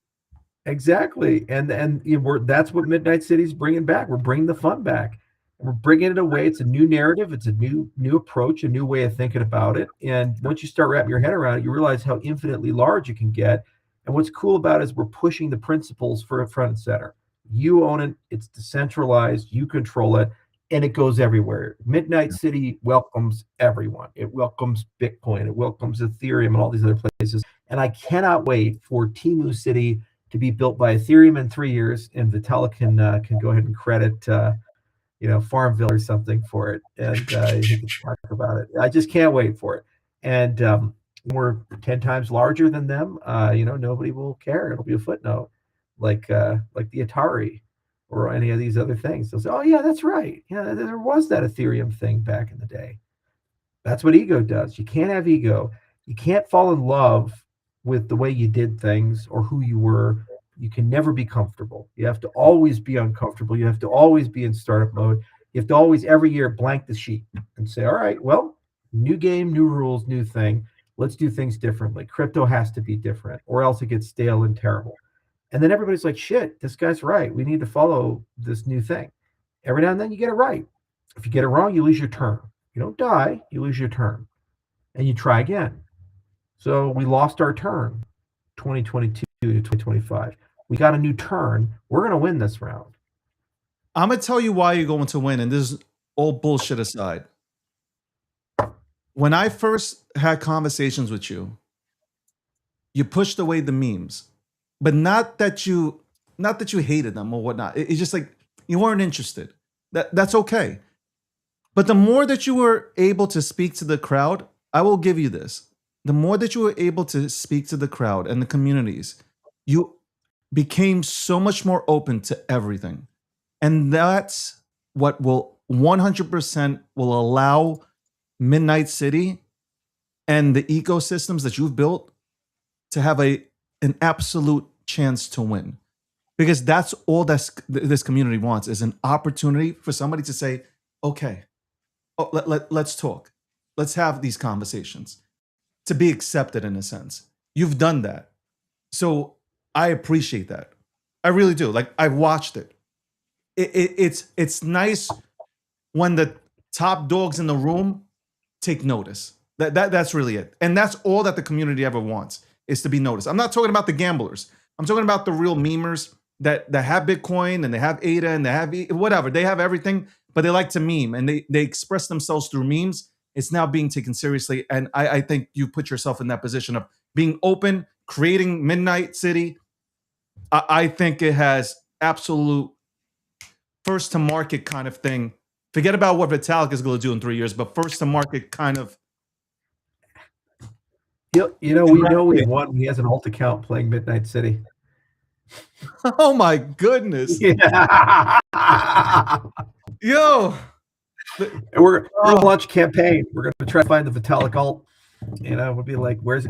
Speaker 11: Exactly. And that's what Midnight City's bringing back. We're bringing the fun back. We're bringing it away. It's a new narrative. It's a new approach, a new way of thinking about it. And once you start wrapping your head around it, you realize how infinitely large it can get. And what's cool about it is we're pushing the principles for front and center. You own it. It's decentralized. You control it. And it goes everywhere. Midnight City welcomes everyone. It welcomes Bitcoin. It welcomes Ethereum and all these other places. And I cannot wait for Temu City to be built by Ethereum in 3 years. And Vitalik can go ahead and credit Farmville or something for it, and he can talk about it. I just can't wait for it. And we're 10 times larger than them. Nobody will care. It'll be a footnote, like the Atari or any of these other things. They'll say, "Oh yeah, that's right. Yeah, there was that Ethereum thing back in the day." That's what ego does. You can't have ego. You can't fall in love with the way you did things or who you were. You can never be comfortable. You have to always be uncomfortable. You have to always be in startup mode. You have to always, every year, blank the sheet and say, all right, well, new game, new rules, new thing. Let's do things differently. Crypto has to be different, or else it gets stale and terrible. And then everybody's like, shit, this guy's right. We need to follow this new thing. Every now and then you get it right. If you get it wrong, you lose your turn. You don't die, you lose your turn. And you try again. So we lost our turn, 2022 to 2025. We got a new turn. We're going to win this round.
Speaker 12: I'm going to tell you why you're going to win. And this is all bullshit aside. When I first had conversations with you, you pushed away the memes, but not that you hated them or whatnot. It's just like you weren't interested. That's okay. But the more that you were able to speak to the crowd, I will give you this. The more that you were able to speak to the crowd and the communities, you became so much more open to everything. And that's what will 100% will allow Midnight City and the ecosystems that you've built to have an absolute chance to win. Because that's all this community wants, is an opportunity for somebody to say, okay, let's talk. Let's have these conversations. To be accepted in a sense. You've done that. So I appreciate that. I really do. Like, I watched it. It's nice when the top dogs in the room take notice. That's really it. And that's all that the community ever wants, is to be noticed. I'm not talking about the gamblers. I'm talking about the real memers that have Bitcoin and they have ADA and they have whatever. They have everything, but they like to meme and they express themselves through memes. It's now being taken seriously. And I think you put yourself in that position of being open creating Midnight City, I think it has absolute first to market kind of thing. Forget about what Vitalik is going to do in 3 years, but first to market kind of.
Speaker 11: We know we won. He has an alt account playing Midnight City.
Speaker 12: Oh my goodness.
Speaker 11: Yeah.
Speaker 12: Yo.
Speaker 11: And we're gonna launch a campaign. We're gonna try to find the Vitalik alt. We'll be like, where's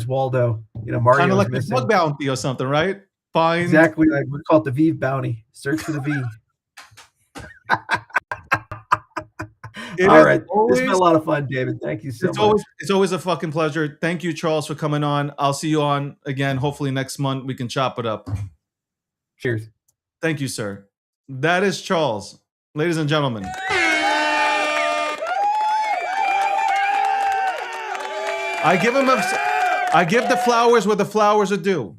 Speaker 11: Waldo? Mario
Speaker 12: kind of like
Speaker 11: missing.
Speaker 12: the bug bounty or something, right? Fine.
Speaker 11: Exactly. Like we call it the V bounty. Search for the V. All right. It's been a lot of fun, David. Thank you so much.
Speaker 12: It's always a fucking pleasure. Thank you, Charles, for coming on. I'll see you on again. Hopefully next month we can chop it up.
Speaker 11: Cheers.
Speaker 12: Thank you, sir. That is Charles. Ladies and gentlemen. I give the flowers where the flowers are due.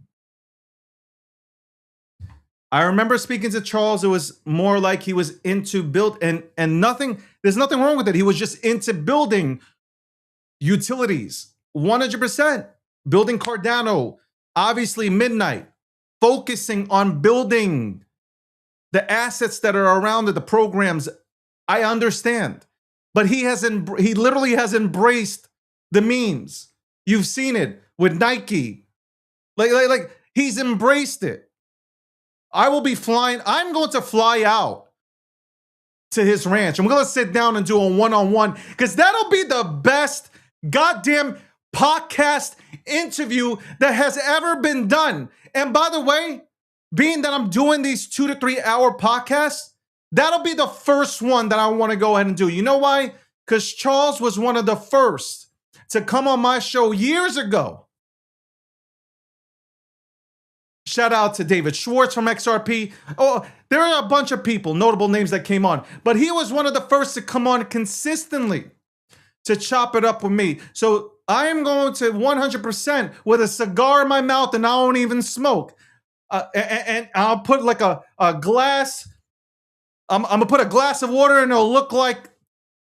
Speaker 12: I remember speaking to Charles. It was more like he was into build and nothing. There's nothing wrong with it. He was just into building utilities, 100%. Building Cardano, obviously Midnight, focusing on building the assets that are around it, the programs. I understand, but he literally has embraced the memes. You've seen it with Nike. Like he's embraced it. I will be flying. I'm going to fly out to his ranch. I'm going to sit down and do a one-on-one because that'll be the best goddamn podcast interview that has ever been done. And by the way, being that I'm doing these 2 to 3 hour podcasts, that'll be the first one that I want to go ahead and do. You know why? Because Charles was one of the first to come on my show years ago. Shout out to David Schwartz from XRP. Oh, there are a bunch of people, notable names that came on, but he was one of the first to come on consistently to chop it up with me. So I am going to 100% with a cigar in my mouth and I don't even smoke. And I'll put like a glass. I'm going to put a glass of water and it'll look like,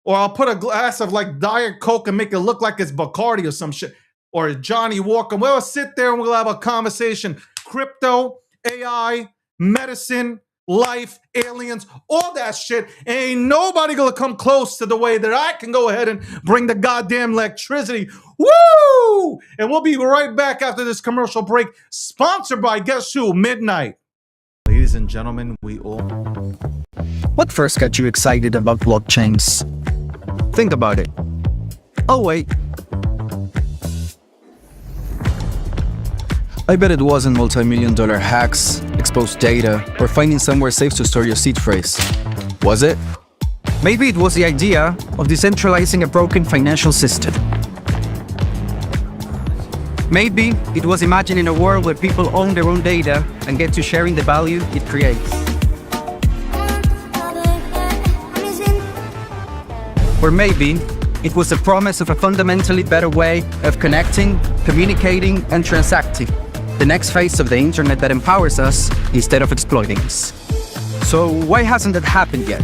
Speaker 12: or I'll put a glass of like Diet Coke and make it look like it's Bacardi or some shit. Or Johnny Walker. We'll sit there and we'll have a conversation. Crypto, AI, medicine, life, aliens, all that shit. Ain't nobody gonna come close to the way that I can go ahead and bring the goddamn electricity. Woo! And we'll be right back after this commercial break. Sponsored by, guess who? Midnight.
Speaker 2: Ladies and gentlemen, we all...
Speaker 1: What first got you excited about blockchains? Think about it. Oh, wait. I bet it wasn't multi-million-dollar hacks, exposed data, or finding somewhere safe to store your seed phrase. Was it? Maybe it was the idea of decentralizing a broken financial system. Maybe it was imagining a world where people own their own data and get to sharing the value it creates. Or maybe it was the promise of a fundamentally better way of connecting, communicating, and transacting. The next phase of the internet that empowers us instead of exploiting us. So why hasn't that happened yet?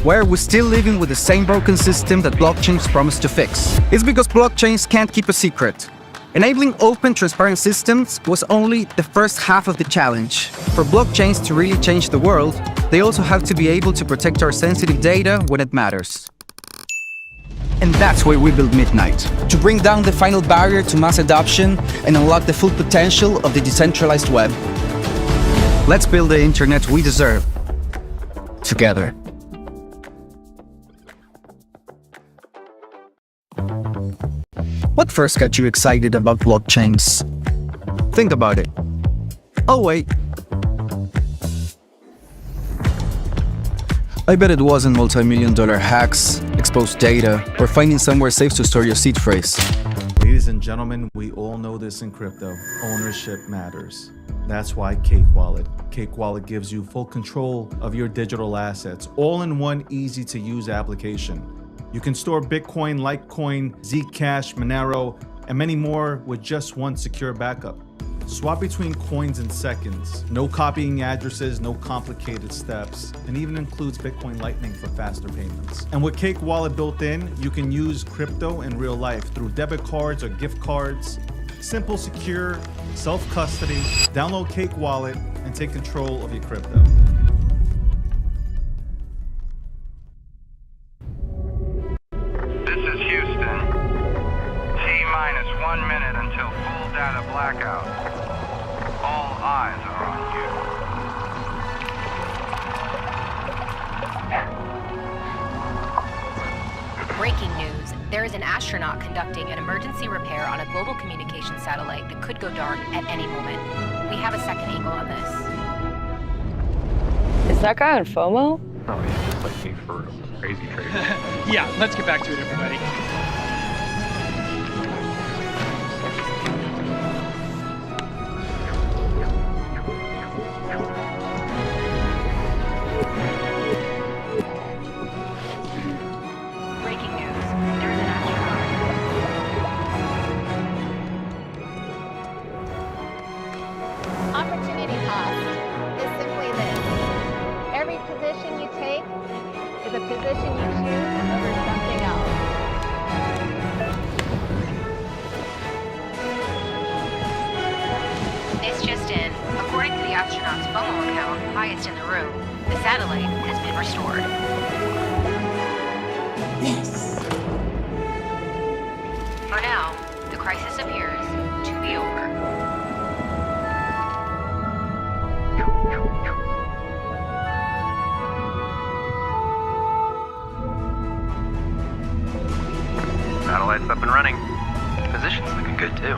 Speaker 1: Why are we still living with the same broken system that blockchains promise to fix? It's because blockchains can't keep a secret. Enabling open, transparent systems was only the first half of the challenge. For blockchains to really change the world, they also have to be able to protect our sensitive data when it matters. And that's where we build Midnight, to bring down the final barrier to mass adoption and unlock the full potential of the decentralized web. Let's build the internet we deserve, together. What first got you excited about blockchains? Think about it. Oh, wait. I bet it wasn't multi-million-dollar hacks, exposed data, or finding somewhere safe to store your seed phrase.
Speaker 2: Ladies and gentlemen, we all know this in crypto. Ownership matters. That's why Cake Wallet. Cake Wallet gives you full control of your digital assets, all in one easy-to-use application. You can store Bitcoin, Litecoin, Zcash, Monero, and many more with just one secure backup. Swap between coins in seconds. No copying addresses, no complicated steps, and even includes Bitcoin Lightning for faster payments. And with Cake Wallet built in, you can use crypto in real life through debit cards or gift cards, Simple, secure, self-custody. Download Cake Wallet and take control of your crypto.
Speaker 3: This is Houston. T-minus 1 minute until full data blackout. All eyes are on you.
Speaker 4: Breaking news. There is an astronaut conducting an emergency repair on a global communication satellite that could go dark at any moment. We have a second angle on this.
Speaker 13: Is that guy on FOMO?
Speaker 6: Oh yeah, it's like me for a crazy trader.
Speaker 7: Yeah, let's get back to it, everybody.
Speaker 4: Breaking news. There is an astronaut.
Speaker 8: Opportunity cost is simply this. Every position you take is a position you choose over something else.
Speaker 4: This just in. According to the astronaut's FOMO account, highest in the room, the satellite has been restored.
Speaker 14: Yes.
Speaker 4: For now, the crisis appears to be over.
Speaker 6: Satellite's up and running. Position's looking good too.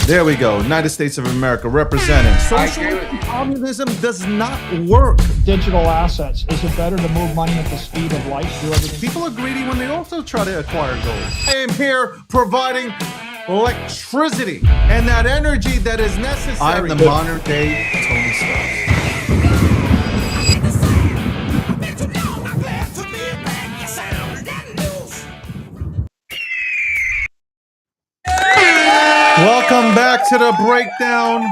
Speaker 2: There we go. United States of America representing. Socialism, communism does not work.
Speaker 9: Digital assets. Is it better to move money at the speed of light? Do everything.
Speaker 2: People are greedy when they also try to acquire gold. I am here providing electricity and that energy that is necessary. I'm the modern day Tony Stark. Welcome back to the breakdown.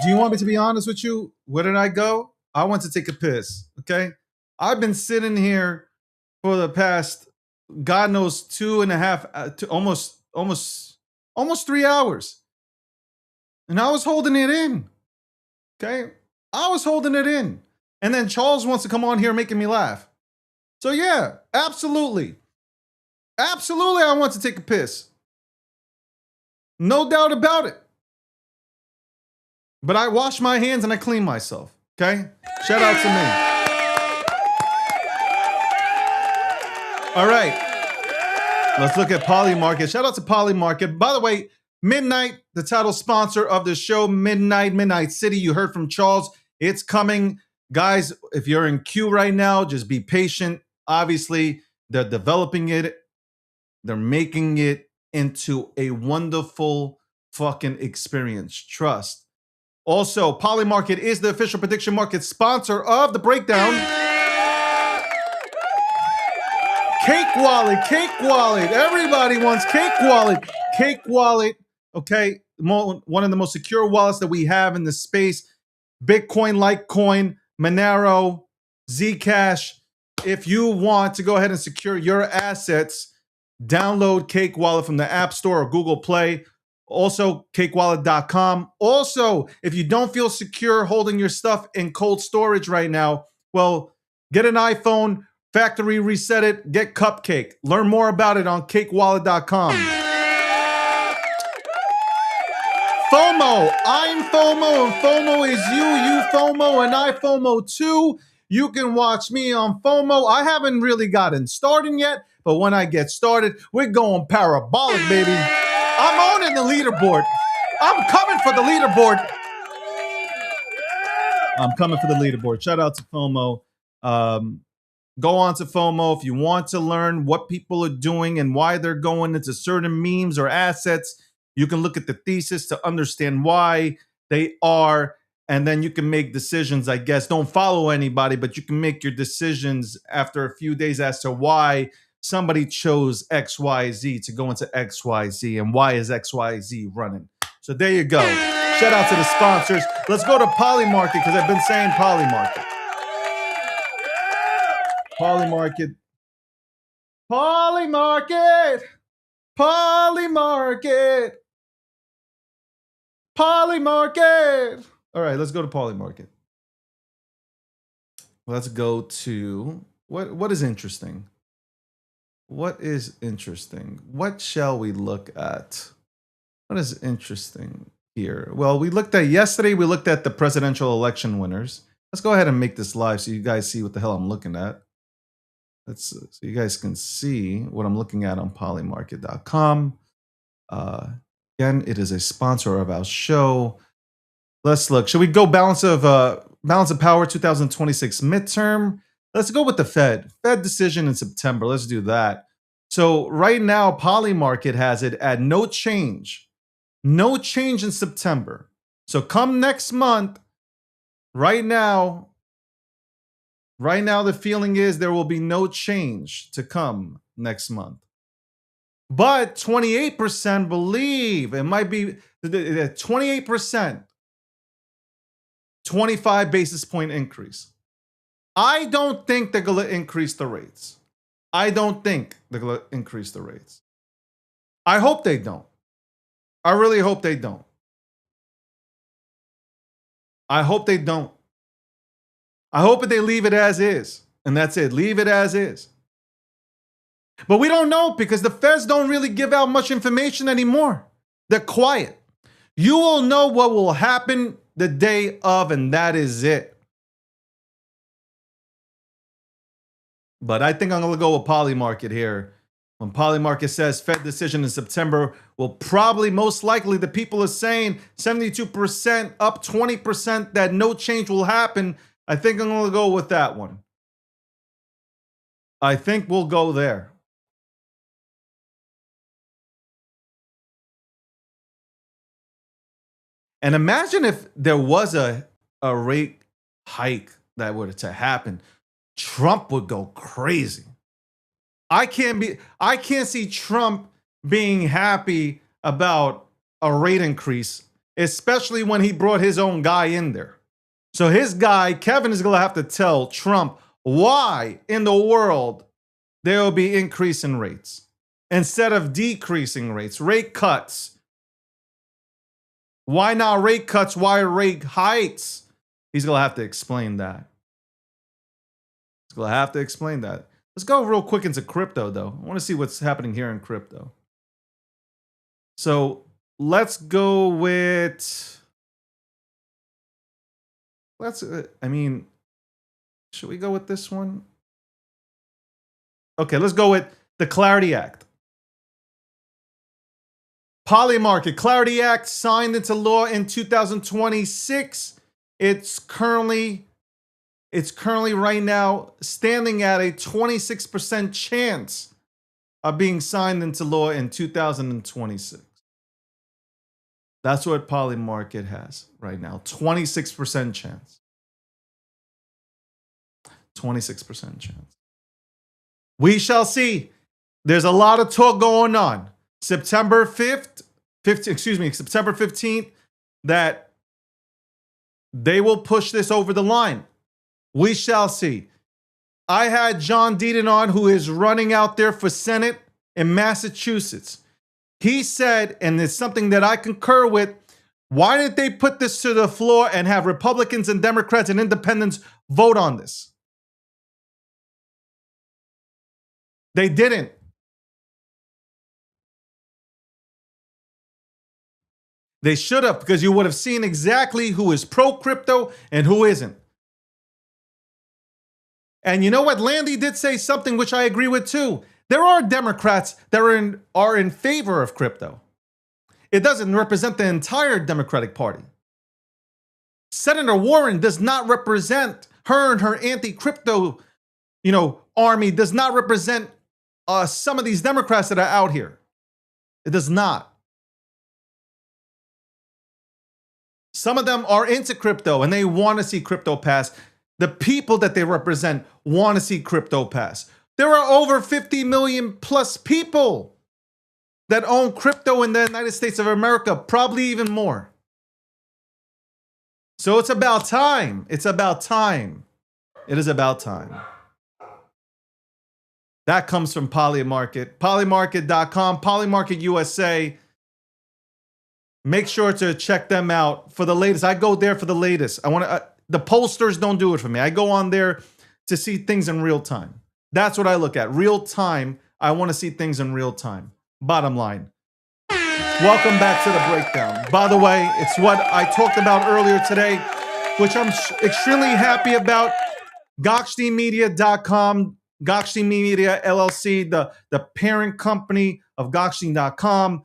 Speaker 2: Do you want me to be honest with you? Where did I go? I went to take a piss, okay? I've been sitting here for the past, God knows, 2.5, almost 3 hours. And I was holding it in, okay? I was holding it in. And then Charles wants to come on here making me laugh. So yeah, absolutely. Absolutely, I want to take a piss. No doubt about it. But I wash my hands and I clean myself, okay? Shout out to me. All right. Let's look at Polymarket. Shout out to Polymarket. By the way, Midnight, the title sponsor of the show, Midnight City. You heard from Charles. It's coming. Guys, if you're in queue right now, just be patient. Obviously, they're developing it. They're making it into a wonderful fucking experience. Trust. Also, Polymarket is the official prediction market sponsor of the breakdown. Cake Wallet. Everybody wants Cake Wallet. Cake Wallet, okay, one of the most secure wallets that we have in the space. Bitcoin, Litecoin, Monero, Zcash. If you want to go ahead and secure your assets, download Cake Wallet from the App Store or Google Play. Also, cakewallet.com. Also, if you don't feel secure holding your stuff in cold storage right now, well, get an iPhone, factory reset it, get Cupcake. Learn more about it on cakewallet.com. FOMO. I'm FOMO, and FOMO is you FOMO, and I FOMO too. You can watch me on FOMO. I haven't really gotten started yet, but when I get started, we're going parabolic, baby. I'm owning the leaderboard. I'm coming for the leaderboard. Shout out to FOMO. Go on to FOMO if you want to learn what people are doing and why they're going into certain memes or assets. You can look at the thesis to understand why they are, and then you can make decisions, I guess. Don't follow anybody, but you can make your decisions after a few days as to why somebody chose XYZ to go into XYZ and why is XYZ running.
Speaker 12: So there you go. Shout out to the sponsors. Let's go to Polymarket because I've been saying Polymarket. Polymarket. Polymarket. Polymarket. Polymarket. All right, let's go to Polymarket. Let's go to what is interesting? What is interesting? What shall we look at? What is interesting here? Well, we looked at yesterday, we looked at the presidential election winners. Let's go ahead and make this live so you guys see what the hell I'm looking at. So you guys can see what I'm looking at on polymarket.com. Again, it is a sponsor of our show. Let's look. Should we go balance of power 2026 midterm? Let's go with the Fed decision in September. Let's do that. So right now, Polymarket has it at no change in September. So come next month, right now, the feeling is there will be no change to come next month. But 28% believe it might be 28%, 25 basis point increase. I don't think they're going to increase the rates. I don't think they're going to increase the rates. I hope they don't. I really hope they don't. I hope they don't. I hope that they leave it as is. And that's it. Leave it as is. But we don't know because the Feds don't really give out much information anymore. They're quiet. You will know what will happen the day of, and that is it. But I think I'm going to go with Polymarket here. When Polymarket says Fed decision in September, will probably most likely the people are saying 72% up 20% that no change will happen. I think I'm going to go with that one. I think we'll go there. And imagine if there was a rate hike that were to happen. Trump would go crazy. I can't see Trump being happy about a rate increase, especially when he brought his own guy in there. So his guy, Kevin, is going to have to tell Trump why in the world there will be increase in rates instead of decreasing rates, rate cuts. Why not rate cuts? Why rate hikes? He's going to have to explain that. He's going to have to explain that. Let's go real quick into crypto, though. I want to see what's happening here in crypto. So let's go with... should we go with this one? Okay, let's go with the Clarity Act. Polymarket Clarity Act signed into law in 2026. It's currently right now standing at a 26% chance of being signed into law in 2026. That's what Polymarket has right now. 26% chance. 26% chance. We shall see. There's a lot of talk going on. September 15th, that they will push this over the line. We shall see. I had John Deaton on, who is running out there for Senate in Massachusetts. He said, and it's something that I concur with, why didn't they put this to the floor and have Republicans and Democrats and independents vote on this? They didn't. They should have, because you would have seen exactly who is pro-crypto and who isn't. And you know what? Landy did say something which I agree with too. There are Democrats that are in favor of crypto. It doesn't represent the entire Democratic Party. Senator Warren does not represent her and her anti-crypto, army does not represent some of these Democrats that are out here. It does not. Some of them are into crypto and they want to see crypto pass. The people that they represent want to see crypto pass. There are over 50 million plus people that own crypto in the United States of America, probably even more. So it's about time. It's about time. It is about time. That comes from Polymarket. Polymarket.com, Polymarket USA. Make sure to check them out for the latest. I go there for the latest. I want to. The posters don't do it for me. I go on there to see things in real time. That's what I look at. Real time. I want to see things in real time. Bottom line. Welcome back to the breakdown. By the way, it's what I talked about earlier today, which I'm extremely happy about. GokhsteinMedia.com, Gokhstein Media LLC, the parent company of Gokhstein.com,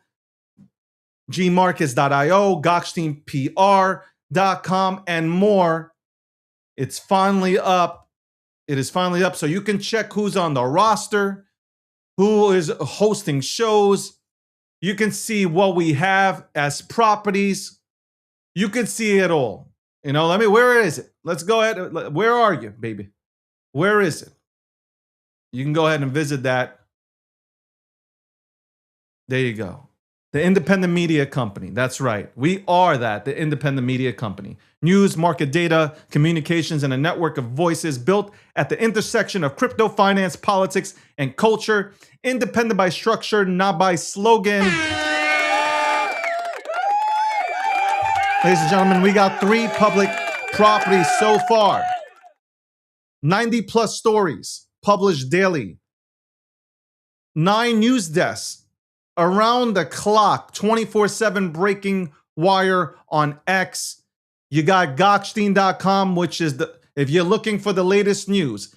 Speaker 12: gmarkets.io, GokhsteinPR.com, and more. It's finally up. It is finally up. So you can check who's on the roster, who is hosting shows. You can see what we have as properties. You can see it all. You know, where is it? Let's go ahead. Where are you, baby? Where is it? You can go ahead and visit that. There you go. The independent media company. That's right. We are that, the independent media company. News, market data, communications, and a network of voices built at the intersection of crypto, finance, politics, and culture. Independent by structure, not by slogan. Ladies and gentlemen, we got 3 public properties so far. 90 plus stories published daily. 9 news desks around the clock, 24/7 breaking wire on X. You got Gokhstein.com, which is if you're looking for the latest news,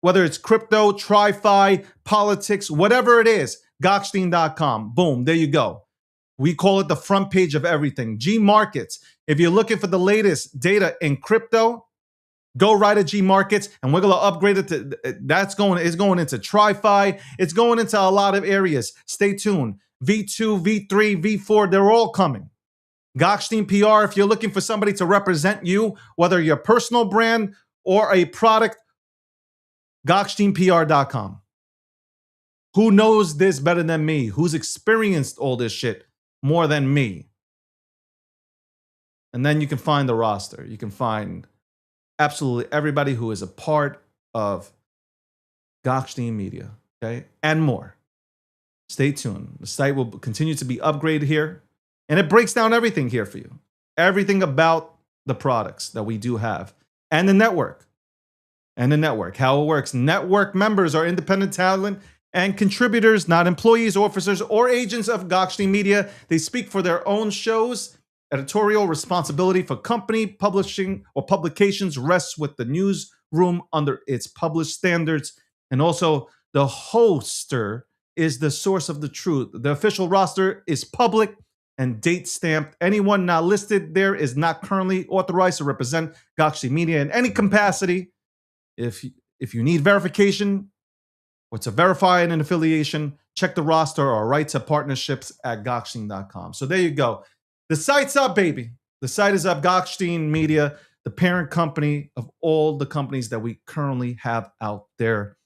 Speaker 12: whether it's crypto, tri-fi, politics, whatever it is, Gokhstein.com. Boom, there you go. We call it the front page of everything. G Markets. If you're looking for the latest data in crypto, go right at G Markets, and we're gonna upgrade it to it's going into tri-fi. It's going into a lot of areas. Stay tuned. V2, V3, V4, they're all coming. Gokhstein PR, if you're looking for somebody to represent you, whether you're a personal brand or a product, GokhsteinPR.com. Who knows this better than me? Who's experienced all this shit more than me? And then you can find the roster. You can find absolutely everybody who is a part of Gokhstein Media, okay? And more. Stay tuned. The site will continue to be upgraded here, and it breaks down everything here for you. Everything about the products that we do have, and the network. How it works. Network members are independent talent and contributors, not employees, officers, or agents of Gokhstein Media. They speak for their own shows. Editorial responsibility for company publishing or publications rests with the newsroom under its published standards. And also, the hoster is the source of the truth. The official roster is public and date stamped. Anyone not listed there is not currently authorized to represent Gokhstein Media in any capacity. If you need verification or to verify an affiliation, check the roster or write to partnerships at Gokhstein.com. So there you go. The site's up, baby. The site is up. Gokhstein Media, the parent company of all the companies that we currently have out there.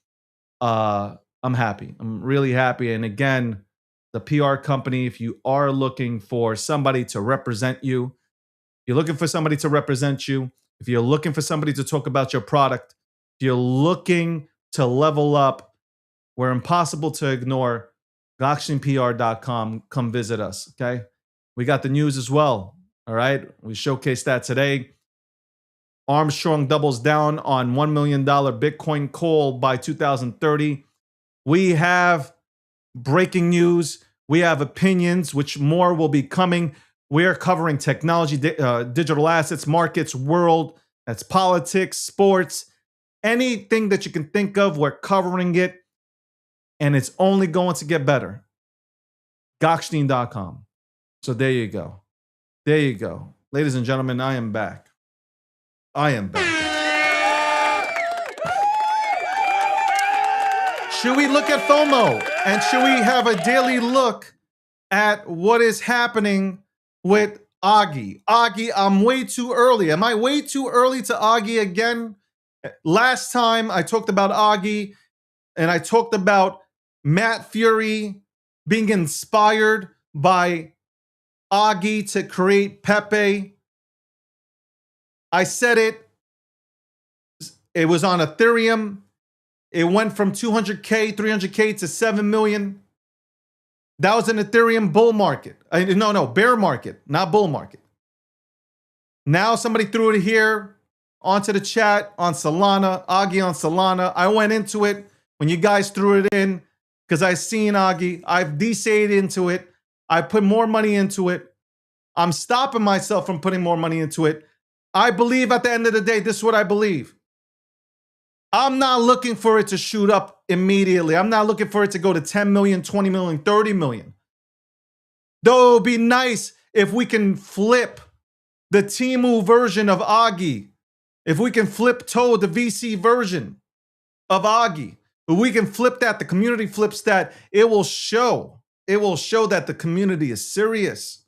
Speaker 12: I'm happy. I'm really happy. And again, the PR company, if you are looking for somebody to represent you, if you're looking for somebody to represent you, if you're looking for somebody to talk about your product, if you're looking to level up, we're impossible to ignore. GokhsteinPR.com. Come visit us, okay? We got the news as well, all right? We showcased that today. Armstrong doubles down on $1 million Bitcoin call by 2030. We have breaking news. We have opinions, which more will be coming. We're covering technology, digital assets, markets, world. That's politics, sports, anything that you can think of, we're covering it. And it's only going to get better. Gokhstein.com. So there you go. There you go. Ladies and gentlemen, I am back. I am back. Should we look at FOMO? And should we have a daily look at what is happening with Augie? Augie, I'm way too early. Am I way too early to Augie again? Last time I talked about Augie and I talked about Matt Fury being inspired by Augie to create Pepe. I said it. It was on Ethereum. It went from 200K, 300K to 7 million. That was an Ethereum bull market. No, bear market, not bull market. Now somebody threw it here onto the chat on Solana, Augie on Solana. I went into it when you guys threw it in because I seen Augie. I've DC'd into it. I put more money into it. I'm stopping myself from putting more money into it. I believe at the end of the day, this is what I believe. I'm not looking for it to shoot up immediately. I'm not looking for it to go to 10 million, 20 million, 30 million. Though it would be nice if we can flip the Temu version of Augie. If we can flip Toad, the VC version of Augie. If we can flip that, the community flips that, it will show that the community is serious.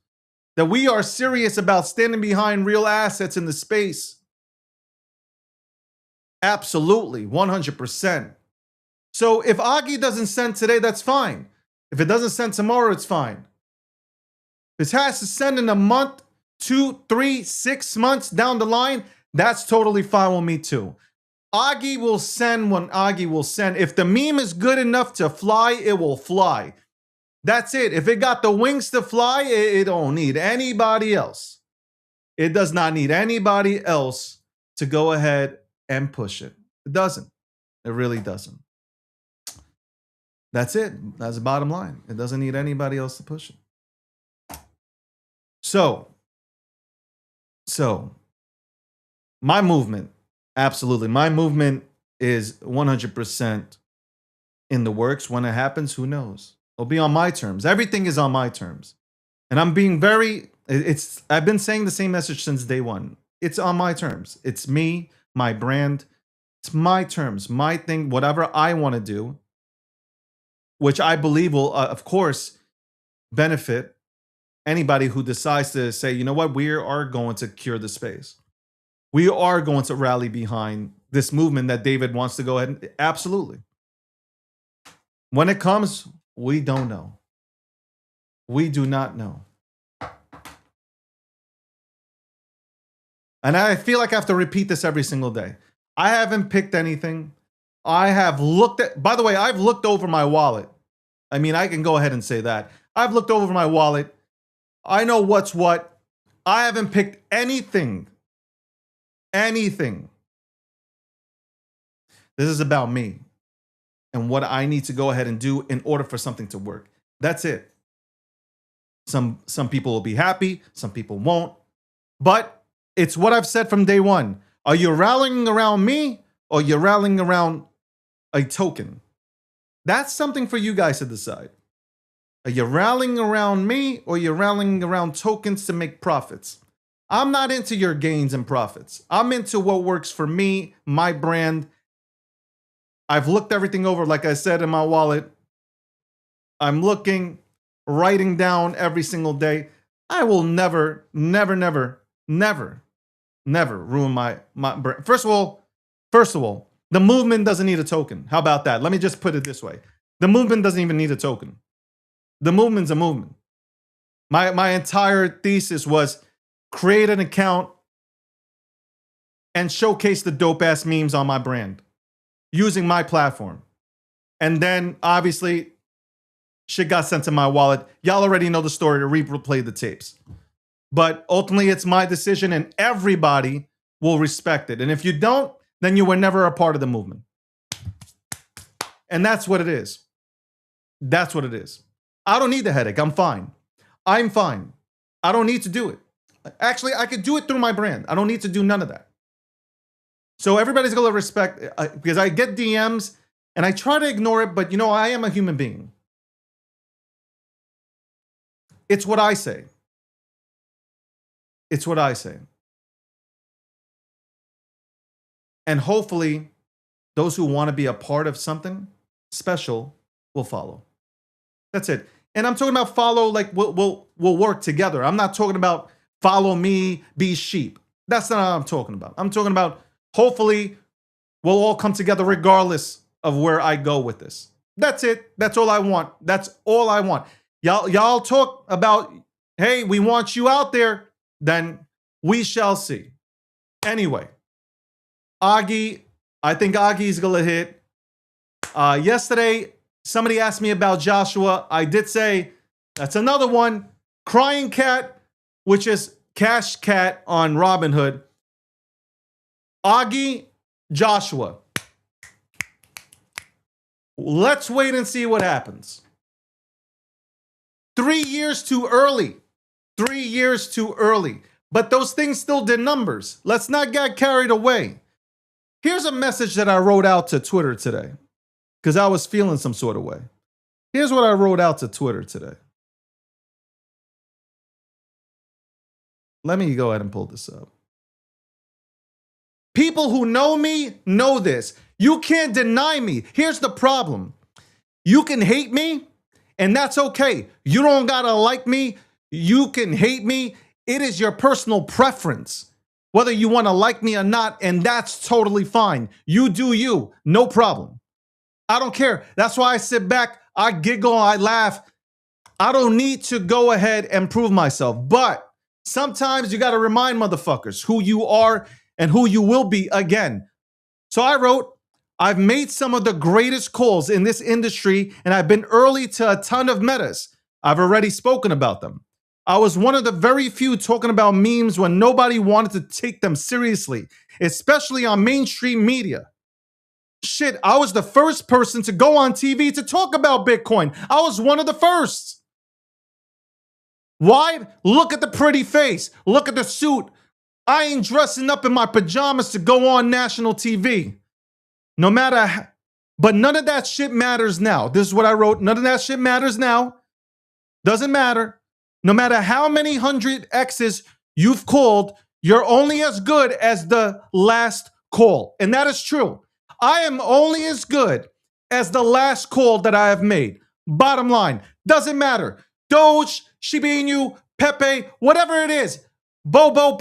Speaker 12: That we are serious about standing behind real assets in the space. Absolutely, 100%. So if Augie doesn't send today, that's fine. If it doesn't send tomorrow, it's fine. If it has to send in a month, 2, 3, 6 months down the line, that's totally fine with me too. Augie will send when Augie will send. If the meme is good enough to fly, it will fly. That's it. If it got the wings to fly, it don't need anybody else. It does not need anybody else to go ahead and push it. It doesn't. It really doesn't. That's it. That's the bottom line. It doesn't need anybody else to push it. So my movement, absolutely. My movement is 100% in the works. When it happens, who knows? It'll be on my terms. Everything is on my terms. And I'm being I've been saying the same message since day one. It's on my terms. It's me, my brand. It's my terms, my thing, whatever I want to do, which I believe will, of course, benefit anybody who decides to say, you know what, we are going to cure the space. We are going to rally behind this movement that David wants to go ahead and absolutely. When it comes, we don't know. We do not know. And I feel like I have to repeat this every single day. I haven't picked anything. I have looked at, by the way, I've looked over my wallet. I mean, I can go ahead and say that. I've looked over my wallet. I know what's what. I haven't picked anything. Anything. This is about me and what I need to go ahead and do in order for something to work. That's it. Some people will be happy, some people won't. But it's what I've said from day one. Are you rallying around me or you're rallying around a token? That's something for you guys to decide. Are you rallying around me or you're rallying around tokens to make profits? I'm not into your gains and profits. I'm into what works for me, my brand. I've looked everything over, like I said, in my wallet. I'm looking, writing down every single day. I will never ruin my brand. First of all, the movement doesn't need a token. How about that? Let me just put it this way. The movement doesn't even need a token. The movement's a movement. My entire thesis was create an account and showcase the dope ass memes on my brand using my platform. And then obviously shit got sent to my wallet. Y'all already know the story to replay the tapes. But ultimately it's my decision and everybody will respect it. And if you don't, then you were never a part of the movement. And that's what it is. That's what it is. I don't need the headache. I'm fine. I'm fine. I don't need to do it. Actually, I could do it through my brand. I don't need to do none of that. So everybody's going to respect, because I get DMs and I try to ignore it, but you know, I am a human being. It's what I say. It's what I say. And hopefully, those who want to be a part of something special will follow. That's it. And I'm talking about follow like we'll work together. I'm not talking about follow me, be sheep. That's not what I'm talking about. I'm talking about hopefully we'll all come together regardless of where I go with this. That's it. That's all I want. That's all I want. Y'all talk about, hey, we want you out there. Then we shall see. Anyway, Augie, I think Augie's gonna hit. Yesterday, somebody asked me about Joshua. I did say that's another one. Crying Cat, which is Cash Cat on Robinhood. Augie, Joshua. Let's wait and see what happens. 3 years too early. 3 years too early. But those things still did numbers. Let's not get carried away. Here's a message that I wrote out to Twitter today because I was feeling some sort of way. Here's what I wrote out to Twitter today. Let me go ahead and pull this up. People who know me know this. You can't deny me. Here's the problem. You can hate me, and that's okay. You don't gotta like me. You can hate me. It is your personal preference, whether you want to like me or not, and that's totally fine. You do you, no problem. I don't care. That's why I sit back, I giggle, I laugh. I don't need to go ahead and prove myself, but sometimes you got to remind motherfuckers who you are and who you will be again. So I wrote, I've made some of the greatest calls in this industry, and I've been early to a ton of metas. I've already spoken about them. I was one of the very few talking about memes when nobody wanted to take them seriously, especially on mainstream media. Shit, I was the first person to go on TV to talk about Bitcoin. I was one of the first. Why? Look at the pretty face. Look at the suit. I ain't dressing up in my pajamas to go on national TV. No matter, but none of that shit matters now. This is what I wrote. None of that shit matters now. Doesn't matter. No matter how many 100 X's you've called, you're only as good as the last call. And that is true. I am only as good as the last call that I have made. Bottom line, doesn't matter. Doge, Shiba Inu, Pepe, whatever it is. Bobo,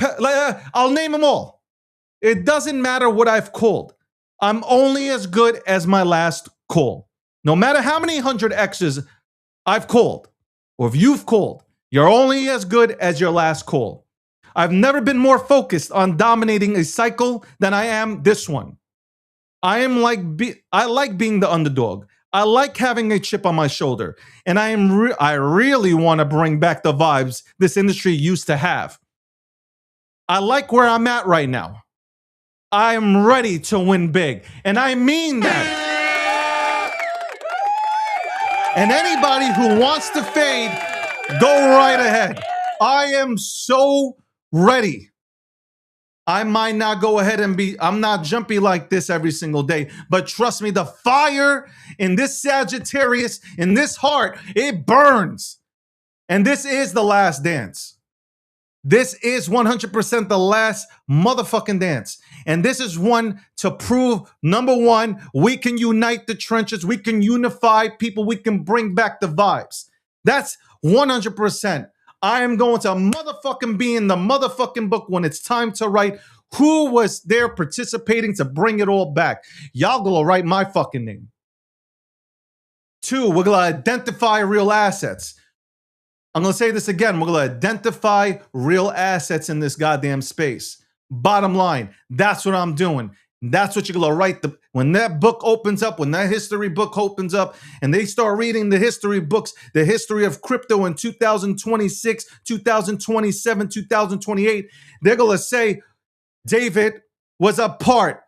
Speaker 12: I'll name them all. It doesn't matter what I've called. I'm only as good as my last call. No matter how many 100 X's I've called, or if you've called, you're only as good as your last call. I've never been more focused on dominating a cycle than I am this one. I like being the underdog. I like having a chip on my shoulder, and I really want to bring back the vibes this industry used to have. I like where I'm at right now. I'm ready to win big, and I mean that. And anybody who wants to fade, go right ahead. I am so ready. I might not go ahead and I'm not jumpy like this every single day, but trust me, the fire in this Sagittarius, in this heart, it burns. And this is the last dance. This is 100% the last motherfucking dance. And this is one to prove, number one, we can unite the trenches. We can unify people. We can bring back the vibes. That's 100%. I am going to motherfucking be in the motherfucking book when it's time to write who was there participating to bring it all back. Y'all gonna write my fucking name. 2, we're gonna identify real assets. I'm gonna say this again. We're gonna identify real assets in this goddamn space. Bottom line, that's what I'm doing. That's what you're gonna write. When that book opens up, when that history book opens up, and they start reading the history books, the history of crypto in 2026, 2027, 2028, they're gonna say David was a part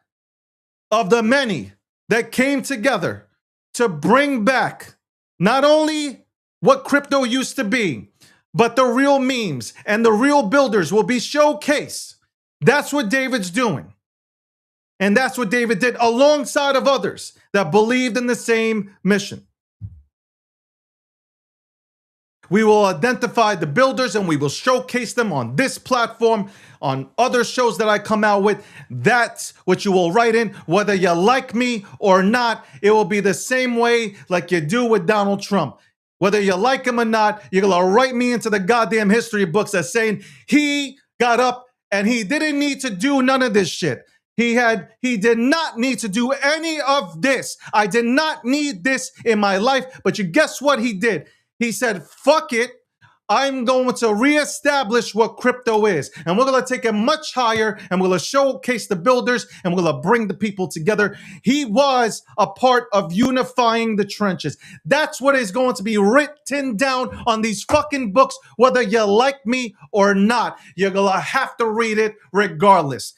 Speaker 12: of the many that came together to bring back not only what crypto used to be, but the real memes and the real builders will be showcased. That's what David's doing. And that's what David did alongside of others that believed in the same mission. We will identify the builders and we will showcase them on this platform, on other shows that I come out with. That's what you will write in. Whether you like me or not, it will be the same way like you do with Donald Trump. Whether you like him or not, you're going to write me into the goddamn history books as saying he got up and he didn't need to do none of this shit. He did not need to do any of this. I did not need this in my life. But you guess what he did? He said, fuck it. I'm going to reestablish what crypto is. And we're going to take it much higher, and we're going to showcase the builders, and we're going to bring the people together. He was a part of unifying the trenches. That's what is going to be written down on these fucking books, whether you like me or not. You're going to have to read it regardless.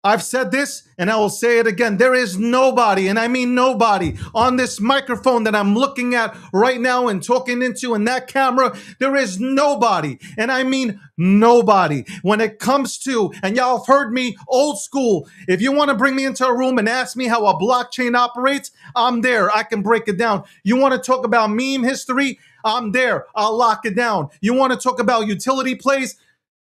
Speaker 12: I've said this and I will say it again. There is nobody, and I mean nobody, on this microphone that I'm looking at right now and talking into in that camera. There is nobody, and I mean nobody, when it comes to, and y'all have heard me old school, if you want to bring me into a room and ask me how a blockchain operates, I'm there. I can break it down. You want to talk about meme history? I'm there. I'll lock it down. You want to talk about utility plays?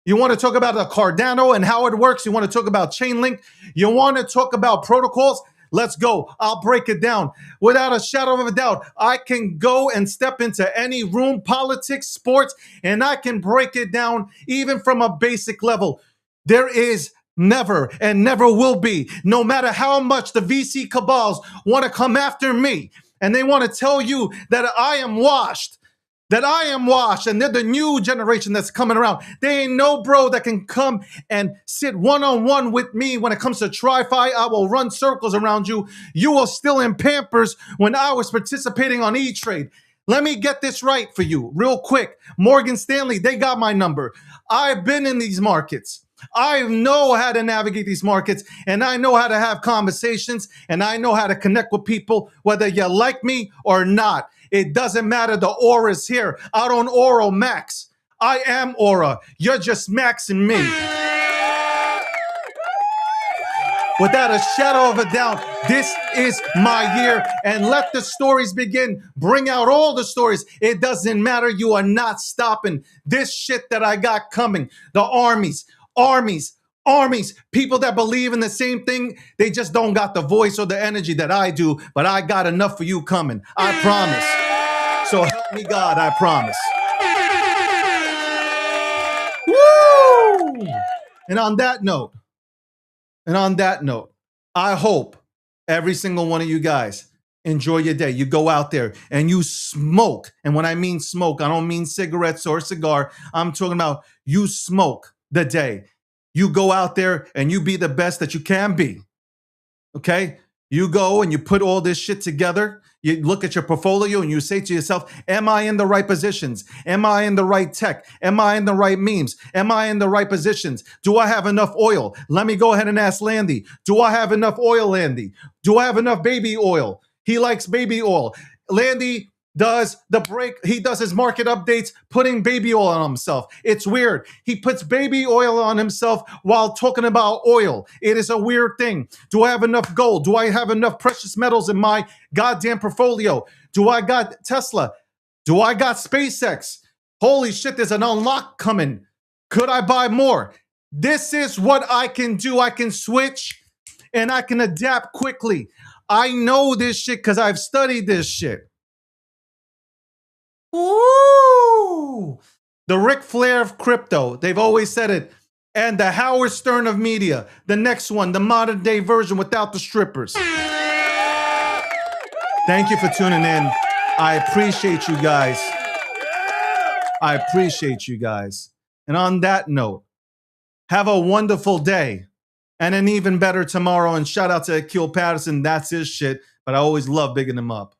Speaker 12: You want to talk about the Cardano and how it works? You want to talk about Chainlink? You want to talk about protocols? Let's go. I'll break it down. Without a shadow of a doubt, I can go and step into any room, politics, sports, and I can break it down even from a basic level. There is never and never will be, no matter how much the VC cabals want to come after me, and they want to tell you that I am washed, and they're the new generation that's coming around. There ain't no bro that can come and sit one-on-one with me when it comes to TriFi. I will run circles around you. You were still in Pampers when I was participating on E-Trade. Let me get this right for you real quick. Morgan Stanley, they got my number. I've been in these markets. I know how to navigate these markets, and I know how to have conversations, and I know how to connect with people, whether you like me or not. It doesn't matter. The aura is here. I don't aura max. I am aura. You're just maxing me. Without a shadow of a doubt, this is my year. And let the stories begin. Bring out all the stories. It doesn't matter. You are not stopping this shit that I got coming. The armies, people that believe in the same thing, they just don't got the voice or the energy that I do, but I got enough for you coming. I promise. So help me God, I promise. Woo! And on that note, I hope every single one of you guys enjoy your day. You go out there and you smoke. And when I mean smoke, I don't mean cigarettes or cigar. I'm talking about you smoke the day. You go out there and you be the best that you can be. Okay? You go and you put all this shit together. You look at your portfolio and you say to yourself, am I in the right positions? Am I in the right tech? Am I in the right memes? Am I in the right positions? Do I have enough oil? Let me go ahead and ask Landy. Do I have enough oil, Landy? Do I have enough baby oil? He likes baby oil. Landy does the break. He does his market updates, putting baby oil on himself. It's weird. He puts baby oil on himself while talking about oil. It is a weird thing. Do I have enough gold? Do I have enough precious metals in my goddamn portfolio? Do I got Tesla? Do I got SpaceX? Holy shit, there's an unlock coming. Could I buy more? This is what I can do. I can switch and I can adapt quickly. I know this shit because I've studied this shit. Ooh, the Ric Flair of crypto. They've always said it. And the Howard Stern of media. The next one, the modern day version without the strippers. Thank you for tuning in. I appreciate you guys. And on that note, have a wonderful day and an even better tomorrow. And shout out to Akil Patterson. That's his shit. But I always love bigging him up.